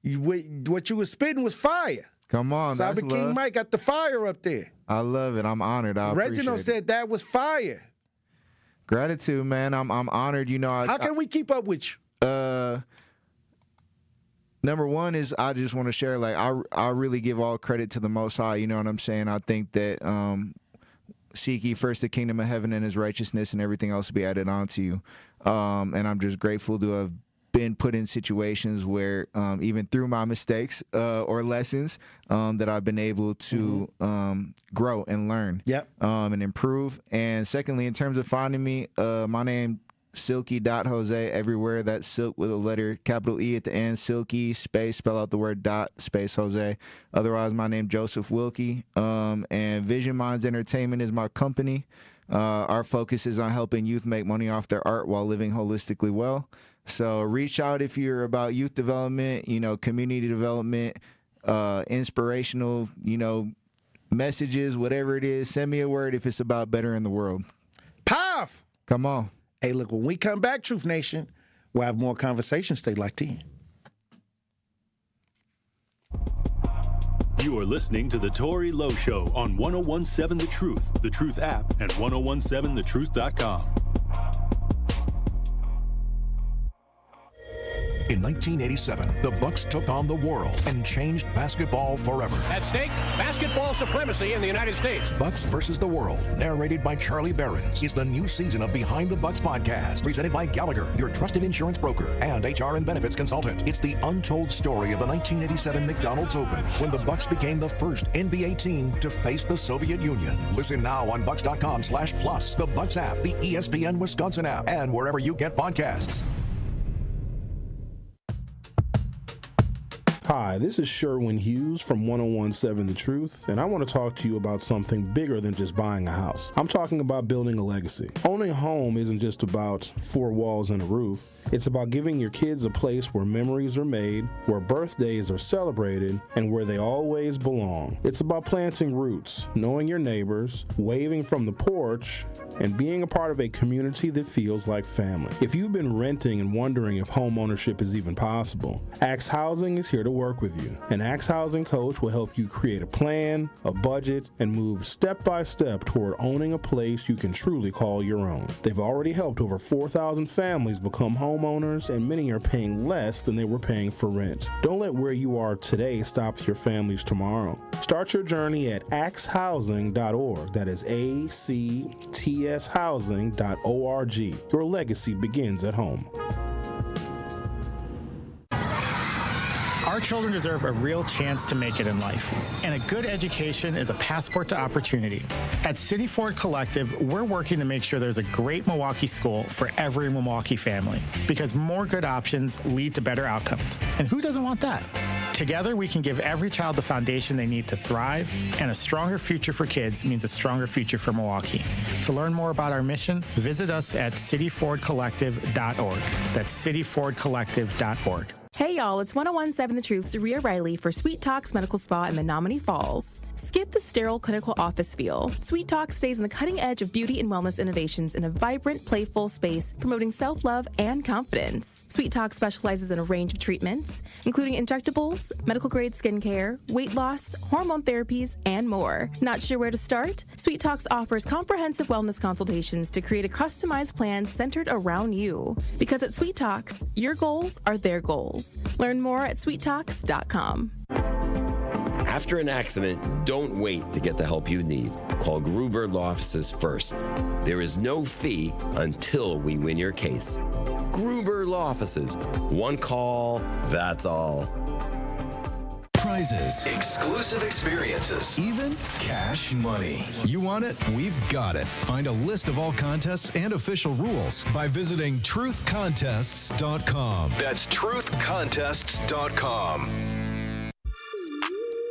what you were spitting was fire. Come on, Cyber that's King love. Mike got the fire up there. I love it. I'm honored. I Reginald appreciate it. said that was fire. Gratitude, man. I'm honored. You know, How can we keep up with you? Number one is I just want to share, like, I really give all credit to the Most High. You know what I'm saying? I think that seek ye first the kingdom of heaven and his righteousness, and everything else will be added on to you. And I'm just grateful to have been put in situations where even through my mistakes or lessons that I've been able to grow and learn and improve. And secondly, in terms of finding me, my name Silky.Jose everywhere. That's Silk with a letter, capital E at the end, Silky, space, spell out the word dot, space Jose. Otherwise, my name Joseph Wilkie. And Vision Minds Entertainment is my company. Our focus is on helping youth make money off their art while living holistically well. So reach out if you're about youth development, you know, community development, inspirational, you know, messages, whatever it is. Send me a word if it's about bettering the world. Puff! Come on. Hey, look, when we come back, Truth Nation, we'll have more conversations. Stay locked in. You are listening to The Tory Lowe Show on 1017 The Truth app, and 1017thetruth.com. In 1987, the Bucks took on the world and changed basketball forever. At stake, basketball supremacy in the United States. Bucks versus the World, narrated by Charlie Behrens, is the new season of Behind the Bucks podcast, presented by Gallagher, your trusted insurance broker and HR and benefits consultant. It's the untold story of the 1987 McDonald's Open, when the Bucks became the first NBA team to face the Soviet Union. Listen now on Bucks.com/plus, the Bucks app, the ESPN Wisconsin app, and wherever you get podcasts. Hi, this is Sherwin Hughes from 1017 The Truth, and I want to talk to you about something bigger than just buying a house. I'm talking about building a legacy. Owning a home isn't just about four walls and a roof. It's about giving your kids a place where memories are made, where birthdays are celebrated, and where they always belong. It's about planting roots, knowing your neighbors, waving from the porch, and being a part of a community that feels like family. If you've been renting and wondering if home ownership is even possible, Axe Housing is here to work with you. An Axe Housing coach will help you create a plan, a budget, and move step by step toward owning a place you can truly call your own. They've already helped over 4,000 families become homeowners, and many are paying less than they were paying for rent. Don't let where you are today stop your families tomorrow. Start your journey at axehousing.org. That is ACTShousing.org. Your legacy begins at home. Our children deserve a real chance to make it in life, and a good education is a passport to opportunity. At City Ford Collective, we're working to make sure there's a great Milwaukee school for every Milwaukee family, because more good options lead to better outcomes. And who doesn't want that? Together, we can give every child the foundation they need to thrive, and a stronger future for kids means a stronger future for Milwaukee. To learn more about our mission, visit us at cityfordcollective.org. That's cityfordcollective.org. Hey y'all, it's 1017 The Truth's Rhea Riley for Sweet Talks Medical Spa in Menominee Falls. Skip the sterile clinical office feel. Sweet Talk stays on the cutting edge of beauty and wellness innovations in a vibrant, playful space promoting self-love and confidence. Sweet Talk specializes in a range of treatments, including injectables, medical-grade skincare, weight loss, hormone therapies, and more. Not sure where to start? Sweet Talks offers comprehensive wellness consultations to create a customized plan centered around you. Because at Sweet Talks, your goals are their goals. Learn more at sweettalks.com. After an accident, don't wait to get the help you need. Call Gruber Law Offices first. There is no fee until we win your case. Gruber Law Offices. One call, that's all. Prizes, exclusive experiences, even cash money. You want it? We've got it. Find a list of all contests and official rules by visiting truthcontests.com. That's truthcontests.com.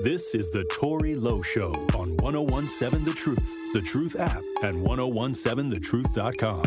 This is The Tory Lowe Show on 1017 The Truth app, and 1017thetruth.com.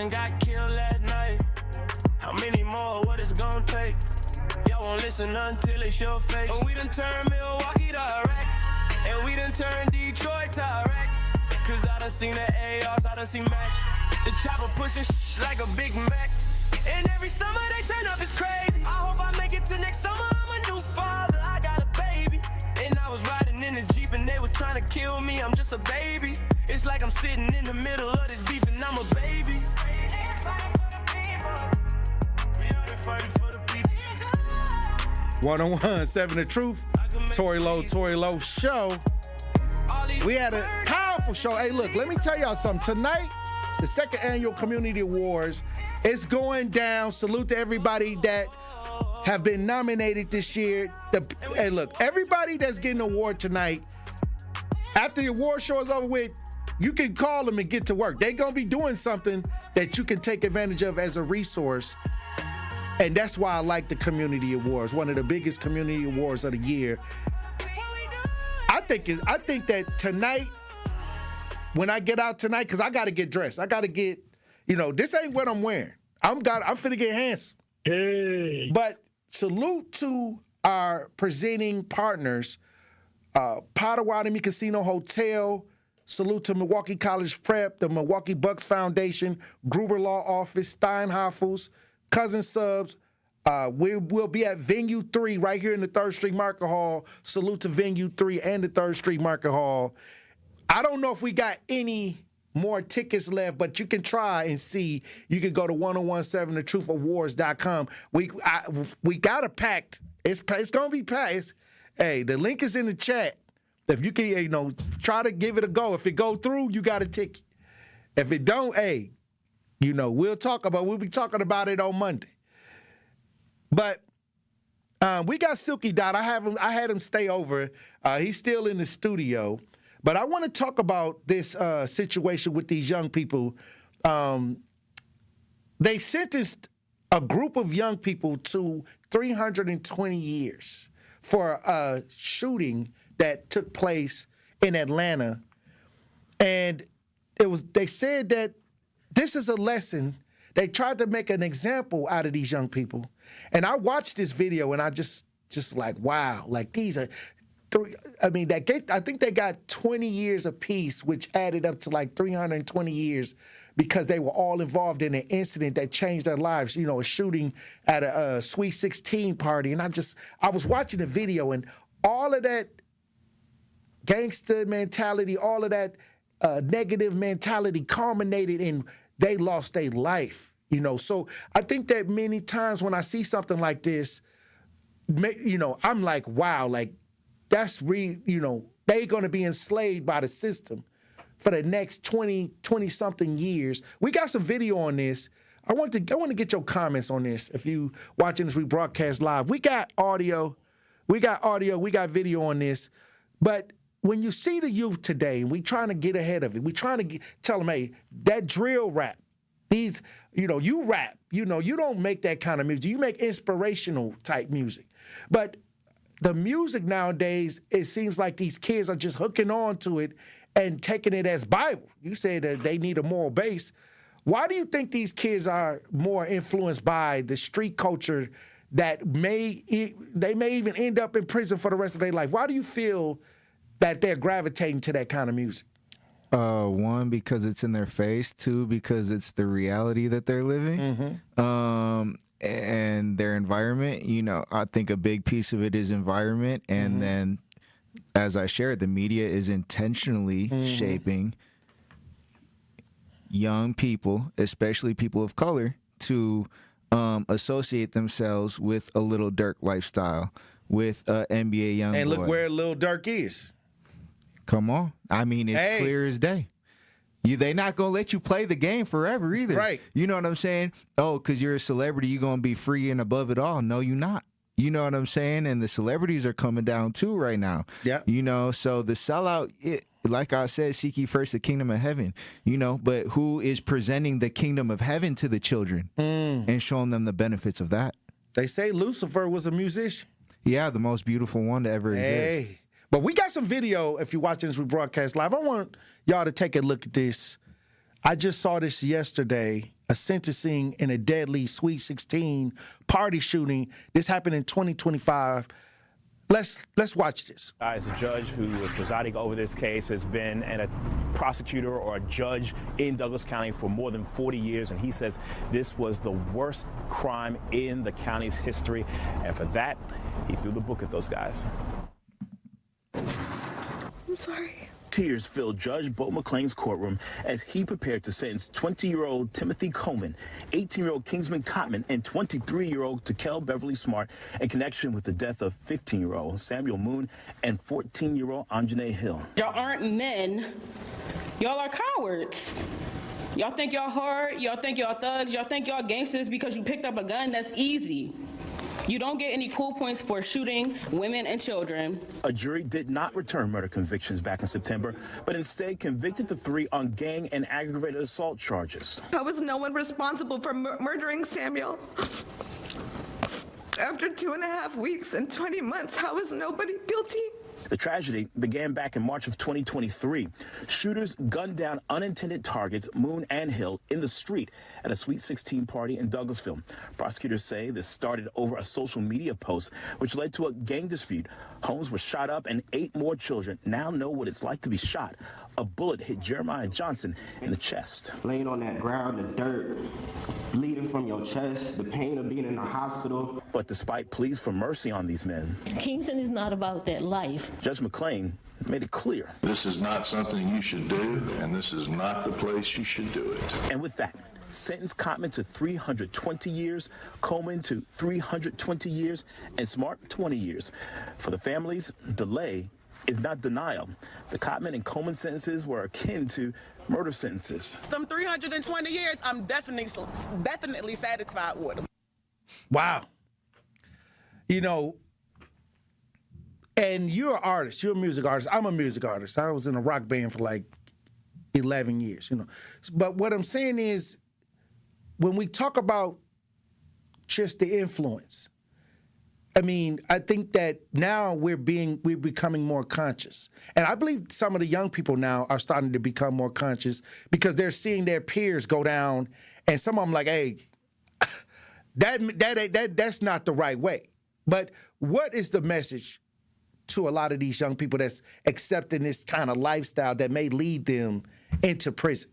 cousin got killed last night. How many more? What it's gonna take? Y'all won't listen until it's your face. And we done turned Milwaukee to Iraq. And we done turned Detroit to Iraq. Cause I done seen the ARs, I done seen Max. The chopper pushing like a Big Mac. And every summer they turn up, it's crazy. I hope I make it to next summer, I'm a new father, I got a baby. And I was riding in the Jeep and they was trying to kill me, I'm just a baby. It's like I'm sitting in the middle of this beef and I'm a baby. We out there fighting for the people. 101.7 The Truth, Tory Lowe Show. We had a powerful show. Hey, look, let me tell y'all something. Tonight, the second annual Community Awards is going down. Salute to everybody that have been nominated this year. Hey, look, everybody that's getting an award tonight, after the award show is over with, you can call them and get to work. They're going to be doing something that you can take advantage of as a resource. And that's why I like the Community Awards, one of the biggest community awards of the year. I think that tonight, when I get out tonight, because I got to get dressed. I got to get, this ain't what I'm wearing. I'm finna get handsome. Hey. But salute to our presenting partners, Potawatomi Casino Hotel. Salute to Milwaukee College Prep, the Milwaukee Bucks Foundation, Gruber Law Office, Steinhoffels, Cousin Subs. We will be at Venue 3 right here in the 3rd Street Market Hall. Salute to Venue 3 and the 3rd Street Market Hall. I don't know if we got any more tickets left, but you can try and see. You can go to 1017thetruth.awards.com. We got it packed. It's going to be packed. Hey, the link is in the chat. If you can, try to give it a go. If it go through, you got a ticket. If it don't, hey, we'll be talking about it on Monday. But we got Silky Dot. I had him stay over. He's still in the studio. But I want to talk about this situation with these young people. They sentenced a group of young people to 320 years for a shooting that took place in Atlanta. And they said that this is a lesson. They tried to make an example out of these young people. And I watched this video and I just like, wow, like these are I think they got 20 years apiece, which added up to like 320 years because they were all involved in an incident that changed their lives, a shooting at a Sweet 16 party. And I was watching the video and all of that gangster mentality, all of that negative mentality culminated in they lost their life, So I think that many times when I see something like this, I'm like, wow, like that's they're going to be enslaved by the system for the next 20-something years. We got some video on this. I want to get your comments on this. If you watching this, we broadcast live. We got audio, we got video on this. But when you see the youth today, we trying to get ahead of it. We trying to tell them, hey, that drill rap, these, you rap, you don't make that kind of music. You make inspirational type music. But the music nowadays, it seems like these kids are just hooking on to it and taking it as Bible. You say that they need a moral base. Why do you think these kids are more influenced by the street culture that they may even end up in prison for the rest of their life? Why do you feel that they're gravitating to that kind of music? One, because it's in their face. Two, because it's the reality that they're living. Mm-hmm. And their environment. I think a big piece of it is environment. And then, as I shared, the media is intentionally shaping young people, especially people of color, to associate themselves with a Lil Durk lifestyle, with NBA Youngboy. And look where Lil Durk is. Come on. It's clear as day. They not going to let you play the game forever either. Right. You know what I'm saying? Oh, because you're a celebrity, you're going to be free and above it all. No, you're not. You know what I'm saying? And the celebrities are coming down too right now. Yeah. So the sellout, like I said, seek ye first the kingdom of heaven. But who is presenting the kingdom of heaven to the children and showing them the benefits of that? They say Lucifer was a musician. Yeah, the most beautiful one to ever exist. But we got some video, if you're watching this, we broadcast live. I want y'all to take a look at this. I just saw this yesterday, a sentencing in a deadly Sweet 16 party shooting. This happened in 2025. Let's watch this. As a judge who was presiding over this case has been a prosecutor or a judge in Douglas County for more than 40 years, and he says this was the worst crime in the county's history. And for that, he threw the book at those guys. I'm sorry. Tears filled Judge Bo McClain's courtroom as he prepared to sentence 20-year-old Timothy Coleman, 18-year-old Kingsman Cotman, and 23-year-old Takel Beverly Smart in connection with the death of 15-year-old Samuel Moon and 14-year-old Anjanae Hill. Y'all aren't men. Y'all are cowards. Y'all think y'all hard. Y'all think y'all thugs. Y'all think y'all gangsters because you picked up a gun. That's easy. You don't get any cool points for shooting women and children. A jury did not return murder convictions back in September, but instead convicted the three on gang and aggravated assault charges. How is no one responsible for murdering Samuel? After 2.5 weeks and 20 months, how is nobody guilty? The tragedy began back in March of 2023. Shooters gunned down unintended targets, Moon and Hill, in the street at a Sweet 16 party in Douglasville. Prosecutors say this started over a social media post, which led to a gang dispute. Homes were shot up and 8 more children now know what it's like to be shot. A bullet hit Jeremiah Johnson in the chest. Laying on that ground, the dirt, bleeding from your chest, the pain of being in the hospital. But despite pleas for mercy on these men, Kingston is not about that life. Judge McClain made it clear. This is not something you should do, and this is not the place you should do it. And with that, sentenced Cotman to 320 years, Coleman to 320 years, and Smart 20 years. For the families, delay is not denial. The Cotman and Coleman sentences were akin to murder sentences. Some 320 years, I'm definitely satisfied with them. Wow. You know, and you're an artist. You're a music artist. I'm a music artist. I was in a rock band for like 11 years, you know. But what I'm saying is, when we talk about just the influence, I mean, I think that now we're becoming more conscious. And I believe some of the young people now are starting to become more conscious because they're seeing their peers go down, and some of them like, hey, that's not the right way. But what is the message to a lot of these young people that's accepting this kind of lifestyle that may lead them into prison?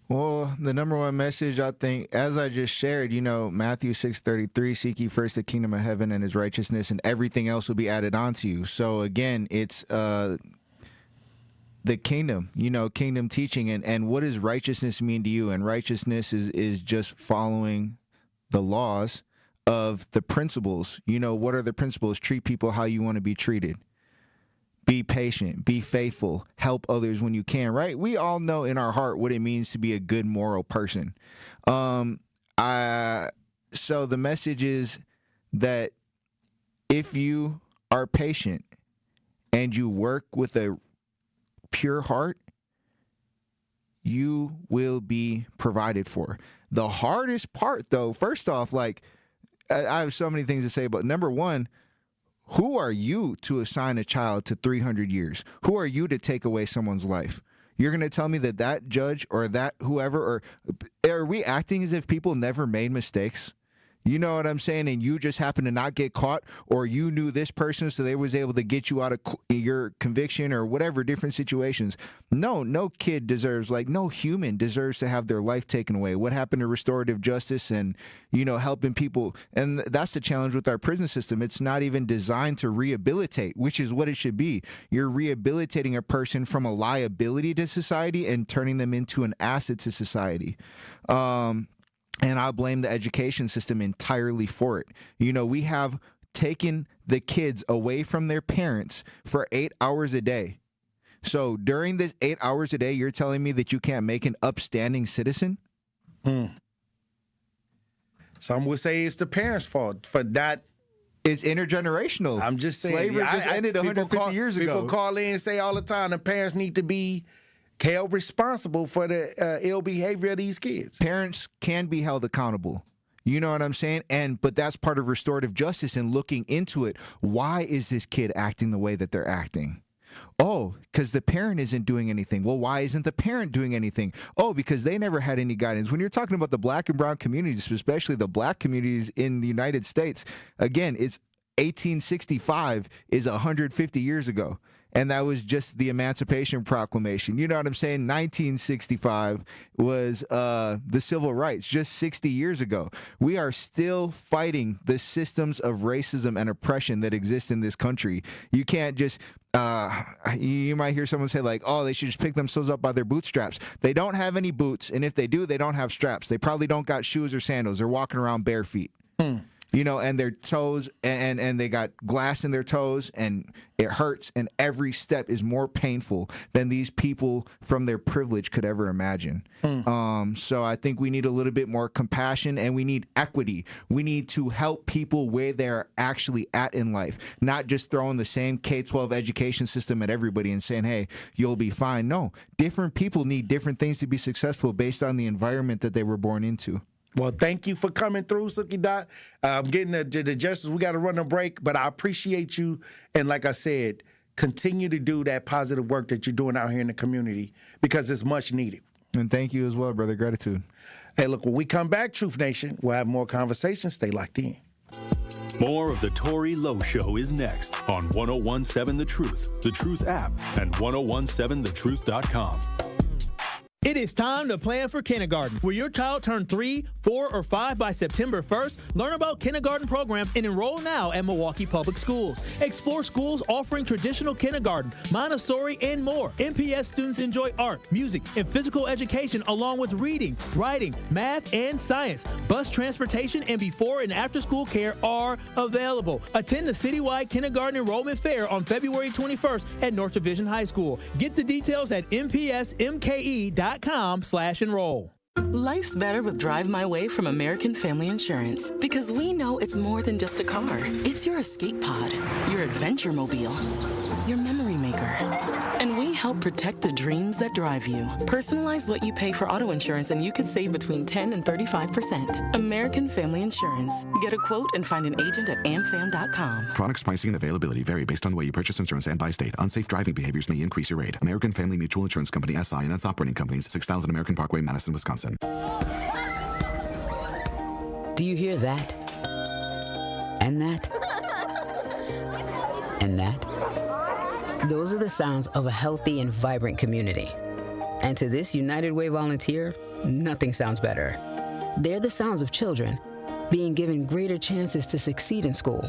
Well, the number one message, I think, as I just shared, you know, Matthew 6:33, seek ye first the kingdom of heaven and his righteousness, and everything else will be added onto you. So again, it's the kingdom, you know, kingdom teaching. And what does righteousness mean to you? And righteousness is just following the laws of the principles. You know, what are the principles? Treat people how you want to be treated. Be patient, be faithful, help others when you can, right? We all know in our heart what it means to be a good moral person. So the message is that if you are patient and you work with a pure heart, you will be provided for. The hardest part, though, first off, like, I have so many things to say, but number one, who are you to assign a child to 300 years? Who are you to take away someone's life? You're going to tell me that judge or that whoever, or are we acting as if people never made mistakes? You know what I'm saying? And you just happen to not get caught, or you knew this person so they was able to get you out of your conviction or whatever, different situations. No kid deserves, like, no human deserves to have their life taken away. What happened to restorative justice and, you know, helping people? And that's the challenge with our prison system. It's not even designed to rehabilitate, which is what it should be. You're rehabilitating a person from a liability to society and turning them into an asset to society. And I blame the education system entirely for it. You know, we have taken the kids away from their parents for 8 hours a day. So during this 8 hours a day, you're telling me that you can't make an upstanding citizen? Some would say it's the parents' fault for not. It's intergenerational. I'm just saying. Slavery just ended 150 years ago. People call in and say all the time the parents need to be held responsible for the ill behavior of these kids. Parents can be held accountable. You know what I'm saying? But that's part of restorative justice and looking into it. Why is this kid acting the way that they're acting? Oh, because the parent isn't doing anything. Well, why isn't the parent doing anything? Oh, because they never had any guidance. When you're talking about the black and brown communities, especially the black communities in the United States, again, it's 1865 is 150 years ago. And that was just the Emancipation Proclamation. You know what I'm saying? 1965 was the civil rights, just 60 years ago. We are still fighting the systems of racism and oppression that exist in this country. You can't just, you might hear someone say like, oh, they should just pick themselves up by their bootstraps. They don't have any boots. And if they do, they don't have straps. They probably don't got shoes or sandals. They're walking around bare feet. You know, and their toes, and they got glass in their toes, and it hurts, and every step is more painful than these people from their privilege could ever imagine. So I think we need a little bit more compassion, and we need equity. We need to help people where they're actually at in life, not just throwing the same K-12 education system at everybody and saying, hey, you'll be fine. No, different people need different things to be successful based on the environment that they were born into. Well, thank you for coming through, Sookie Dot. I'm getting to the justice. We got to run a break, but I appreciate you. And like I said, continue to do that positive work that you're doing out here in the community because it's much needed. And thank you as well, brother. Gratitude. Hey, look, when we come back, Truth Nation, we'll have more conversations. Stay locked in. More of the Tory Lowe Show is next on 1017 The Truth app, and 1017thetruth.com. It is time to plan for kindergarten. Will your child turn 3, 4, or 5 by September 1st? Learn about kindergarten programs and enroll now at Milwaukee Public Schools. Explore schools offering traditional kindergarten, Montessori, and more. MPS students enjoy art, music, and physical education along with reading, writing, math, and science. Bus transportation and before and after school care are available. Attend the citywide kindergarten enrollment fair on February 21st at North Division High School. Get the details at mpsmke.com/enroll. Life's better with Drive My Way from American Family Insurance because we know it's more than just a car. It's your escape pod, your adventure mobile, your memory maker. And we help protect the dreams that drive you. Personalize what you pay for auto insurance and you could save between 10 and 35%. American Family Insurance. Get a quote and find an agent at amfam.com. Products, pricing, and availability vary based on the way you purchase insurance and by state. Unsafe driving behaviors may increase your rate. American Family Mutual Insurance Company, SI, and its operating companies, 6000 American Parkway, Madison, Wisconsin. Do you hear that? And that? And that? Those are the sounds of a healthy and vibrant community. And to this United Way volunteer, nothing sounds better. They're the sounds of children being given greater chances to succeed in school.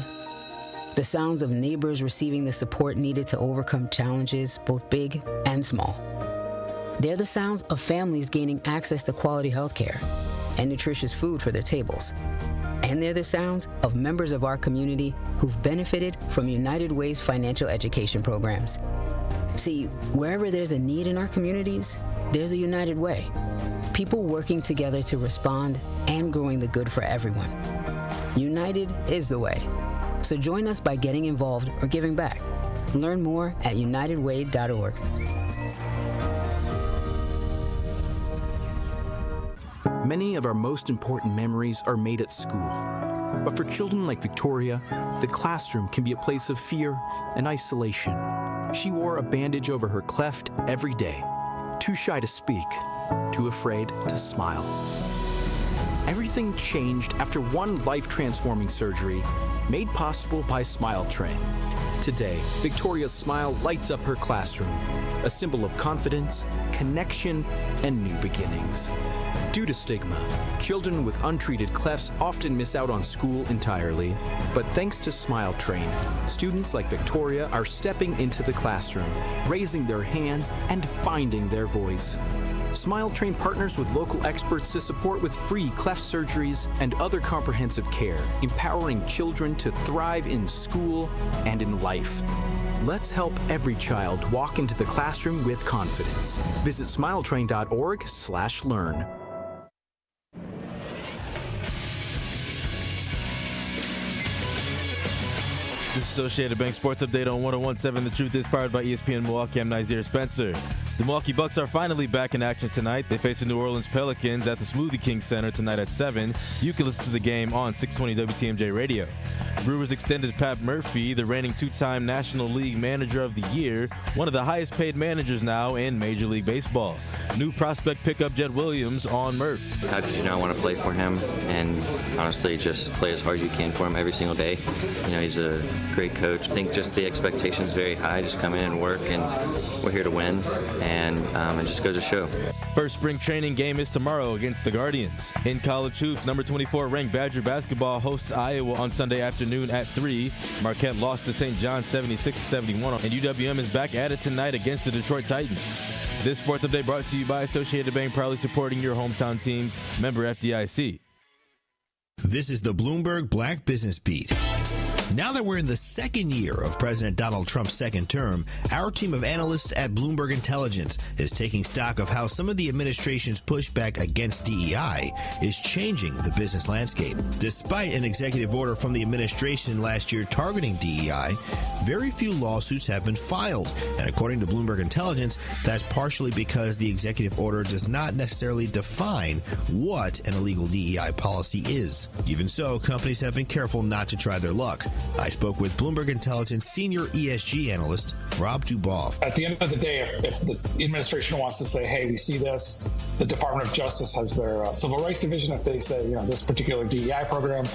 The sounds of neighbors receiving the support needed to overcome challenges, both big and small. They're the sounds of families gaining access to quality health care and nutritious food for their tables. And they're the sounds of members of our community who've benefited from United Way's financial education programs. See, wherever there's a need in our communities, there's a United Way. People working together to respond and growing the good for everyone. United is the way. So join us by getting involved or giving back. Learn more at unitedway.org. Many of our most important memories are made at school. But for children like Victoria, the classroom can be a place of fear and isolation. She wore a bandage over her cleft every day, too shy to speak, too afraid to smile. Everything changed after one life-transforming surgery made possible by Smile Train. Today, Victoria's smile lights up her classroom, a symbol of confidence, connection, and new beginnings. Due to stigma, children with untreated clefts often miss out on school entirely. But thanks to Smile Train, students like Victoria are stepping into the classroom, raising their hands, and finding their voice. Smile Train partners with local experts to support with free cleft surgeries and other comprehensive care, empowering children to thrive in school and in life. Let's help every child walk into the classroom with confidence. Visit smiletrain.org/learn. This is Associated Bank Sports Update on 101.7 The Truth is powered by ESPN Milwaukee. I'm Nazir Spencer. The Milwaukee Bucks are finally back in action tonight. They face the New Orleans Pelicans at the Smoothie King Center tonight at 7. You can listen to the game on 620 WTMJ Radio. Brewers extended Pat Murphy, the reigning two-time National League Manager of the Year, one of the highest-paid managers now in Major League Baseball. New prospect pickup Jed Williams on Murph. How could you not want to play for him and honestly just play as hard as you can for him every single day? You know, he's a great coach. I think just the expectation's very high. Just come in and work, and we're here to win, and it just goes to show. First spring training game is tomorrow against the Guardians. In college hoops, number 24 ranked Badger basketball hosts Iowa on Sunday afternoon at 3. Marquette lost to St. John 76-71, and UWM is back at it tonight against the Detroit Titans. This sports update brought to you by Associated Bank, proudly supporting your hometown teams. Member FDIC. This is the Bloomberg Black Business Beat. Now that we're in the second year of President Donald Trump's second term, our team of analysts at Bloomberg Intelligence is taking stock of how some of the administration's pushback against DEI is changing the business landscape. Despite an executive order from the administration last year targeting DEI, very few lawsuits have been filed. And according to Bloomberg Intelligence, that's partially because the executive order does not necessarily define what an illegal DEI policy is. Even so, companies have been careful not to try their luck. I spoke with Bloomberg Intelligence senior ESG analyst Rob Duboff. At the end of the day, if the administration wants to say, hey, we see this, the Department of Justice has their Civil Rights Division. If they say, you know, this particular DEI program,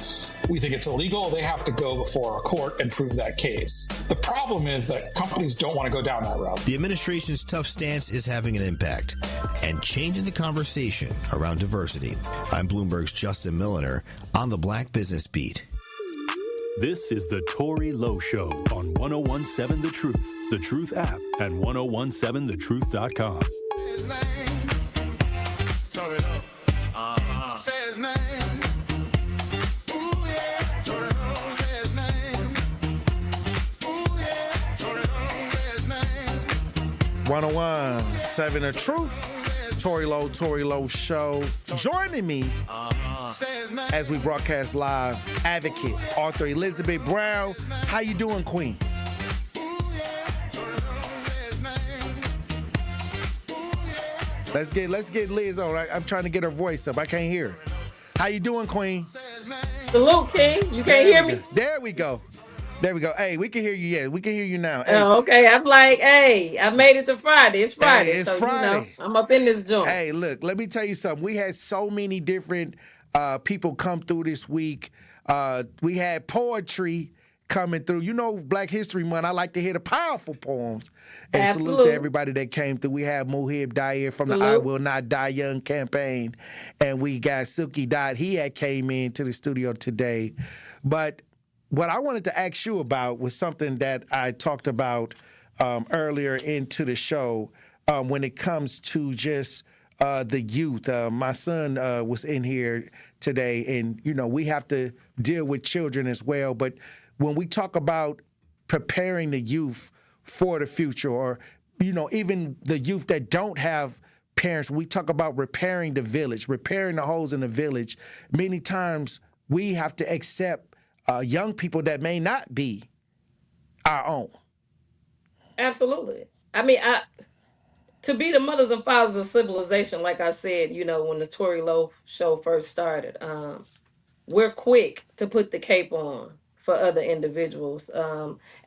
we think it's illegal, they have to go before a court and prove that case. The problem is that companies don't want to go down that route. The administration's tough stance is having an impact and changing the conversation around diversity. I'm Bloomberg's Justin Milliner on the Black Business Beat. This is the Tory Lowe Show on 1017 The Truth, The Truth app, and 1017thetruth.com. Say his name. Ooh, yeah. Say his name. Ooh, yeah. Say his name. 1017 The Truth. Tory Lowe Show. Joining me as we broadcast live, advocate, author Elizabeth Brown. How you doing, Queen? Let's get Liz on. I'm trying to get her voice up. I can't hear her. How you doing, Queen? Salute, King. You can't hear me? There we go. Hey, we can hear you. Yeah, we can hear you now. Hey. Oh, okay. I'm like, hey, I made it to Friday. It's Friday. Hey, it's so, Friday. You know, I'm up in this joint. Hey, look, let me tell you something. We had so many different people come through this week. We had poetry coming through. You know, Black History Month, I like to hear the powerful poems. And Absolutely. Salute to everybody that came through. We have Muhib Dair from the I Will Not Die Young campaign. And we got Silky Dot. He had came into the studio today. But what I wanted to ask you about was something that I talked about earlier into the show when it comes to just the youth. My son was in here today, and, you know, we have to deal with children as well. But when we talk about preparing the youth for the future, or, you know, even the youth that don't have parents, we talk about repairing the village, repairing the holes in the village. Many times we have to accept young people that may not be our own. Absolutely. I mean, to be the mothers and fathers of civilization, like I said, you know, when the Tory Lowe Show first started, we're quick to put the cape on for other individuals.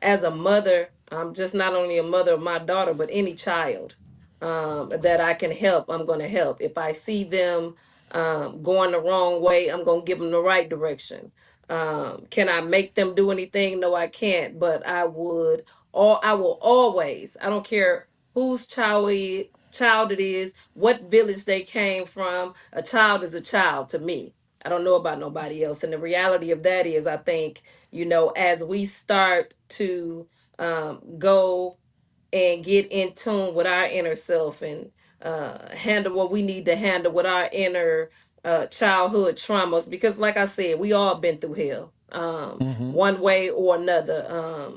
As a mother, I'm just not only a mother of my daughter, but any child that I can help, I'm going to help. If I see them going the wrong way, I'm going to give them the right direction. Can I make them do anything? No, I can't, but I will always, I don't care whose child it is, what village they came from, a child is a child to me. I don't know about nobody else. And the reality of that is, I think, you know, as we start to go and get in tune with our inner self and handle what we need to handle with our inner childhood traumas, because like I said, we all been through hell one way or another.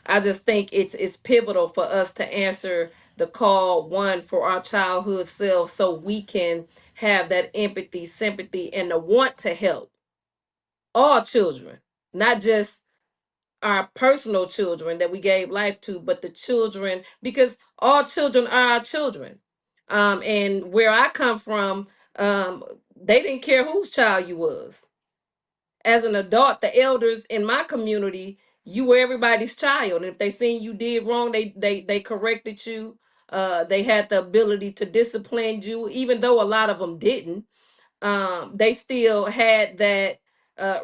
I just think it's pivotal for us to answer the call, one, for our childhood self, so we can have that empathy, sympathy, and the want to help all children, not just our personal children that we gave life to, but the children, because all children are our children. And where I come from, they didn't care whose child you was. As an adult, the elders in my community, you were everybody's child. And if they seen you did wrong, they corrected you. They had the ability to discipline you, even though a lot of them didn't. They still had that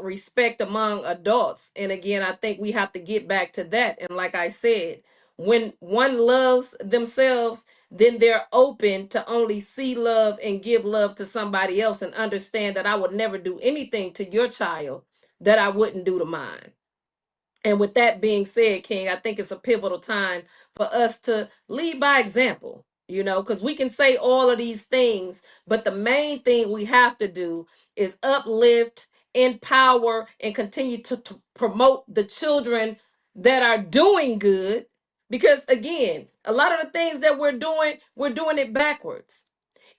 respect among adults. And again, I think we have to get back to that. And like I said, when one loves themselves, then they're open to only see love and give love to somebody else and understand that I would never do anything to your child that I wouldn't do to mine. And with that being said, King, I think it's a pivotal time for us to lead by example, because we can say all of these things, but the main thing we have to do is uplift, empower, and continue to promote the children that are doing good. Because again, a lot of the things that we're doing it backwards.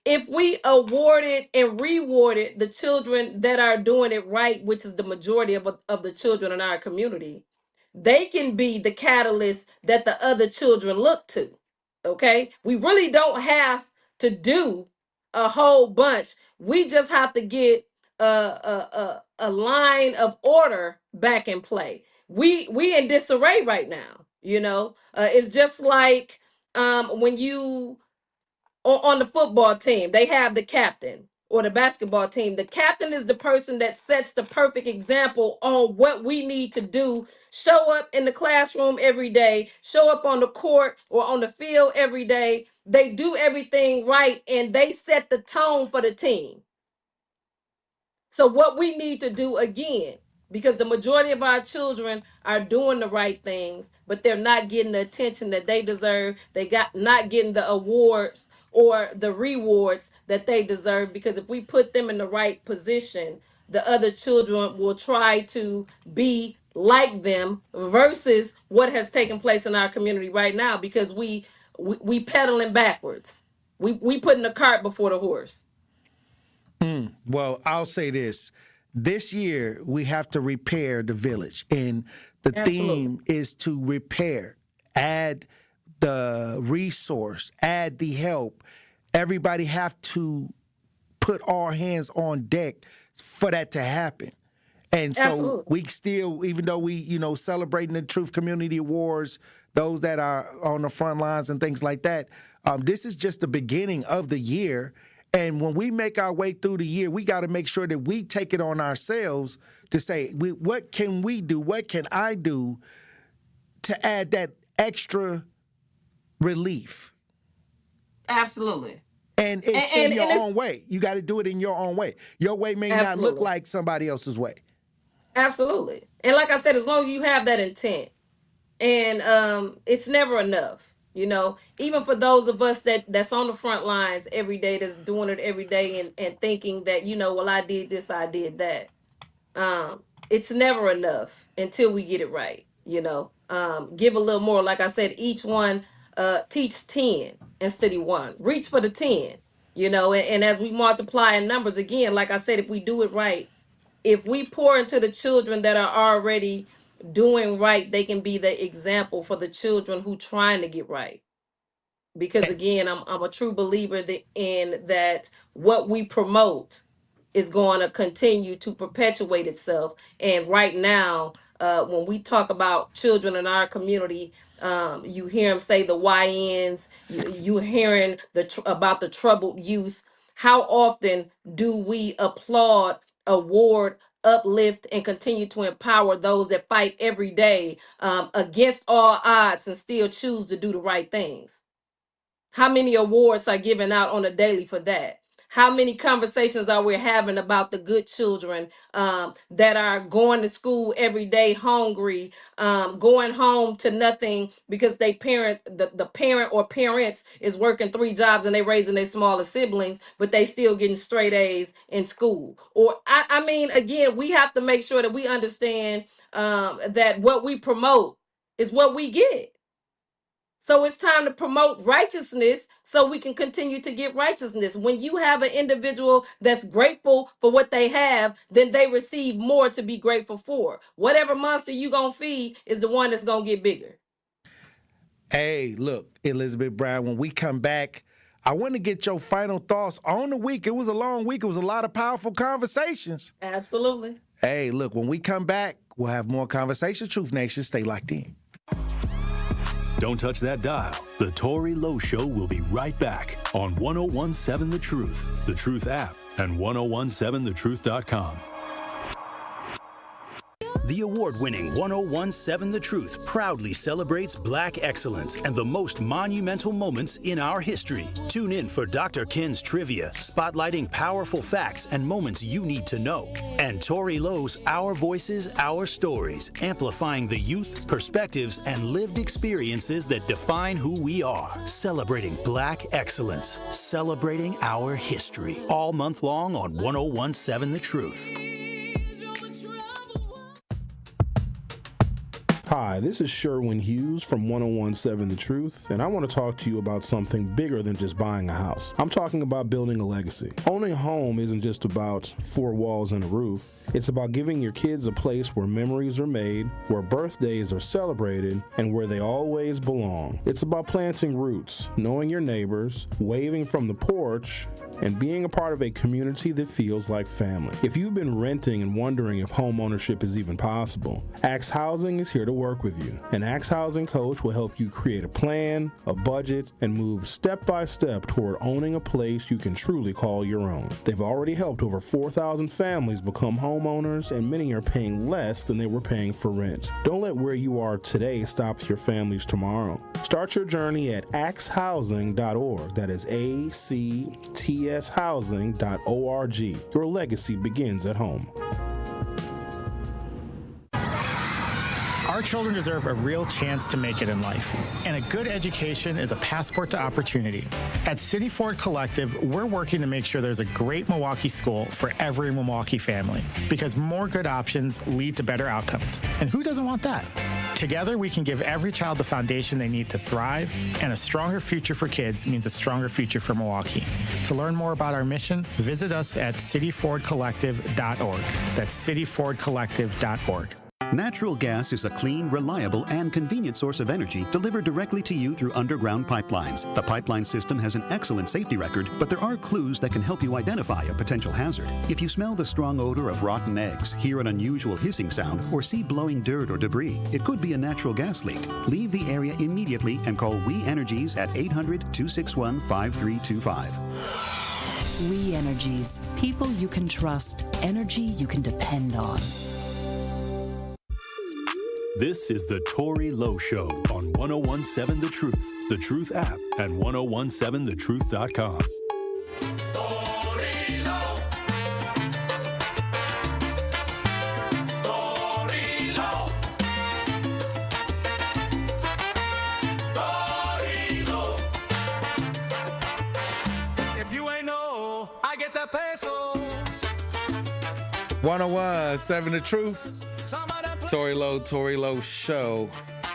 If we awarded and rewarded the children that are doing it right, which is the majority of the children in our community, they can be the catalyst that the other children look to. Okay, we really don't have to do a whole bunch. We just have to get a line of order back in play. We in disarray right now. It's just like when you on the football team, they have the captain, or the basketball team. The captain is the person that sets the perfect example on what we need to do. Show up in the classroom every day, show up on the court or on the field every day. They do everything right and they set the tone for the team. So what we need to do again, because the majority of our children are doing the right things, but they're not getting the attention that they deserve. They got not getting the awards or the rewards that they deserve, because if we put them in the right position, the other children will try to be like them versus what has taken place in our community right now, because we pedaling backwards. We putting the cart before the horse. Well, I'll say this. This year, we have to repair the village. And the theme is to repair, add the resource, add the help. Everybody have to put all hands on deck for that to happen. And so we still, even though we, celebrating the Truth Community Awards, those that are on the front lines and things like that, this is just the beginning of the year. And when we make our way through the year, we got to make sure that we take it on ourselves to say, what can we do? What can I do to add that extra relief? Absolutely. And it's in your own way. You got to do it in your own way. Your way may not look like somebody else's way. Absolutely. And like I said, as long as you have that intent, and it's never enough. Even for those of us that's on the front lines every day, that's doing it every day and thinking that, well, I did this, I did that. It's never enough until we get it right. Give a little more. Like I said, each one teach 10 instead of 1. Reach for the 10, and as we multiply in numbers again, like I said, if we do it right, if we pour into the children that are already doing right, they can be the example for the children who trying to get right. Because again, I'm a true believer in that what we promote is going to continue to perpetuate itself. And right now, when we talk about children in our community, you hear them say the YNs, you hearing about the troubled youth. How often do we applaud, award, uplift, and continue to empower those that fight every day against all odds and still choose to do the right things? How many awards are given out on a daily for that? How many conversations are we having about the good children that are going to school every day hungry, going home to nothing because the parent or parents is working 3 jobs and they raising their smaller siblings, but they still getting straight A's in school? Or I mean, again, we have to make sure that we understand that what we promote is what we get. So it's time to promote righteousness so we can continue to get righteousness. When you have an individual that's grateful for what they have, then they receive more to be grateful for. Whatever monster you going to feed is the one that's going to get bigger. Hey, look, Elizabeth Brown, when we come back, I want to get your final thoughts on the week. It was a long week. It was a lot of powerful conversations. Absolutely. Hey, look, when we come back, we'll have more conversation. Truth Nation, stay locked in. Don't touch that dial. The Tory Lowe Show will be right back on 1017 The Truth app, and 1017thetruth.com. The award-winning 1017 The Truth proudly celebrates Black excellence and the most monumental moments in our history. Tune in for Dr. Ken's trivia, spotlighting powerful facts and moments you need to know. And Tory Lowe's Our Voices, Our Stories, amplifying the youth, perspectives, and lived experiences that define who we are. Celebrating Black excellence, celebrating our history. All month long on 1017 The Truth. Hi, this is Sherwin Hughes from 1017 The Truth, and I want to talk to you about something bigger than just buying a house. I'm talking about building a legacy. Owning a home isn't just about four walls and a roof. It's about giving your kids a place where memories are made, where birthdays are celebrated, and where they always belong. It's about planting roots, knowing your neighbors, waving from the porch, and being a part of a community that feels like family. If you've been renting and wondering if home ownership is even possible, Axe Housing is here to work with you. An Axe Housing coach will help you create a plan, a budget, and move step by step toward owning a place you can truly call your own. They've already helped over 4,000 families become homeowners, and many are paying less than they were paying for rent. Don't let where you are today stop your family's tomorrow. Start your journey at axehousing.org. That is ACTShousing.org. Your legacy begins at home. Our children deserve a real chance to make it in life, and a good education is a passport to opportunity. At City Ford Collective, we're working to make sure there's a great Milwaukee school for every Milwaukee family, because more good options lead to better outcomes. And who doesn't want that? Together, we can give every child the foundation they need to thrive, and a stronger future for kids means a stronger future for Milwaukee. To learn more about our mission, visit us at cityfordcollective.org. That's cityfordcollective.org. Natural gas is a clean, reliable, and convenient source of energy delivered directly to you through underground pipelines. The pipeline system has an excellent safety record, but there are clues that can help you identify a potential hazard. If you smell the strong odor of rotten eggs, hear an unusual hissing sound, or see blowing dirt or debris, it could be a natural gas leak. Leave the area immediately and call We Energies at 800-261-5325. We Energies. People you can trust. Energy you can depend on. This is the Tory Lowe Show on 1017 The Truth app, and 1017thetruth.com. If you ain't know, I get the pesos. 1017 The Truth. Tory Lowe Show.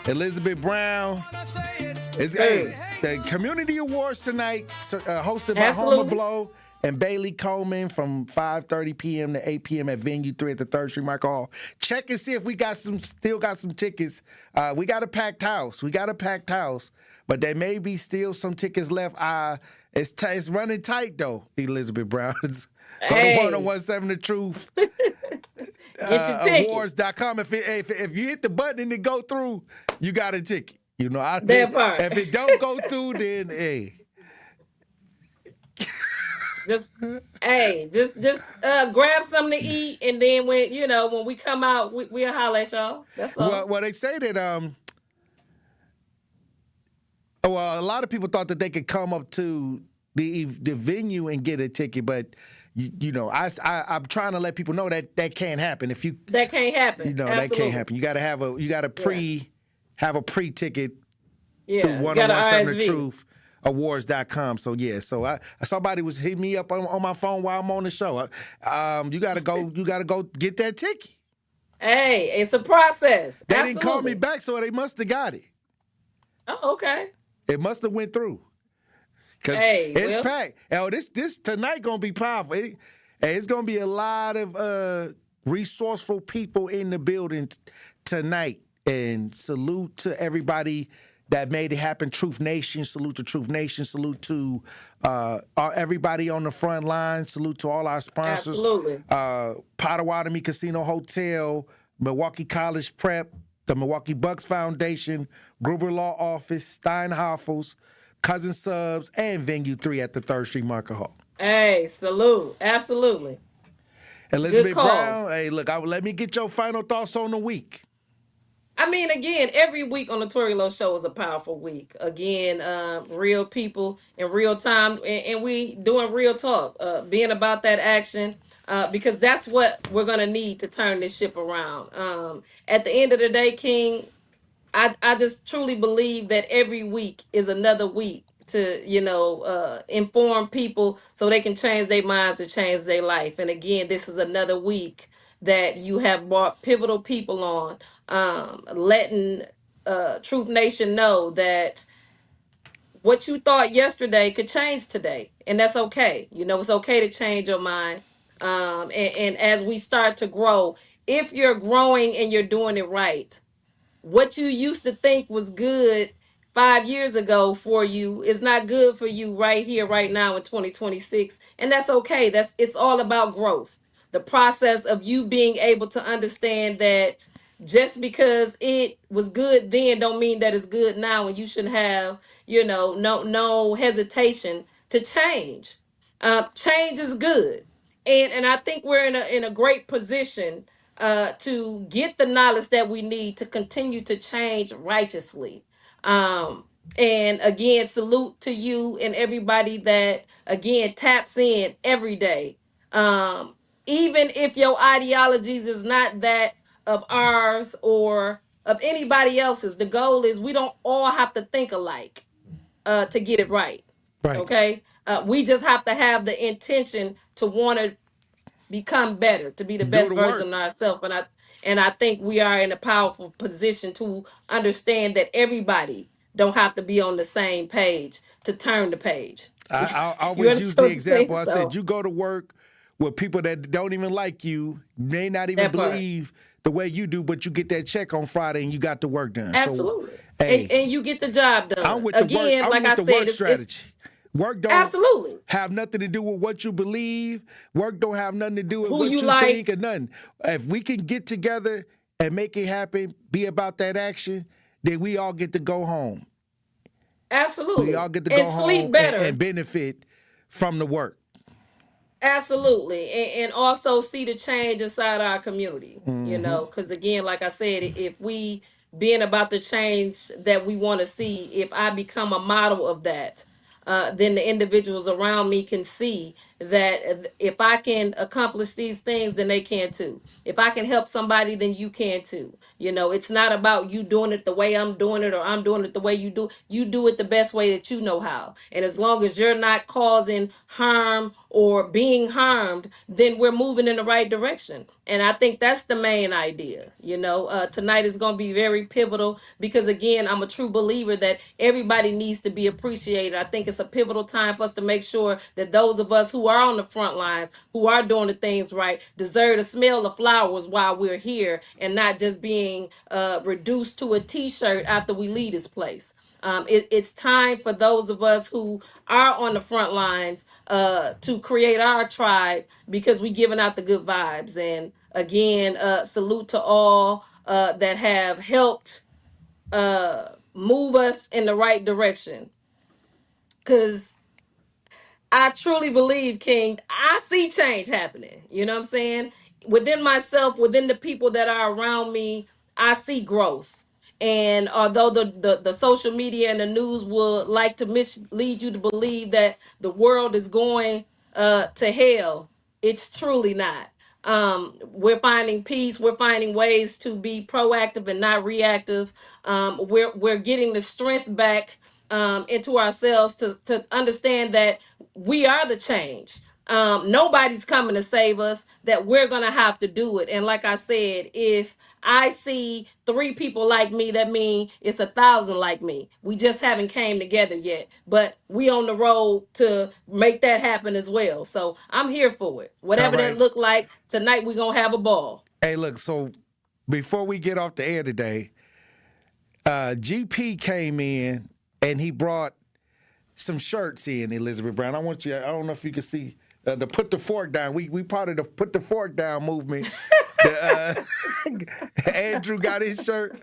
Elizabeth Brown. The Community Awards tonight, hosted by Homer Blow and Bailey Coleman from 5:30 p.m. to 8 p.m. at Venue 3 at the 3rd Street Market Hall. Check and see if we still got some tickets. We got a packed house. But there may be still some tickets left. It's running tight, though, Elizabeth Brown. Go to 1017 The Truth. Awards.com. If you hit the button and it go through, you got a ticket. You know, that part. If it don't go through, then hey. Just grab something to eat, and then when we come out, we'll holler at y'all. That's all. Well, they say that a lot of people thought that they could come up to the venue and get a ticket, but I'm trying to let people know that can't happen. That can't happen. That can't happen. You got to have a pre-ticket through 1017 The Truth Awards.com. So somebody was hitting me up on my phone while I'm on the show. You got to go get that ticket. Hey, it's a process. They didn't call me back, so they must have got it. Oh, okay. It must have went through. Because Hey, it's well, packed. Oh, this tonight going to be powerful. It's going to be a lot of resourceful people in the building tonight. And salute to everybody that made it happen. Truth Nation, salute to Truth Nation, salute to everybody on the front line, salute to all our sponsors. absolutely. Potawatomi Casino Hotel, Milwaukee College Prep, the Milwaukee Bucks Foundation, Gruber Law Office, Steinhoffels, Cousin Subs, and Venue 3 at the 3rd Street Market Hall. Hey, salute. Absolutely. Elizabeth cause. Brown, hey, look, let me get your final thoughts on the week. I mean, again, every week on the Tori Lowe Show is a powerful week. Again, real people in real time, and we doing real talk, being about that action, because that's what we're gonna need to turn this ship around. At the end of the day, King, I just truly believe that every week is another week to, inform people so they can change their minds to change their life. And again, this is another week that you have brought pivotal people on, letting Truth Nation know that what you thought yesterday could change today. And that's okay. It's okay to change your mind. And as we start to grow, if you're growing and you're doing it right, what you used to think was good 5 years ago for you is not good for you right here, right now in 2026. And that's okay. It's all about growth. The process of you being able to understand that just because it was good then don't mean that it's good now, and you shouldn't have, no hesitation to change. Change is good. And I think we're in a great position to get the knowledge that we need to continue to change righteously. And again, salute to you and everybody that again taps in every day. Even if your ideologies is not that of ours or of anybody else's, the goal is we don't all have to think alike to get it right. Right. Okay. We just have to have the intention to want to become better, to be the best version of ourselves. And I think we are in a powerful position to understand that everybody don't have to be on the same page to turn the page. I You always use the understand what I'm example. I saying? said, you go to work with people that don't even like you, may not even That part. believe the way you do, but you get that check on Friday and you got the work done. Absolutely. So, hey, And you get the job done. I'm with Again, the work, like I said, it's strategy. Work don't absolutely have nothing to do with what you believe. Work don't have nothing to do with Who what you you like. think or nothing. If we can get together and make it happen, be about that action, then we all get to go home. Absolutely. We all get to and go sleep home better. and benefit from the work. Absolutely. And also see the change inside our community, Mhm. because again, like I said, if we being about the change that we want to see, if I become a model of that, then the individuals around me can see that if I can accomplish these things, then they can too. If I can help somebody, then you can too. It's not about you doing it the way I'm doing it or I'm doing it the way you do. You do it the best way that you know how. And as long as you're not causing harm or being harmed, then we're moving in the right direction. And I think that's the main idea. Tonight is going to be very pivotal because, again, I'm a true believer that everybody needs to be appreciated. I think it's a pivotal time for us to make sure that those of us who are on the front lines, who are doing the things right, deserve to smell the flowers while we're here and not just being reduced to a t-shirt after we leave this place. It's time for those of us who are on the front lines to create our tribe because we're giving out the good vibes. And again, salute to all that have helped move us in the right direction. Because I truly believe, King, I see change happening. You know what I'm saying? Within myself, within the people that are around me, I see growth. And although the social media and the news would like to mislead you to believe that the world is going to hell, it's truly not. We're finding peace. We're finding ways to be proactive and not reactive. We're getting the strength back into ourselves to understand that we are the change. nobody's coming to save us, that we're going to have to do it. And like I said, if I see 3 people like me, that means it's 1,000 like me. We just haven't came together yet, but we on the road to make that happen as well. So I'm here for it. Whatever All right. that look like, tonight we're going to have a ball. Hey, look, so before we get off the air today, GP came in and he brought some shirts in, Elizabeth Brown. I don't know if you can see the Put the Fork Down. We part of the Put the Fork Down movement. Andrew got his shirt.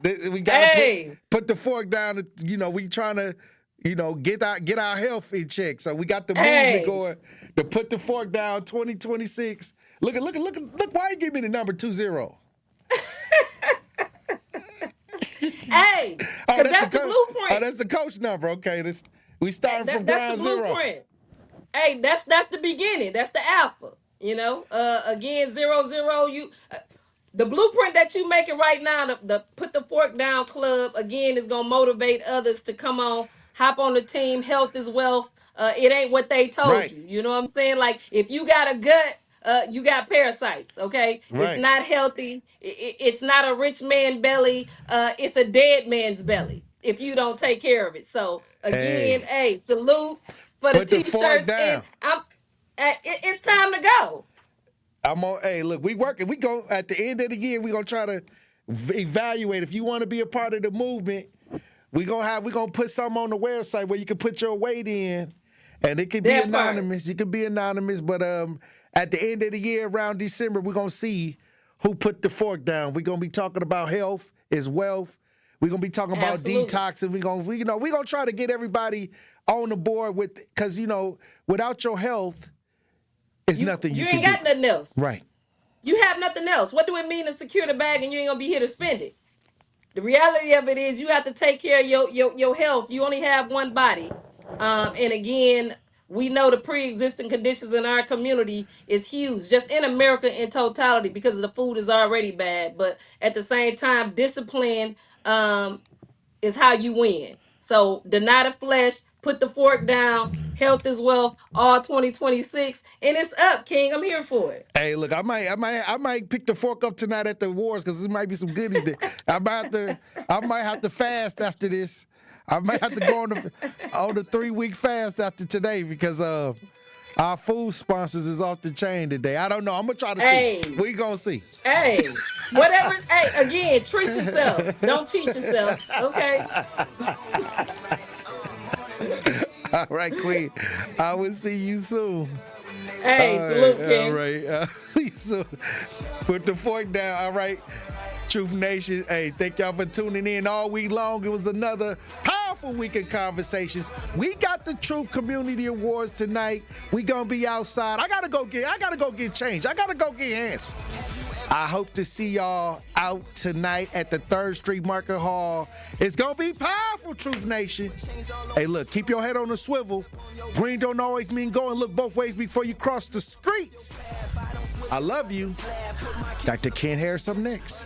We got to put the fork down. We trying to, get our health in check. So we got the movement going to Put the Fork Down 2026. Look! Why you give me the number 20? Hey, that's the blueprint. Oh, that's the coach number. Okay, we starting from ground zero. Hey, that's the beginning. That's the alpha. Again, 0-0. The blueprint that you making right now, the Put the Fork Down Club, again, is gonna motivate others to come on, hop on the team. Health is wealth. It ain't what they told you. You know what I'm saying? Like, if you got a gut, you got parasites. Okay, it's not healthy. It's not a rich man belly. It's a dead man's belly if you don't take care of it. So again, salute for the t-shirts. And it's time to go. Look, we working. We go at the end of the year. We gonna try to evaluate. If you want to be a part of the movement, we gonna put something on the website where you can put your weight in, and it could be anonymous. You could be anonymous, but at the end of the year, around December, we're gonna see who put the fork down. We're gonna be talking about health is wealth. We're gonna be talking about detoxing. We're gonna try to get everybody on the board because without your health, it's nothing you can ain't got nothing else. Right. You have nothing else. What do it mean to secure the bag and you ain't gonna be here to spend it? The reality of it is you have to take care of your health. You only have one body. And again, we know the pre-existing conditions in our community is huge, just in America in totality, because the food is already bad. But at the same time, discipline is how you win. So deny the flesh, put the fork down. Health is wealth, all 2026, and it's up, King. I'm here for it. Hey, look, I might pick the fork up tonight at the awards because there might be some goodies there. I might have to fast after this. I might have to go on the 3-week fast after today because our food sponsors is off the chain today. I don't know. I'm gonna try to see. We gonna see. Hey, whatever. Hey, again, treat yourself. Don't cheat yourself. Okay. All right, Queen. I will see you soon. Hey, salute, King. All right. See you soon. Put the fork down. All right. Truth Nation. Hey, thank y'all for tuning in all week long. It was another powerful week of conversations. We got the Truth Community Awards tonight. We gonna be outside. I gotta go get changed. I gotta go get hands. I hope to see y'all out tonight at the 3rd Street Market Hall. It's going to be powerful, Truth Nation. Hey, look, keep your head on the swivel. Green don't always mean go and look both ways before you cross the streets. I love you. Dr. Ken Harris up next.